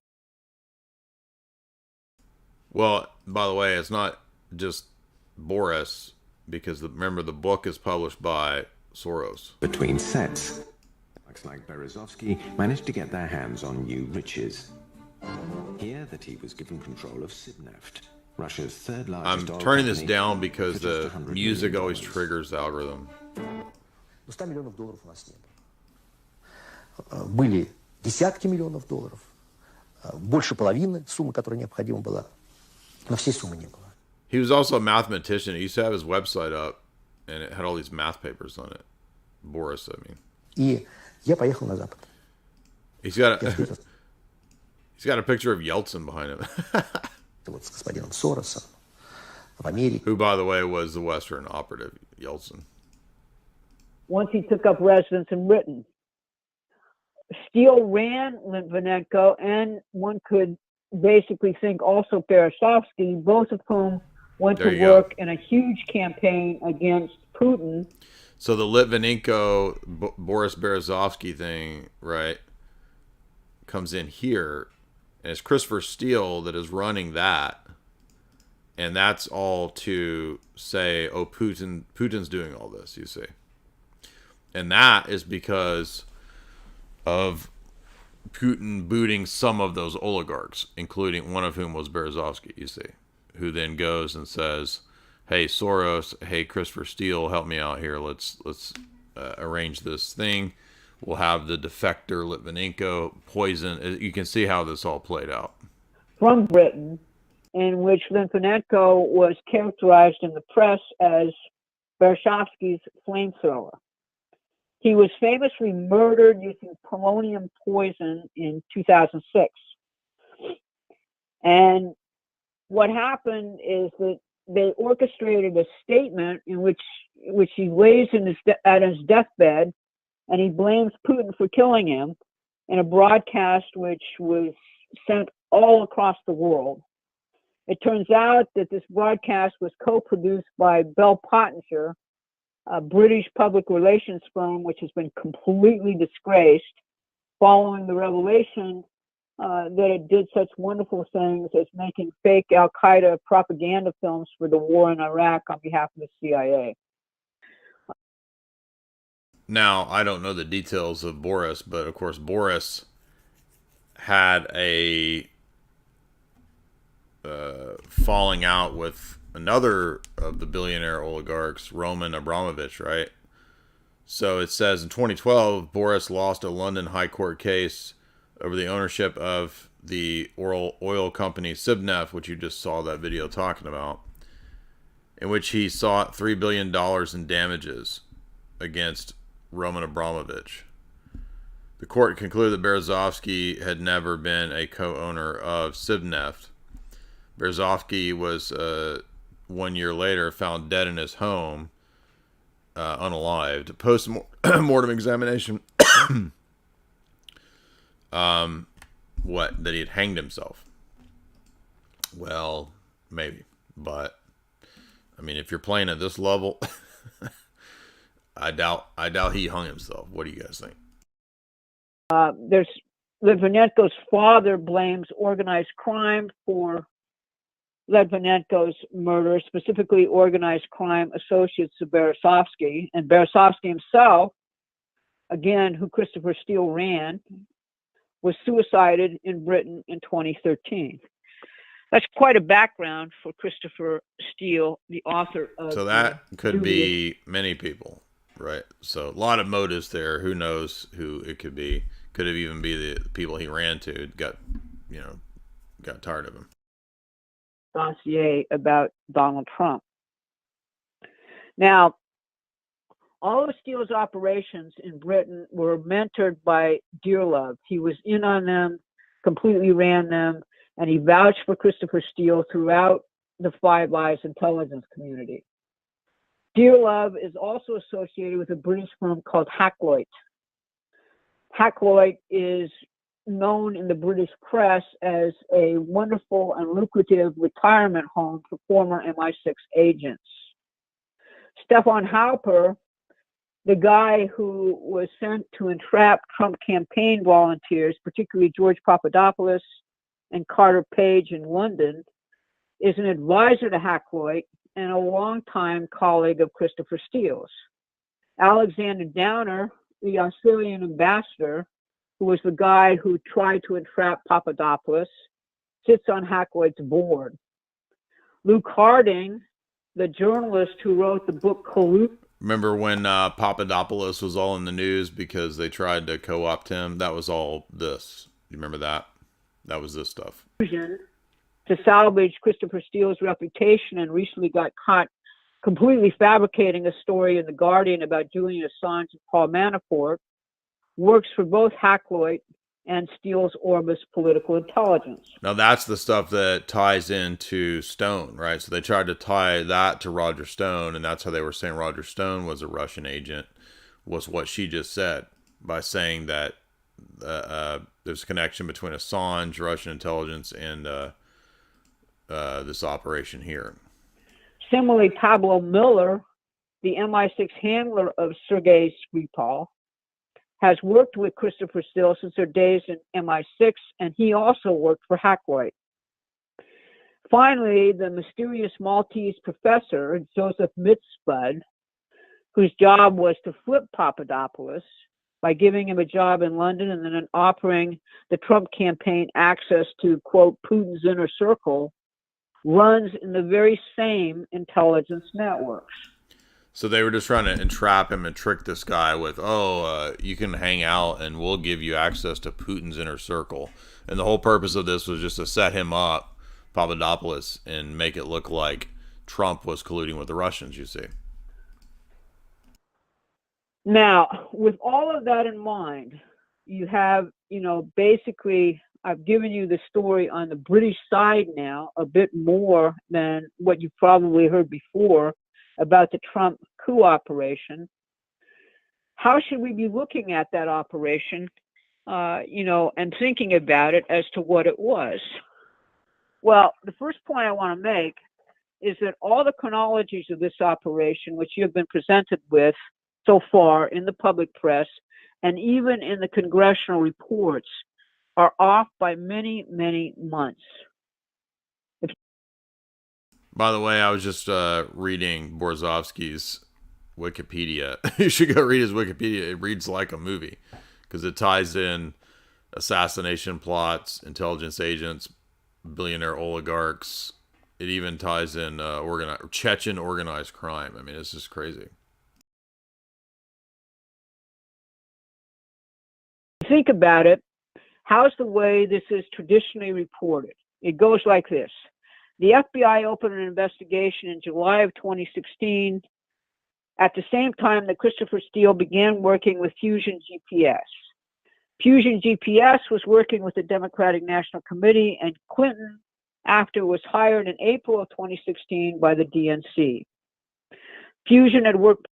Well, by the way, it's not just Boris, because remember the book is published by Soros. Between sets, looks like Berezovsky managed to get their hands on new riches. Here that he was given control of Sidneft, Russia's third I'm largest oil turning this company, down because for just the $100 music million. always triggers the algorithm. Но $100 миллионов долларов у нас не было. Были десятки миллионов долларов. Больше половины суммы, которая необходима была. Но всей суммы не было. He was also a mathematician. He used to have his website up, and it had all these math papers on it. Boris, I mean. И я поехал на Запад. He's got a picture of Yeltsin behind him. Вот с господином Соросом в Америке. Who, by the way, was the Western operative, Yeltsin. Once he took up residence in Britain, Steele ran Litvinenko, and one could basically think also Berezovsky, both of whom went There to you go. work in a huge campaign against Putin. So the Litvinenko, Boris Berezovsky thing, right, comes in here, and it's Christopher Steele that is running that, and that's all to say, oh, Putin's doing all this, you see. And that is because of Putin booting some of those oligarchs, including one of whom was Berezovsky, you see, who then goes and says, hey, Soros, hey, Christopher Steele, help me out here. Let's arrange this thing. We'll have the defector Litvinenko poison. You can see how this all played out. From Britain, in which Litvinenko was characterized in the press as Berezovsky's flamethrower. He was famously murdered using polonium poison in 2006. And what happened is that they orchestrated a statement in which he lays at his deathbed, and he blames Putin for killing him in a broadcast which was sent all across the world. It turns out that this broadcast was co-produced by Bell Pottinger, a British public relations firm which has been completely disgraced following the revelation that it did such wonderful things as making fake al-Qaeda propaganda films for the war in Iraq on behalf of the CIA. Now, I don't know the details of Boris, but of course Boris had a falling out with another of the billionaire oligarchs, Roman Abramovich, right? So it says in 2012, Boris lost a London High Court case over the ownership of the oil company Sibneft, which you just saw that video talking about, in which he sought $3 billion in damages against Roman Abramovich. The court concluded that Berezovsky had never been a co-owner of Sibneft. Berezovsky was 1 year later found dead in his home, unalived. Post-mortem examination, that he had hanged himself. Well, maybe, but I mean, if you're playing at this level, I doubt he hung himself. What do you guys think? There's Litvinenko's father blames organized crime for Litvinenko's murder, specifically organized crime associates of Berezovsky, and Berezovsky himself, again, who Christopher Steele ran, was suicided in Britain in 2013. That's quite a background for Christopher Steele, the author of. So that could be many people, right? So a lot of motives there. Who knows who it could be? Could have even be the people he ran to got tired of him. Dossier about Donald Trump. Now, all of Steele's operations in Britain were mentored by Dearlove. He was in on them, completely ran them, and he vouched for Christopher Steele throughout the Five Eyes intelligence community. Dearlove is also associated with a British firm called Hackloit. Hackloit is known in the British press as a wonderful and lucrative retirement home for former MI6 agents. Stefan Halper, the guy who was sent to entrap Trump campaign volunteers, particularly George Papadopoulos and Carter Page in London, is an advisor to Hackloit and a longtime colleague of Christopher Steele's. Alexander Downer, the Australian ambassador, who was the guy who tried to entrap Papadopoulos, sits on Hackloit's board. Luke Harding, the journalist who wrote the book Collusion. Remember when Papadopoulos was all in the news because they tried to co-opt him? That was all this. You remember that? That was this stuff. To salvage Christopher Steele's reputation, and recently got caught completely fabricating a story in The Guardian about Julian Assange and Paul Manafort, works for both Hackloyd and Steele's Orbis Political Intelligence. Now that's the stuff that ties into Stone, right? So they tried to tie that to Roger Stone, and that's how they were saying Roger Stone was a Russian agent, was what she just said, by saying that there's a connection between Assange, Russian intelligence, and this operation here. Similarly, Pablo Miller, the MI6 handler of Sergei Skripal, has worked with Christopher Steele since their days in MI6, and he also worked for Hackloyd. Finally, the mysterious Maltese professor, Joseph Mitspud, whose job was to flip Papadopoulos by giving him a job in London and then offering the Trump campaign access to, quote, Putin's inner circle, runs in the very same intelligence networks. So they were just trying to entrap him and trick this guy with, you can hang out and we'll give you access to Putin's inner circle. And the whole purpose of this was just to set him up, Papadopoulos, and make it look like Trump was colluding with the Russians, you see. Now, with all of that in mind, you have, basically, I've given you the story on the British side now, a bit more than what you've probably heard before about the Trump coup operation. How should we be looking at that operation, and thinking about it as to what it was? Well, the first point I want to make is that all the chronologies of this operation, which you have been presented with so far in the public press and even in the congressional reports, are off by many, many months. By the way, I was just reading Borzovsky's Wikipedia. You should go read his Wikipedia. It reads like a movie because it ties in assassination plots, intelligence agents, billionaire oligarchs. It even ties in Chechen organized crime. I mean, it's just crazy. Think about it. How's the way this is traditionally reported? It goes like this. The FBI opened an investigation in July of 2016 at the same time that Christopher Steele began working with Fusion GPS. Fusion GPS was working with the Democratic National Committee and Clinton after it was hired in April of 2016 by the DNC. Fusion had worked.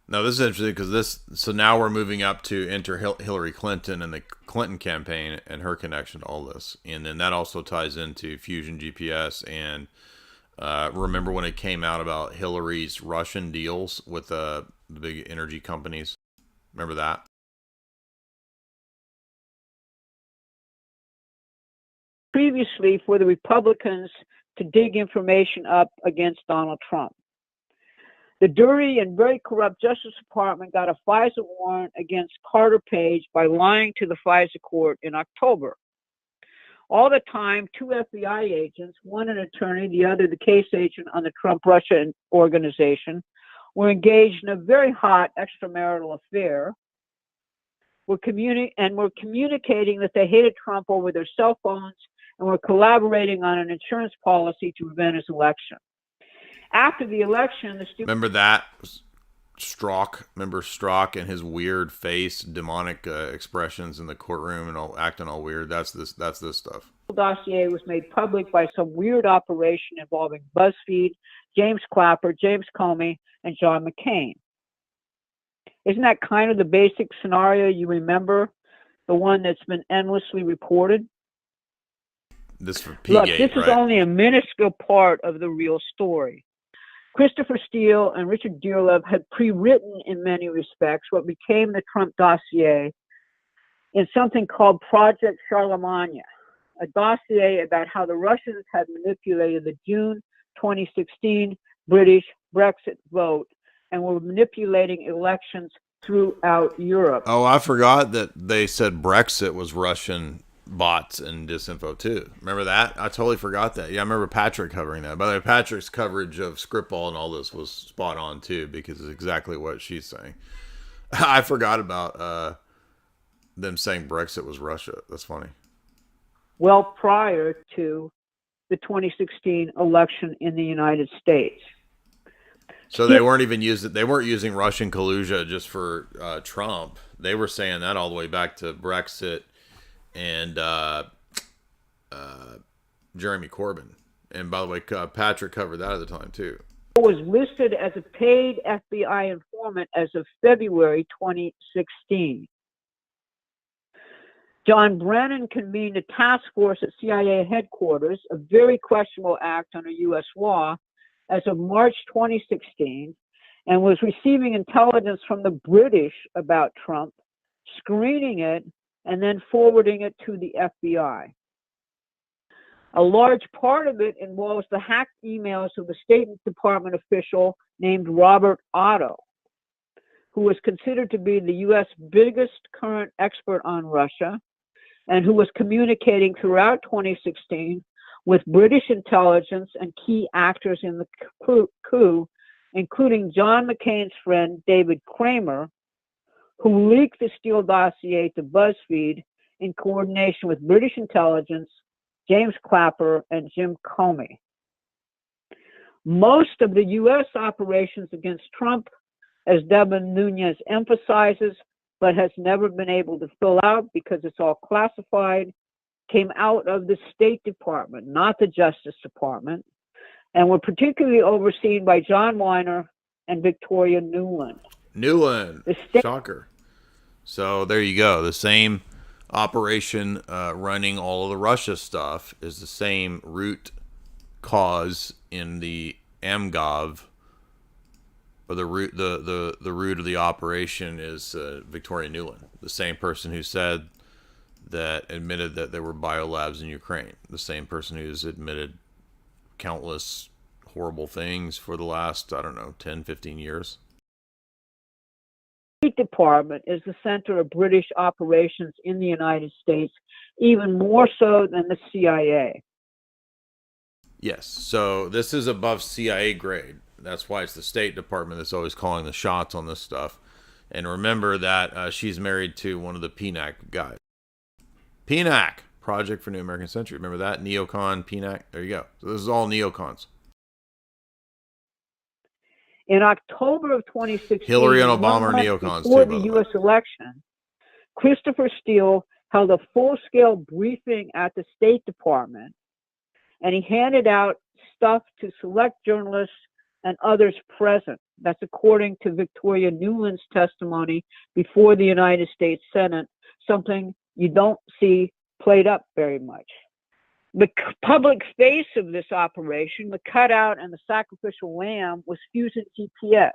Now, this is interesting because so now we're moving up to enter Hillary Clinton and the Clinton campaign and her connection to all this. And then that also ties into Fusion GPS. And remember when it came out about Hillary's Russian deals with the big energy companies? Remember that? Previously for the Republicans to dig information up against Donald Trump. The dirty and very corrupt Justice Department got a FISA warrant against Carter Page by lying to the FISA court in October. All the time, two FBI agents, one an attorney, the other the case agent on the Trump-Russia organization, were engaged in a very hot extramarital affair. Were communicating that they hated Trump over their cell phones and were collaborating on an insurance policy to prevent his election. After the election, remember that Strzok? Remember Strzok and his weird face, demonic expressions in the courtroom and all acting all weird? That's this stuff. The dossier was made public by some weird operation involving BuzzFeed, James Clapper, James Comey, and John McCain. Isn't that kind of the basic scenario you remember? The one that's been endlessly reported? This for Spygate, look, this is only a minuscule part of the real story. Christopher Steele and Richard Dearlove had pre-written in many respects what became the Trump dossier in something called Project Charlemagne, a dossier about how the Russians had manipulated the June 2016 British Brexit vote and were manipulating elections throughout Europe. Oh, I forgot that they said Brexit was Russian bots and disinfo too. Remember that? I totally forgot that. Yeah, I remember Patrick covering that. By the way, Patrick's coverage of Skripal and all this was spot on too, because it's exactly what she's saying. I forgot about them saying Brexit was Russia. That's funny. Well, prior to the 2016 election in the United States. So they weren't even using Russian collusion just for Trump. They were saying that all the way back to Brexit and Jeremy Corbyn. And by the way, Patrick covered that at the time too. It was listed as a paid FBI informant as of February 2016. John Brennan convened a task force at CIA headquarters, a very questionable act under U.S. law, as of March 2016, and was receiving intelligence from the British about Trump, screening it, and then forwarding it to the FBI. A large part of it involves the hacked emails of the State Department official named Robert Otto, who was considered to be the U.S. biggest current expert on Russia, and who was communicating throughout 2016 with British intelligence and key actors in the coup, including John McCain's friend David Kramer, who leaked the Steele dossier to BuzzFeed in coordination with British intelligence, James Clapper, and Jim Comey. Most of the U.S. operations against Trump, as Devin Nunes emphasizes, but has never been able to fill out because it's all classified, came out of the State Department, not the Justice Department, and were particularly overseen by John Weiner and Victoria Nuland. Shocker. So there you go. The same operation running all of the Russia stuff is the same root cause in the Amgov, or the root of the operation is Victoria Nuland, the same person who admitted that there were biolabs in Ukraine, the same person who's admitted countless horrible things for the last, 10, 15 years. The State Department is the center of British operations in the United States, even more so than the CIA. Yes, so this is above CIA grade. That's why it's the State Department that's always calling the shots on this stuff. And remember that she's married to one of the PNAC guys. PNAC, Project for New American Century. Remember that? Neocon, PNAC. There you go. So this is all neocons. In October of 2016, Hillary and Obama are neocons before too, the U.S. election, Christopher Steele held a full-scale briefing at the State Department, and he handed out stuff to select journalists and others present. That's according to Victoria Nuland's testimony before the United States Senate, something you don't see played up very much. The public face of this operation, the cutout and the sacrificial lamb, was Fusion GPS.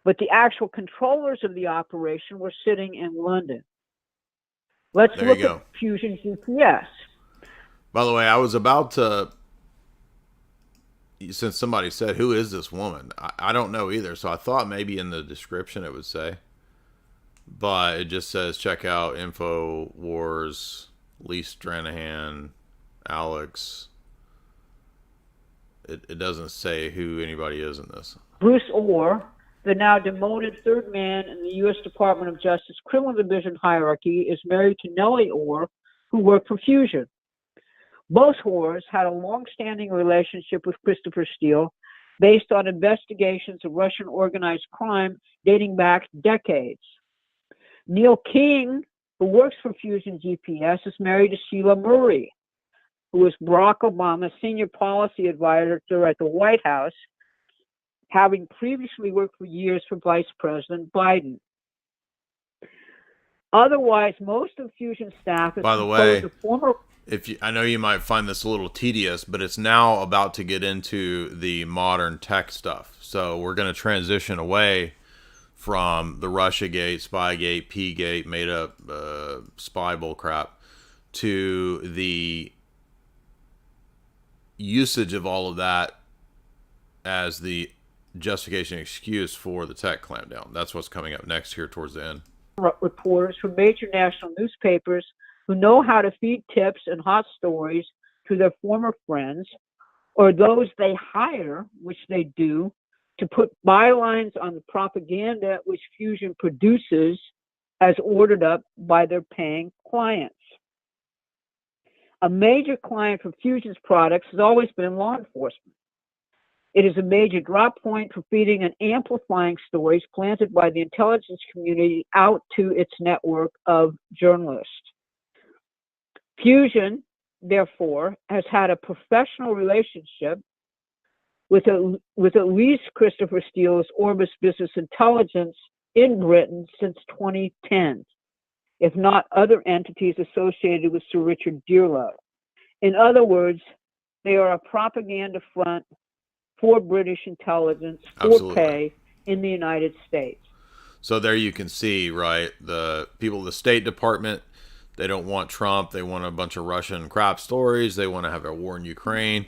But the actual controllers of the operation were sitting in London. Let's look at Fusion GPS. By the way, I was about to, since somebody said, who is this woman? I don't know either. So I thought maybe in the description it would say. But it just says, check out InfoWars, Lee Stranahan, Alex. It doesn't say who anybody is in this. Bruce Orr, the now demoted third man in the U.S. Department of Justice Criminal Division hierarchy, is married to Nellie Orr, who worked for Fusion. Both Orrs had a long-standing relationship with Christopher Steele based on investigations of Russian organized crime dating back decades. Neil King, who works for Fusion GPS, is married to Sheila Murray, who was Barack Obama's senior policy advisor at the White House, having previously worked for years for Vice President Biden. Otherwise, most of Fusion staff is By the way, of former. I know you might find this a little tedious, but it's now about to get into the modern tech stuff. So we're going to transition away from the Russiagate, Spygate, P-Gate, made up spy bull crap, to the usage of all of that as the justification excuse for the tech clampdown. That's what's coming up next here towards the end. Reporters from major national newspapers who know how to feed tips and hot stories to their former friends, or those they hire, which they do, to put bylines on the propaganda which Fusion produces as ordered up by their paying clients. A major client for Fusion's products has always been law enforcement. It is a major drop point for feeding and amplifying stories planted by the intelligence community out to its network of journalists. Fusion, therefore, has had a professional relationship with at least Christopher Steele's Orbis Business Intelligence in Britain since 2010, if not other entities associated with Sir Richard Dearlove. In other words, they are a propaganda front for British intelligence for Absolutely. pay in the United States. So there you can see, right, the people of the State Department, they don't want Trump. They want a bunch of Russian crap stories. They want to have a war in Ukraine.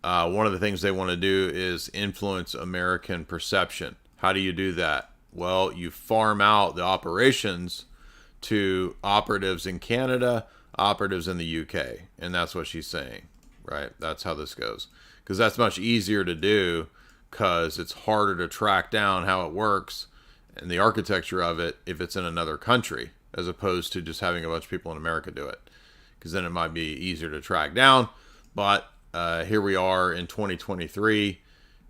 One of the things they want to do is influence American perception. How do you do that? Well, you farm out the operations to operatives in Canada, operatives in the UK. And that's what she's saying, right? That's how this goes. Because that's much easier to do because it's harder to track down how it works and the architecture of it if it's in another country, as opposed to just having a bunch of people in America do it. Because then it might be easier to track down. But here we are in 2023,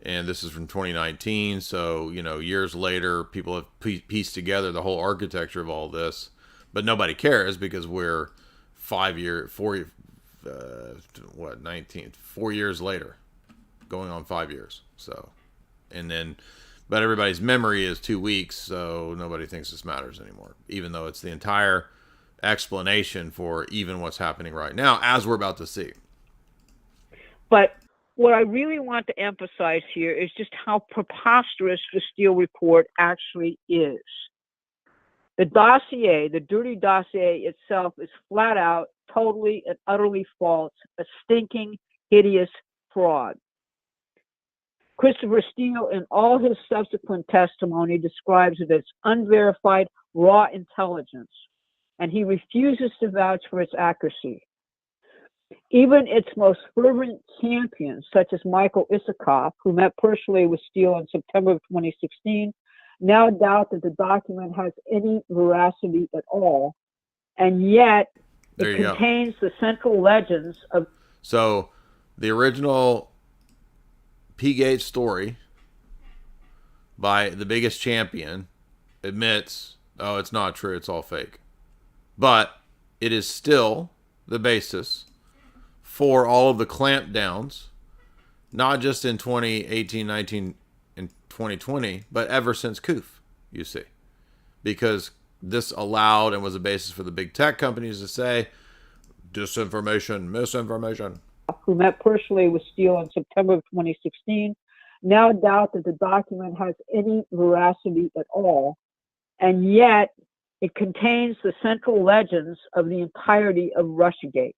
and this is from 2019. So, you know, years later, people have pieced together the whole architecture of all this. But nobody cares because we're 4 years later, going on 5 years. So, and then, but everybody's memory is 2 weeks, so nobody thinks this matters anymore, even though it's the entire explanation for even what's happening right now, as we're about to see. But what I really want to emphasize here is just how preposterous the Steele report actually is. The dossier, the dirty dossier itself, is flat out, totally and utterly false, a stinking, hideous fraud. Christopher Steele, in all his subsequent testimony, describes it as unverified raw intelligence, and he refuses to vouch for its accuracy. Even its most fervent champions, such as Michael Isikoff, who met personally with Steele in September of 2016, now doubt that the document has any veracity at all, and yet it contains the central legends of... So, the original Spygate story by the biggest champion admits, oh, it's not true, it's all fake. But it is still the basis for all of the clampdowns, not just in 2018, 19, and 2020, but ever since COOF, you see. Because this allowed and was a basis for the big tech companies to say, disinformation, misinformation. Who met personally with Steele in September of 2016, now doubt that the document has any veracity at all, and yet it contains the central legends of the entirety of Russiagate.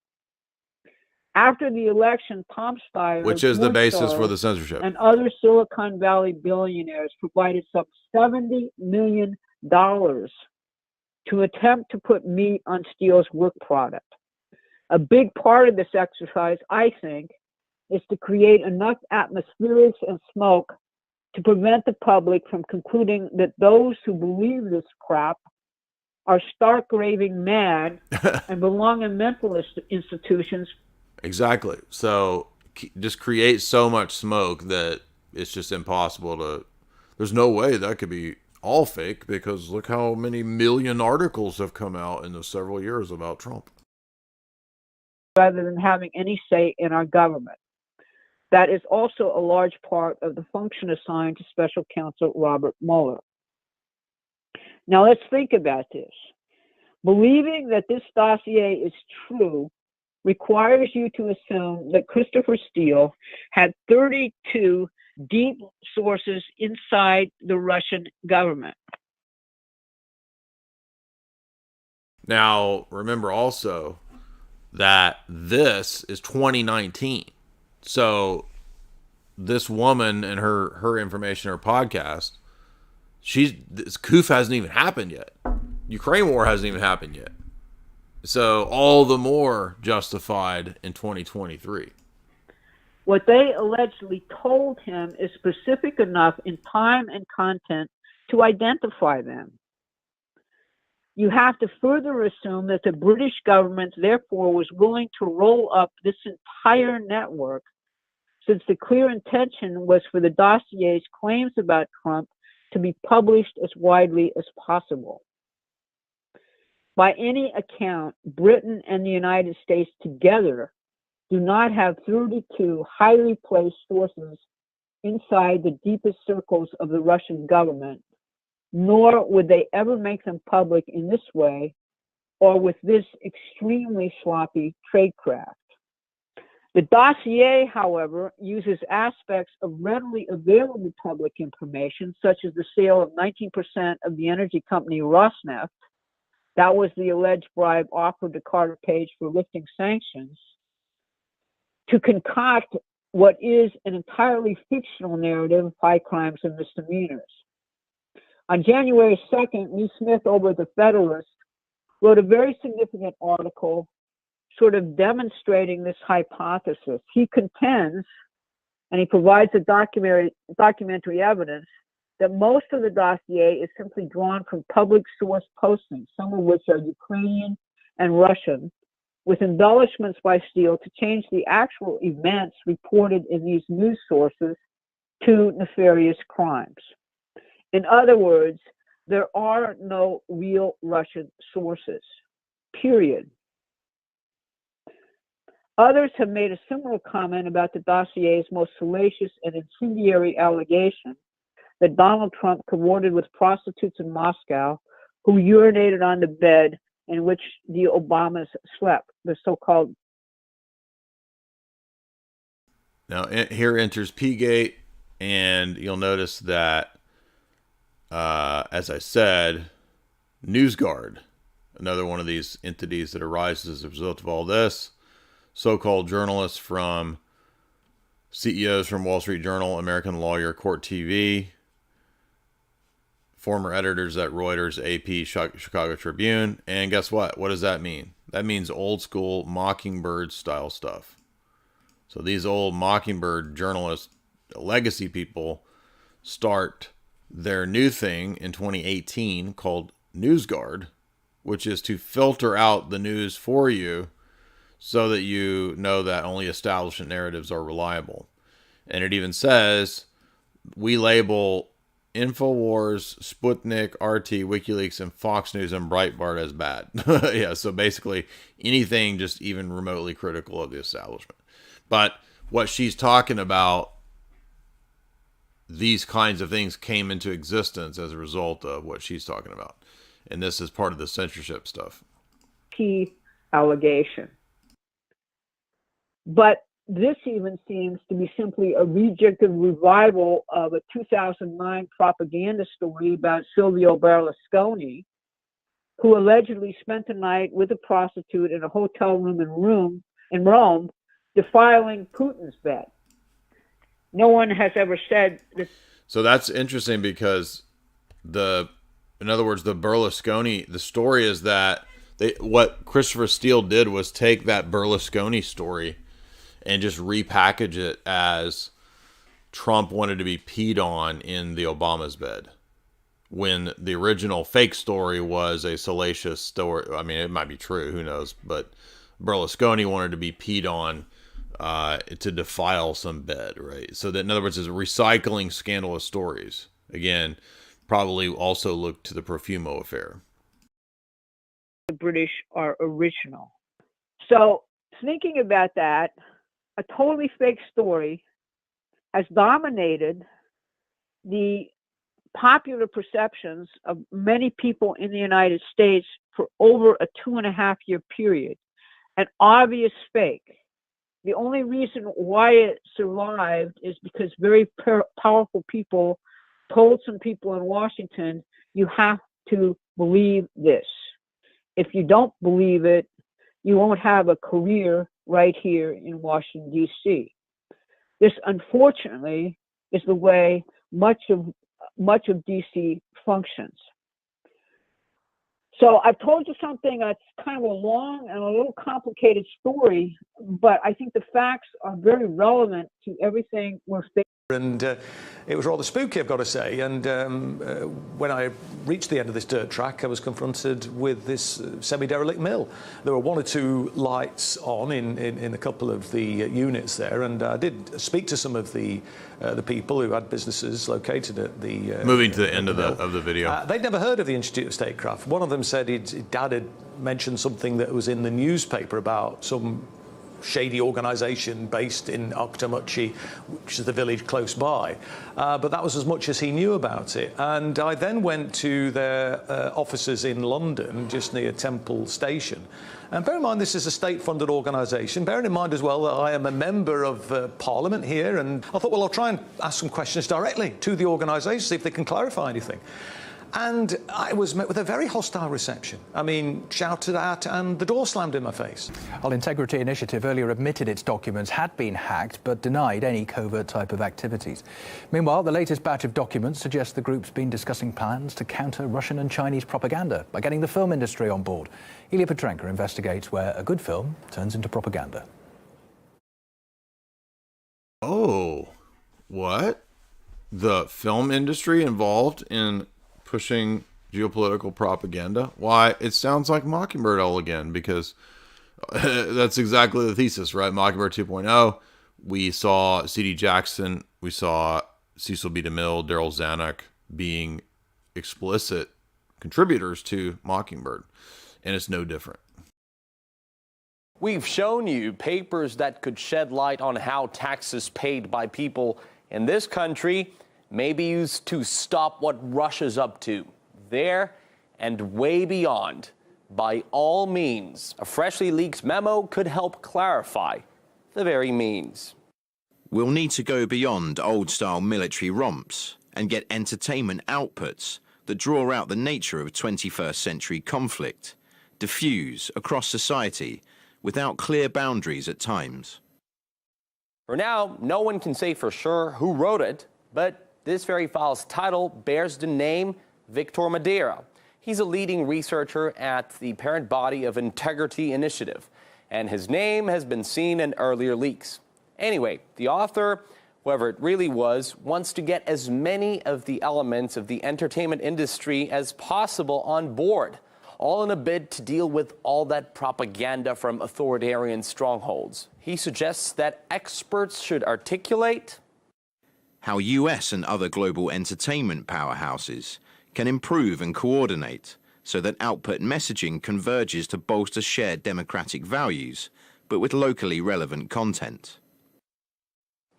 After the election, Tom Steyer, which is the basis for the censorship, and other Silicon Valley billionaires provided some $70 million to attempt to put meat on Steele's work product. A big part of this exercise, I think, is to create enough atmospherics and smoke to prevent the public from concluding that those who believe this crap are stark raving mad and belong in mental institutions. Exactly. So just create so much smoke that it's just impossible to... There's no way that could be all fake, because look how many million articles have come out in the several years about Trump. Rather than having any say in our government. That is also a large part of the function assigned to Special Counsel Robert Mueller. Now let's think about this. Believing that this dossier is true requires you to assume that Christopher Steele had 32 deep sources inside the Russian government. Now, remember also that this is 2019. So this woman and her information, her podcast, this COOF hasn't even happened yet. Ukraine war hasn't even happened yet. So all the more justified in 2023. What they allegedly told him is specific enough in time and content to identify them. You have to further assume that the British government, therefore, was willing to roll up this entire network, since the clear intention was for the dossier's claims about Trump to be published as widely as possible. By any account, Britain and the United States together do not have 32 highly placed sources inside the deepest circles of the Russian government, nor would they ever make them public in this way or with this extremely sloppy tradecraft. The dossier, however, uses aspects of readily available public information, such as the sale of 19% of the energy company Rosneft. That was the alleged bribe offered to Carter Page for lifting sanctions, to concoct what is an entirely fictional narrative of high crimes and misdemeanors. On January 2nd, Lee Smith over at the Federalist wrote a very significant article sort of demonstrating this hypothesis. He contends, and he provides a documentary evidence, that most of the dossier is simply drawn from public source postings, some of which are Ukrainian and Russian, with embellishments by Steele to change the actual events reported in these news sources to nefarious crimes. In other words, there are no real Russian sources, period. Others have made a similar comment about the dossier's most salacious and incendiary allegation that Donald Trump cavorted with prostitutes in Moscow who urinated on the bed in which the Obamas slept, the so-called. Now, here enters Spygate, and you'll notice that, as I said, NewsGuard, another one of these entities that arises as a result of all this, so-called journalists from CEOs from Wall Street Journal, American Lawyer, Court TV, former editors at Reuters, AP, Chicago Tribune. And guess what? What does that mean? That means old school Mockingbird style stuff. So these old Mockingbird journalists, legacy people, start their new thing in 2018 called NewsGuard, which is to filter out the news for you so that you know that only establishment narratives are reliable. And it even says we label InfoWars, Sputnik, RT, WikiLeaks, and Fox News and Breitbart as bad. Yeah, so basically anything just even remotely critical of the establishment. But what she's talking about, these kinds of things came into existence as a result of what she's talking about. And this is part of the censorship stuff. Key allegation. But this even seems to be simply a rejected revival of a 2009 propaganda story about Silvio Berlusconi, who allegedly spent the night with a prostitute in a hotel room in Rome, defiling Putin's bed. No one has ever said this. So that's interesting because in other words, the Berlusconi, the story is that what Christopher Steele did was take that Berlusconi story and just repackage it as Trump wanted to be peed on in the Obama's bed, when the original fake story was a salacious story. I mean, it might be true, who knows, but Berlusconi wanted to be peed on to defile some bed, right? So that, in other words, is recycling scandalous stories. Again, probably also look to the Profumo affair. The British are original. So thinking about that, a totally fake story has dominated the popular perceptions of many people in the United States for over a 2.5-year period. An obvious fake. The only reason why it survived is because very powerful people told some people in Washington, you have to believe this. If you don't believe it, you won't have a career right here in Washington, D.C. This, unfortunately, is the way much of D.C. functions. So I've told you something that's kind of a long and a little complicated story, but I think the facts are very relevant to everything we're facing. And it was rather spooky, I've got to say. And when I reached the end of this dirt track, I was confronted with this semi-derelict mill. There were one or two lights on in a couple of the units there, and I did speak to some of the people who had businesses located at the moving to the end of the video. They'd never heard of the Institute of Statecraft. One of them said his dad had mentioned something that was in the newspaper about some shady organisation based in Oktamuchi, which is the village close by. But that was as much as he knew about it. And I then went to their offices in London, just near Temple Station. And bear in mind, this is a state-funded organisation. Bearing in mind as well that I am a member of Parliament here, and I thought, well, I'll try and ask some questions directly to the organisation, see if they can clarify anything. And I was met with a very hostile reception. I mean, shouted at, and the door slammed in my face. Well, Integrity Initiative earlier admitted its documents had been hacked, but denied any covert type of activities. Meanwhile, the latest batch of documents suggests the group's been discussing plans to counter Russian and Chinese propaganda by getting the film industry on board. Ilya Petrenko investigates where a good film turns into propaganda. Oh, what? The film industry involved in pushing geopolitical propaganda? Why, it sounds like Mockingbird all again, because that's exactly the thesis, right? Mockingbird 2.0, we saw C.D. Jackson, we saw Cecil B. DeMille, Daryl Zanuck being explicit contributors to Mockingbird, and it's no different. We've shown you papers that could shed light on how taxes paid by people in this country may be used to stop what Russia's up to there and way beyond. By all means, a freshly leaked memo could help clarify the very means. We'll need to go beyond old-style military romps and get entertainment outputs that draw out the nature of 21st century conflict, diffuse across society without clear boundaries at times. For now, no one can say for sure who wrote it, but this very file's title bears the name Victor Madeira. He's a leading researcher at the parent body of Integrity Initiative, and his name has been seen in earlier leaks. Anyway, the author, whoever it really was, wants to get as many of the elements of the entertainment industry as possible on board, all in a bid to deal with all that propaganda from authoritarian strongholds. He suggests that experts should articulate how US and other global entertainment powerhouses can improve and coordinate so that output messaging converges to bolster shared democratic values, but with locally relevant content.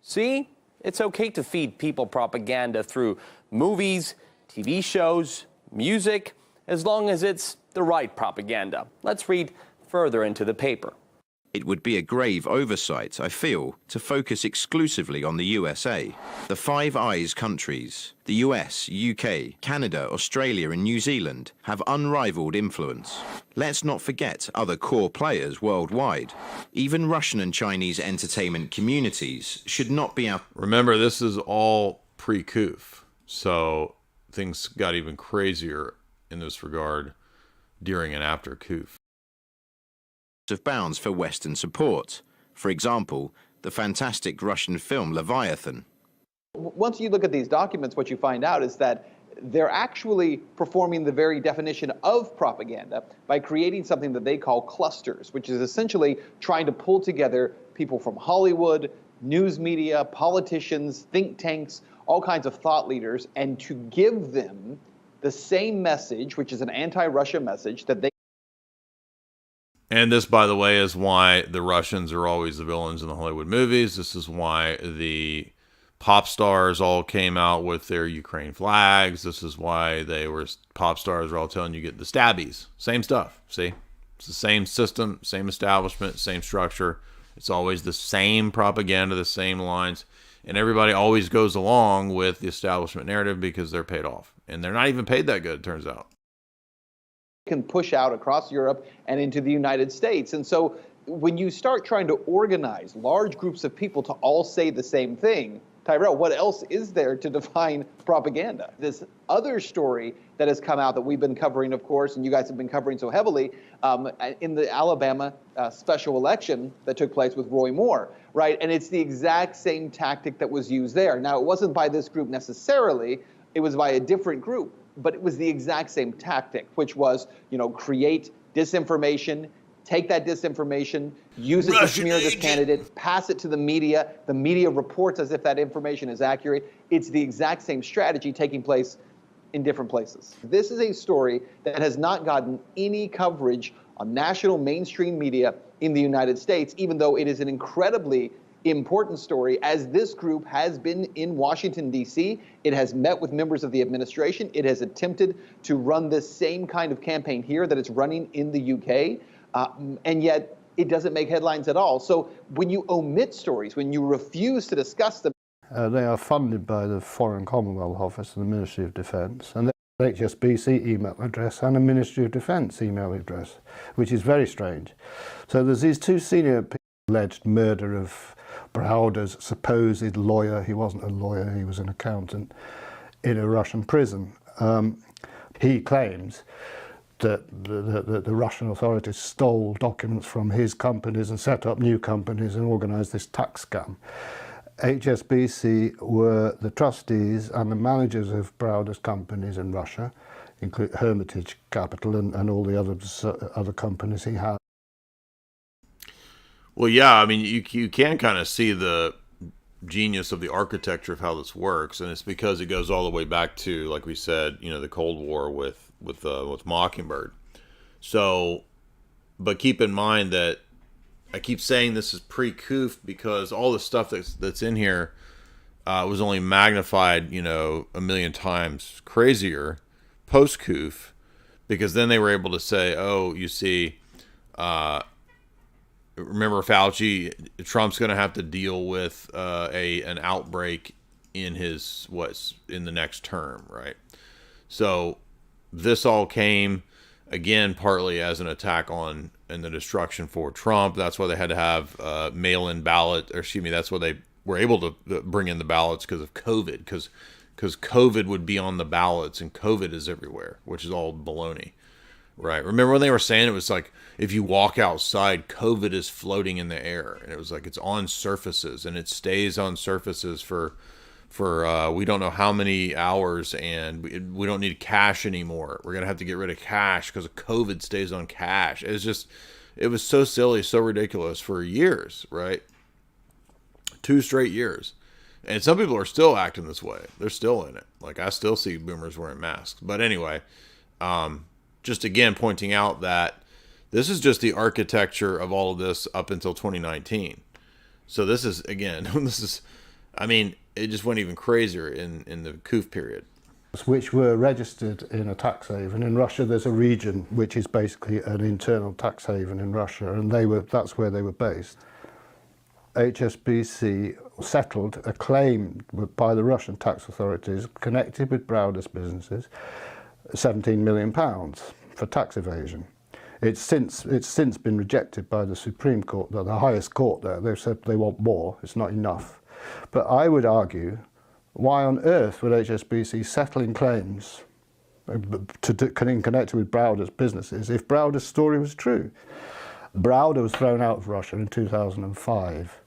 See, it's okay to feed people propaganda through movies, TV shows, music, as long as it's the right propaganda. Let's read further into the paper. It would be a grave oversight, I feel, to focus exclusively on the USA. The Five Eyes countries, the US, UK, Canada, Australia and New Zealand, have unrivaled influence. Let's not forget other core players worldwide. Even Russian and Chinese entertainment communities should not be out. Remember, this is all pre-coup, so things got even crazier in this regard during and after coup. Of bounds for Western support. For example, the fantastic Russian film Leviathan. Once you look at these documents, what you find out is that they're actually performing the very definition of propaganda by creating something that they call clusters, which is essentially trying to pull together people from Hollywood, news media, politicians, think tanks, all kinds of thought leaders, and to give them the same message, which is an anti-Russia message that they. And this, by the way, is why the Russians are always the villains in the Hollywood movies. This is why the pop stars all came out with their Ukraine flags. This is why they were pop stars are all telling you get the stabbies. Same stuff. See, it's the same system, same establishment, same structure. It's always the same propaganda, the same lines. And everybody always goes along with the establishment narrative because they're paid off. And they're not even paid that good, it turns out. Can push out across Europe and into the United States. And so when you start trying to organize large groups of people to all say the same thing, Tyrell, what else is there to define propaganda? This other story that has come out that we've been covering, of course, and you guys have been covering so heavily, in the Alabama special election that took place with Roy Moore, right? And it's the exact same tactic that was used there. Now, it wasn't by this group necessarily, it was by a different group, but it was the exact same tactic, which was, create disinformation, take that disinformation, use it to smear this candidate, pass it to the media reports as if that information is accurate. It's the exact same strategy taking place in different places. This is a story that has not gotten any coverage on national mainstream media in the United States, even though it is an incredibly important story, as this group has been in Washington, D.C. It has met with members of the administration. It has attempted to run this same kind of campaign here that it's running in the UK. And yet it doesn't make headlines at all. So when you omit stories, when you refuse to discuss them. They are funded by the Foreign Commonwealth Office and the Ministry of Defence, and the HSBC email address and a Ministry of Defence email address, which is very strange. So there's these two senior people alleged murder of Browder's supposed lawyer. He wasn't a lawyer, he was an accountant in a Russian prison. He claims that the Russian authorities stole documents from his companies and set up new companies and organised this tax scam. HSBC were the trustees and the managers of Browder's companies in Russia, including Hermitage Capital and all the other companies he had. Well, yeah, I mean, you can kind of see the genius of the architecture of how this works, and it's because it goes all the way back to, like we said, the Cold War with Mockingbird. So, but keep in mind that I keep saying this is pre-Koof because all the stuff that's in here was only magnified, a million times crazier post-Koof, because then they were able to say, oh, you see, remember Fauci, Trump's going to have to deal with an outbreak in in the next term, right? So this all came, again, partly as an attack on and the destruction for Trump. That's why they had to have mail-in ballot, that's why they were able to bring in the ballots because of COVID, because COVID would be on the ballots, and COVID is everywhere, which is all baloney, right? Remember when they were saying it was like, if you walk outside, COVID is floating in the air, and it was like it's on surfaces, and it stays on surfaces for we don't know how many hours, and we don't need cash anymore. We're going to have to get rid of cash because COVID stays on cash. It was so silly, so ridiculous for years, right? 2 straight years. And some people are still acting this way. They're still in it. Like, I still see boomers wearing masks. But anyway, just again pointing out that this is just the architecture of all of this up until 2019. So this is, again, it just went even crazier in the Koof period. Which were registered in a tax haven. In Russia, there's a region which is basically an internal tax haven in Russia, and that's where they were based. HSBC settled a claim by the Russian tax authorities connected with Browder's businesses, £17 million for tax evasion. It's since been rejected by the Supreme Court, the highest court there. They've said they want more, it's not enough. But I would argue, why on earth would HSBC settling claims connected with Browder's businesses if Browder's story was true? Browder was thrown out of Russia in 2005.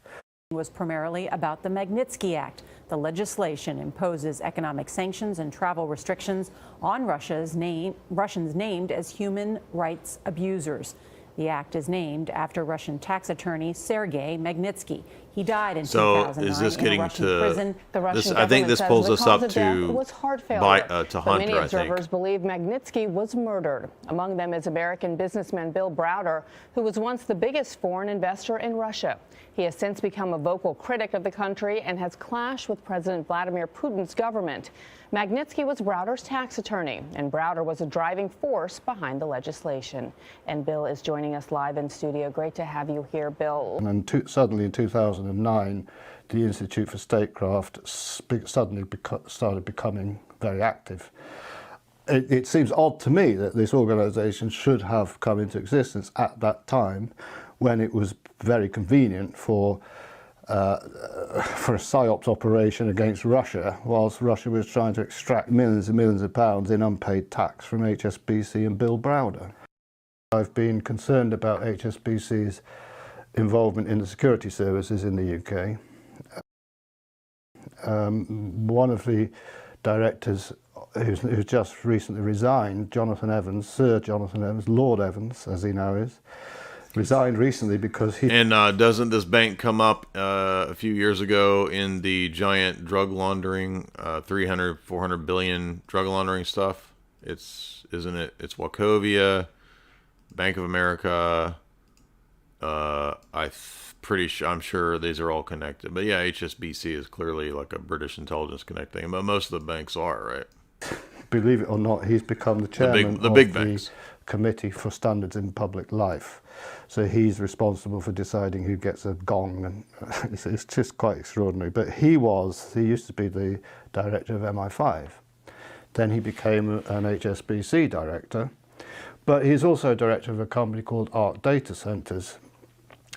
Was primarily about the Magnitsky Act. The legislation imposes economic sanctions and travel restrictions on Russians named as human rights abusers. The act is named after Russian tax attorney Sergei Magnitsky. He died in 2009 is this in getting a Russian to prison. The Russian I think this pulls us up to was heart failure. To Hunter, many observers I think. believe Magnitsky was murdered. Among them is American businessman Bill Browder, who was once the biggest foreign investor in Russia. He has since become a vocal critic of the country and has clashed with President Vladimir Putin's government. Magnitsky was Browder's tax attorney, and Browder was a driving force behind the legislation. And Bill is joining us live in studio. Great to have you here, Bill. And suddenly in 2009, the Institute for Statecraft suddenly started becoming very active. It seems odd to me that this organisation should have come into existence at that time, when it was very convenient for for a PSYOPs operation against Russia, whilst Russia was trying to extract millions and millions of pounds in unpaid tax from HSBC and Bill Browder. I've been concerned about HSBC's involvement in the security services in the UK. One of the directors who's just recently resigned, Jonathan Evans, Sir Jonathan Evans, Lord Evans, as he now is, resigned recently because he... And doesn't this bank come up a few years ago in the giant drug laundering, 300, 400 billion drug laundering stuff? Isn't it? It's Wachovia, Bank of America. I'm sure these are all connected. But yeah, HSBC is clearly like a British intelligence connect thing. But most of the banks are, right? Believe it or not, he's become the chairman the big banks. Committee for Standards in Public Life. So he's responsible for deciding who gets a gong, and it's just quite extraordinary. But he used to be the director of MI5. Then he became an HSBC director. But he's also a director of a company called Arc Data Centres,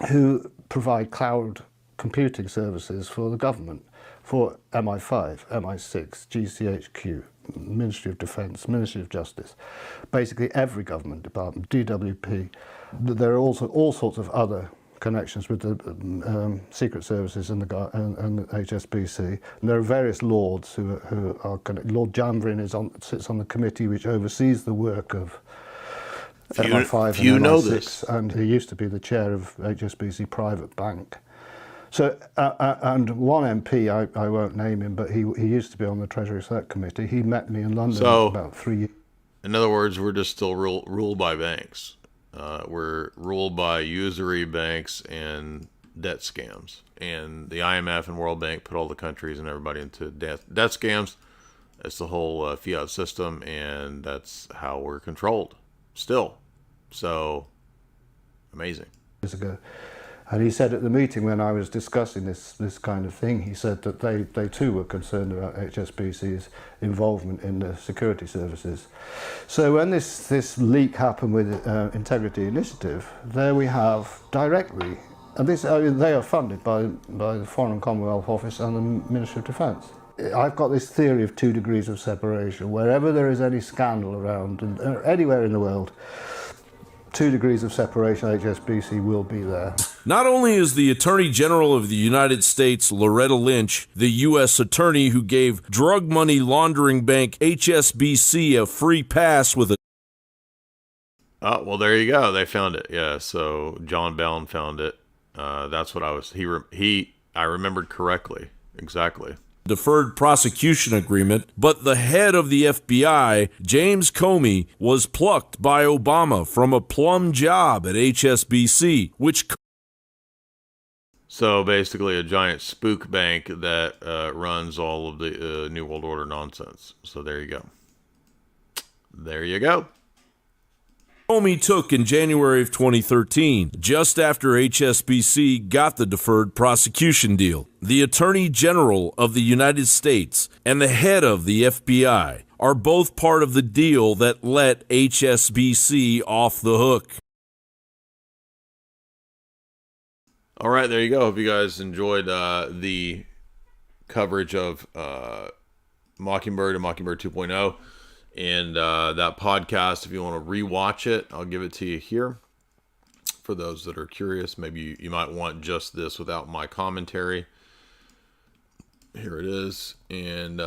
who provide cloud computing services for the government, for MI5, MI6, GCHQ, Ministry of Defence, Ministry of Justice, basically every government department, DWP. There are also all sorts of other connections with the secret services and the HSBC. And there are various lords who are connected. Lord Janvrin sits on the committee which oversees the work of MI5 and MI6, and he used to be the chair of HSBC Private Bank. So, and one MP, I won't name him, but he used to be on the Treasury Select Committee. He met me in London about 3 years. In other words, we're just still ruled by banks. We're ruled by usury banks and debt scams. And the IMF and World Bank put all the countries and everybody into debt scams. That's the whole fiat system, and that's how we're controlled still. So, amazing. Years ago. And he said at the meeting when I was discussing this kind of thing, he said that they too were concerned about HSBC's involvement in the security services. So when this leak happened with Integrity Initiative, there we have directly, and they are funded by the Foreign and Commonwealth Office and the Ministry of Defence. I've got this theory of 2 degrees of separation. Wherever there is any scandal around, and anywhere in the world, 2 degrees of separation, HSBC will be there. Not only is the Attorney General of the United States, Loretta Lynch, the U.S. attorney who gave drug money laundering bank HSBC a free pass with a... Oh, well, there you go. They found it. Yeah, so John Bowne found it. That's what I was... I remembered correctly. Exactly. Deferred prosecution agreement, but the head of the FBI, James Comey, was plucked by Obama from a plum job at HSBC, which... So basically a giant spook bank that runs all of the New World Order nonsense. So there you go. There you go. Comey took in January of 2013, just after HSBC got the deferred prosecution deal. The Attorney General of the United States and the head of the FBI are both part of the deal that let HSBC off the hook. All right, there you go. Hope you guys enjoyed the coverage of Mockingbird and Mockingbird 2.0. And that podcast, if you want to rewatch it, I'll give it to you here. For those that are curious, maybe you might want just this without my commentary. Here it is. And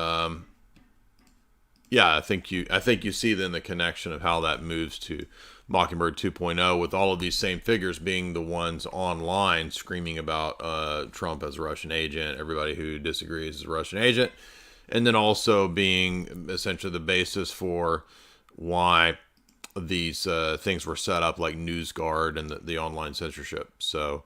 yeah, I think you see then the connection of how that moves to Mockingbird 2.0, with all of these same figures being the ones online screaming about Trump as a Russian agent, everybody who disagrees is a Russian agent. And then also being essentially the basis for why these things were set up, like NewsGuard and the online censorship. So